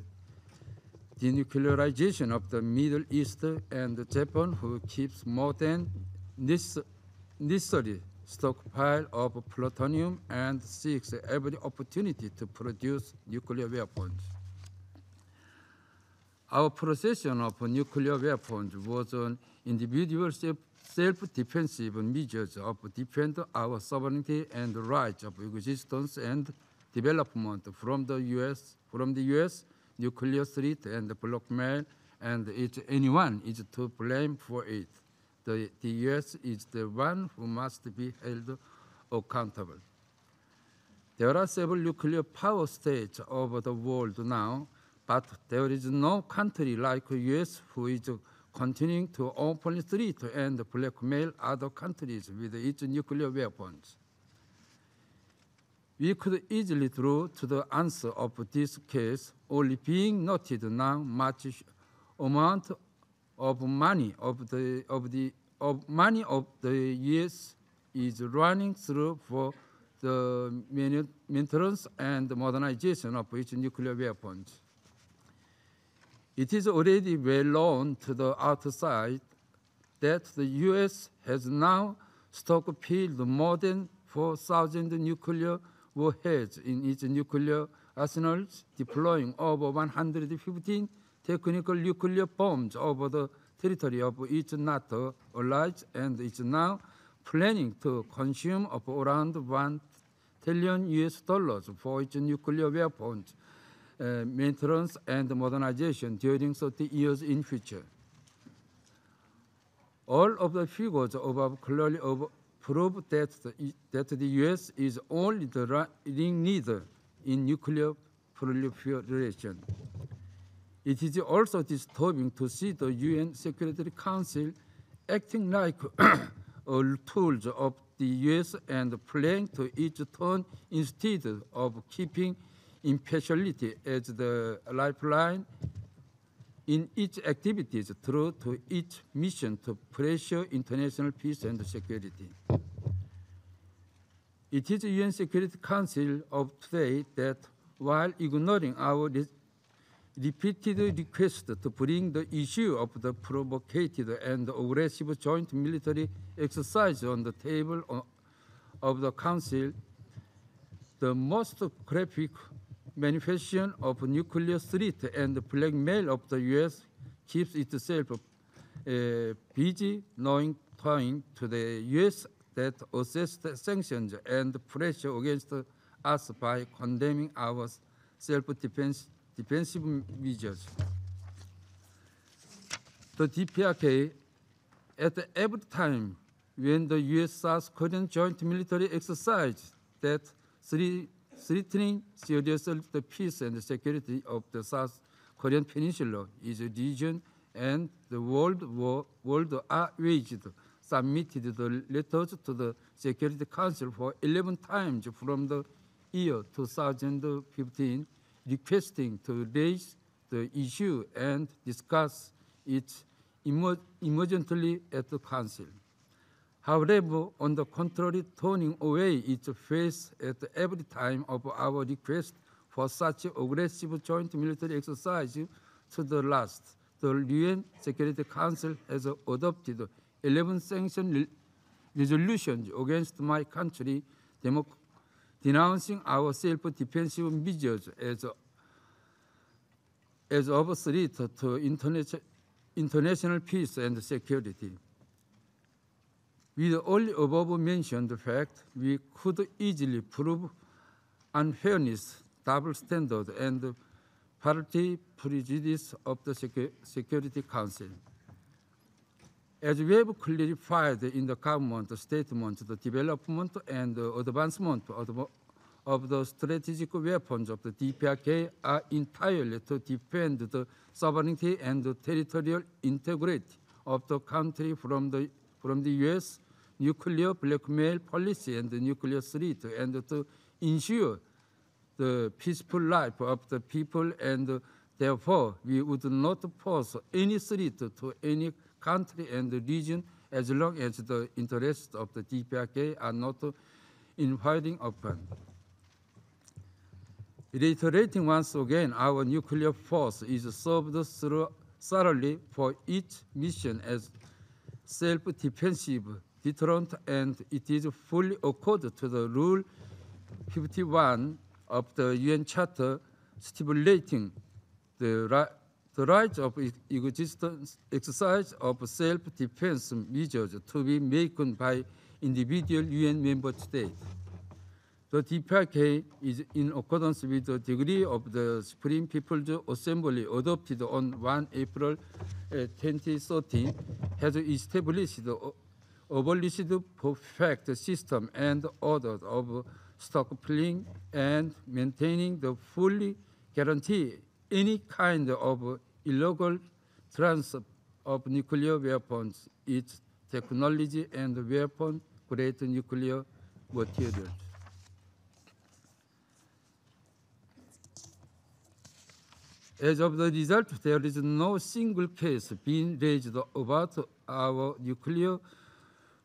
denuclearization of the Middle East, and Japan, who keeps more than necessary stockpile of plutonium and seeks every opportunity to produce nuclear weapons. Our possession of nuclear weapons was an individual self-defensive measures of defend our sovereignty and rights of existence and development from the U.S. nuclear threat and blackmail, and anyone is to blame for it. The U.S. is the one who must be held accountable. There are several nuclear power states over the world now, but there is no country like the U.S. who is continuing to openly threat and blackmail other countries with its nuclear weapons. We could easily draw to the answer of this case, only being noted now much amount of money of the U.S. is running through for the maintenance and modernization of its nuclear weapons. It is already well known to the outside that the U.S. has now stockpiled more than 4,000 nuclear warheads in its nuclear arsenals, deploying over 115 technical nuclear bombs over the territory of its NATO allies, and is now planning to consume of around $1 trillion for its nuclear weapons maintenance and modernization during 30 years in future. All of the figures above clearly prove that the U.S. is only the ringleader in nuclear proliferation. It is also disturbing to see the UN Security Council acting like tools of the U.S. and playing to each turn instead of keeping impartiality as the lifeline in its activities through to its mission to pressure international peace and security. It is the UN Security Council of today that, while ignoring our repeated requests to bring the issue of the provocative and aggressive joint military exercise on the table of the Council, the most graphic manifestation of nuclear threat and blackmail of the U.S. keeps itself busy knowing to the U.S. that assessed sanctions and pressure against us by condemning our self-defensive measures. The DPRK, at every time when the U.S. South Korean joint military exercise that threatening seriously the peace and security of the South Korean Peninsula, its region, and the world outraged submitted the letters to the Security Council for 11 times from the year 2015, requesting to raise the issue and discuss it immediately at the Council. However, on the contrary, turning away its face at every time of our request for such aggressive joint military exercise to the last, the UN Security Council has adopted 11 sanction resolutions against my country, denouncing our self-defensive measures as of threat to international peace and security. With all above mentioned facts, we could easily prove unfairness, double standard, and party prejudice of the Security Council. As we have clarified in the government statement, the development and advancement of the strategic weapons of the DPRK are entirely to defend the sovereignty and the territorial integrity of the country from the U.S. nuclear blackmail policy and the nuclear threat, and to ensure the peaceful life of the people, and therefore we would not pose any threat to any country and region as long as the interests of the DPRK are not infringed upon. Reiterating once again, our nuclear force is served thoroughly for each mission as self-defensive deterrent, and it is fully according to the Rule 51 of the UN Charter, stipulating the right of exercise of self-defense measures to be made by individual UN member states. The DPRK is in accordance with the decree of the Supreme People's Assembly adopted on 1 April 2013, has established abolished perfect system and order of stockpiling and maintaining the fully guarantee any kind of illegal transfer of nuclear weapons, its technology, and weapon-grade nuclear materials. As of the result, there is no single case being raised about our nuclear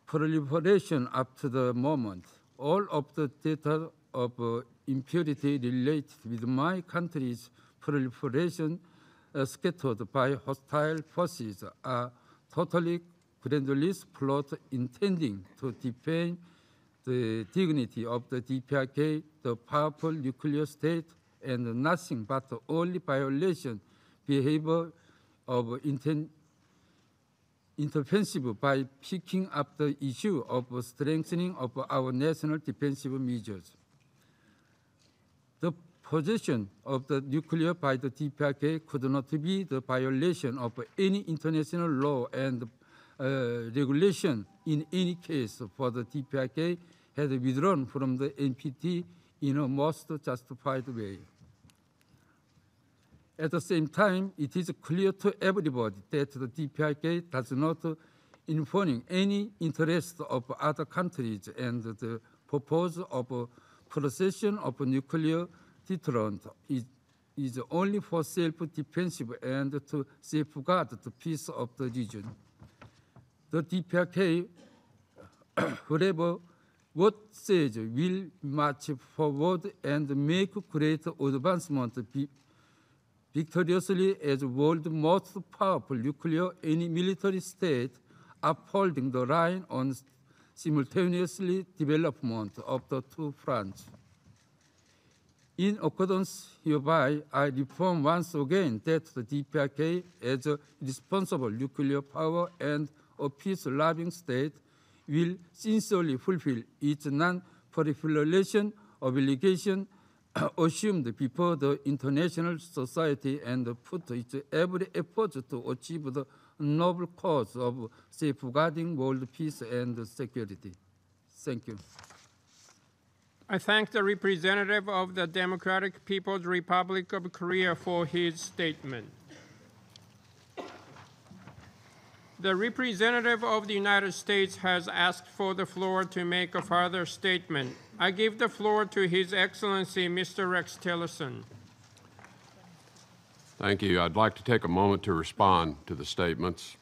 proliferation up to the moment. All of the data of impurity related with my country's proliferation scattered by hostile forces are totally groundless plot intending to defend the dignity of the DPRK, the powerful nuclear state, and nothing but only violation behavior of intervention by picking up the issue of strengthening of our national defensive measures. The possession of the nuclear by the DPRK could not be the violation of any international law and regulation in any case, for the DPRK had withdrawn from the NPT in a most justified way. At the same time, it is clear to everybody that the DPRK does not infringe any interest of other countries, and the purpose of possession of nuclear deterrent is only for self-defensive and to safeguard the peace of the region. The DPRK, whatever what says, will march forward and make great advancement victoriously as world's most powerful nuclear any military state, upholding the line on simultaneously development of the two fronts. In accordance hereby, I reform once again that the DPRK, as a responsible nuclear power and a peace-loving state, will sincerely fulfill its non-proliferation obligation assumed before the international society, and put its every effort to achieve the noble cause of safeguarding world peace and security. Thank you. I thank the representative of the Democratic People's Republic of Korea for his statement. The representative of the United States has asked for the floor to make a further statement. I give the floor to His Excellency, Mr. Rex Tillerson. Thank you. I'd like to take a moment to respond to the statements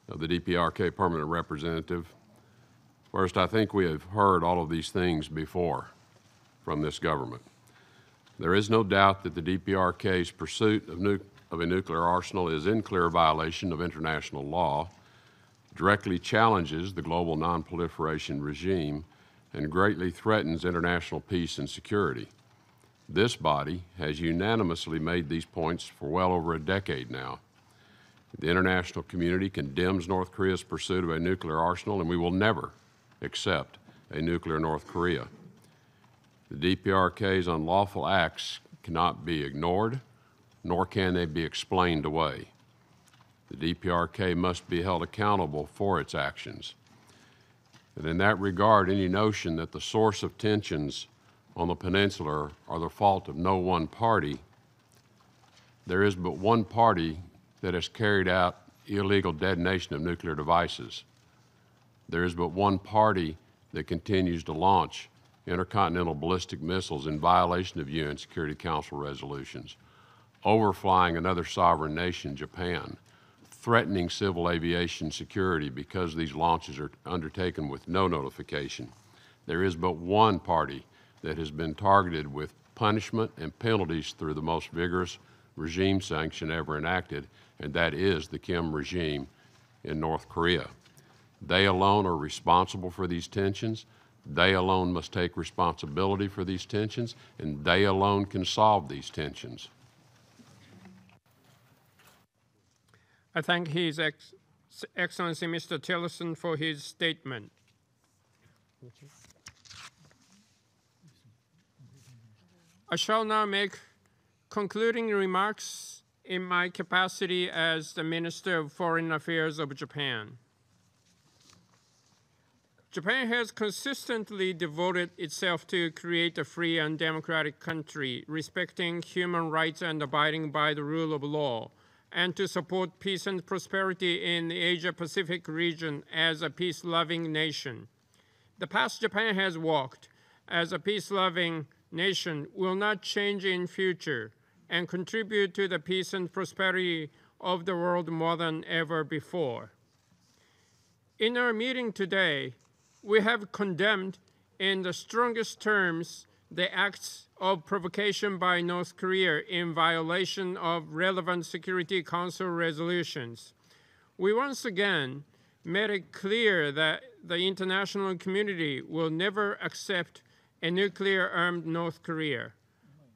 of the DPRK permanent representative. First, I think we have heard all of these things before from this government. There is no doubt that the DPRK's pursuit of a nuclear arsenal is in clear violation of international law, directly challenges the global non-proliferation regime, and greatly threatens international peace and security. This body has unanimously made these points for well over a decade now. The international community condemns North Korea's pursuit of a nuclear arsenal, and we will never accept a nuclear North Korea. The DPRK's unlawful acts cannot be ignored, nor can they be explained away. The DPRK must be held accountable for its actions. And in that regard, any notion that the source of tensions on the peninsula are the fault of no one party, there is but one party that has carried out illegal detonation of nuclear devices. There is but one party that continues to launch intercontinental ballistic missiles in violation of UN Security Council resolutions, overflying another sovereign nation, Japan, threatening civil aviation security because these launches are undertaken with no notification. There is but one party that has been targeted with punishment and penalties through the most vigorous regime sanction ever enacted, and that is the Kim regime in North Korea. They alone are responsible for these tensions. They alone must take responsibility for these tensions, and they alone can solve these tensions. I thank His Excellency Mr. Tillerson for his statement. I shall now make concluding remarks in my capacity as the Minister of Foreign Affairs of Japan. Japan has consistently devoted itself to create a free and democratic country, respecting human rights and abiding by the rule of law, and to support peace and prosperity in the Asia-Pacific region as a peace-loving nation. The path Japan has walked as a peace-loving nation will not change in future and contribute to the peace and prosperity of the world more than ever before. In our meeting today, we have condemned in the strongest terms the acts of provocation by North Korea in violation of relevant Security Council resolutions. We once again made it clear that the international community will never accept a nuclear-armed North Korea.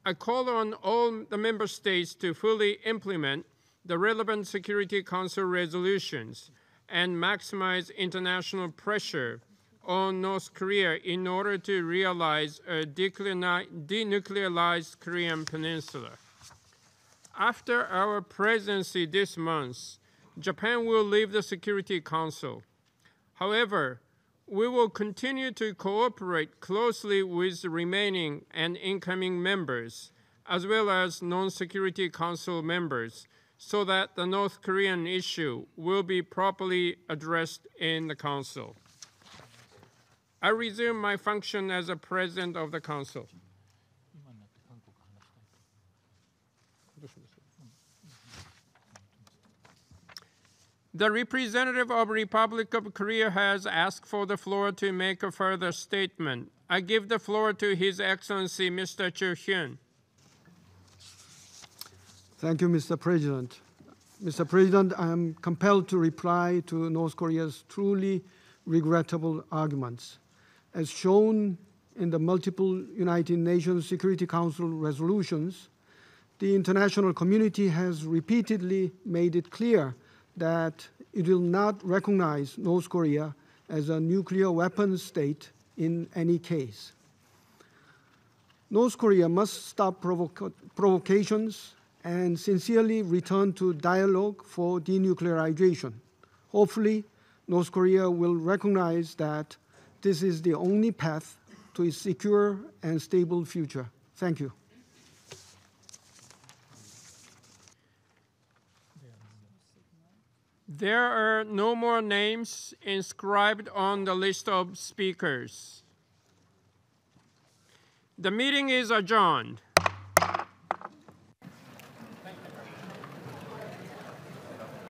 I call on all the member states to fully implement the relevant Security Council resolutions and maximize international pressure on North Korea in order to realize a denuclearized Korean peninsula. After our presidency this month, Japan will leave the Security Council. However, we will continue to cooperate closely with the remaining and incoming members, as well as non-Security Council members, so that the North Korean issue will be properly addressed in the Council. I resume my function as a President of the Council. The representative of the Republic of Korea has asked for the floor to make a further statement. I give the floor to His Excellency Mr. Cho Hyun. Thank you, Mr. President. Mr. President, I am compelled to reply to North Korea's truly regrettable arguments. As shown in the multiple United Nations Security Council resolutions, the international community has repeatedly made it clear that it will not recognize North Korea as a nuclear weapons state in any case. North Korea must stop provocations and sincerely return to dialogue for denuclearization. Hopefully, North Korea will recognize that this is the only path to its secure and stable future. Thank you. There are no more names inscribed on the list of speakers. The meeting is adjourned.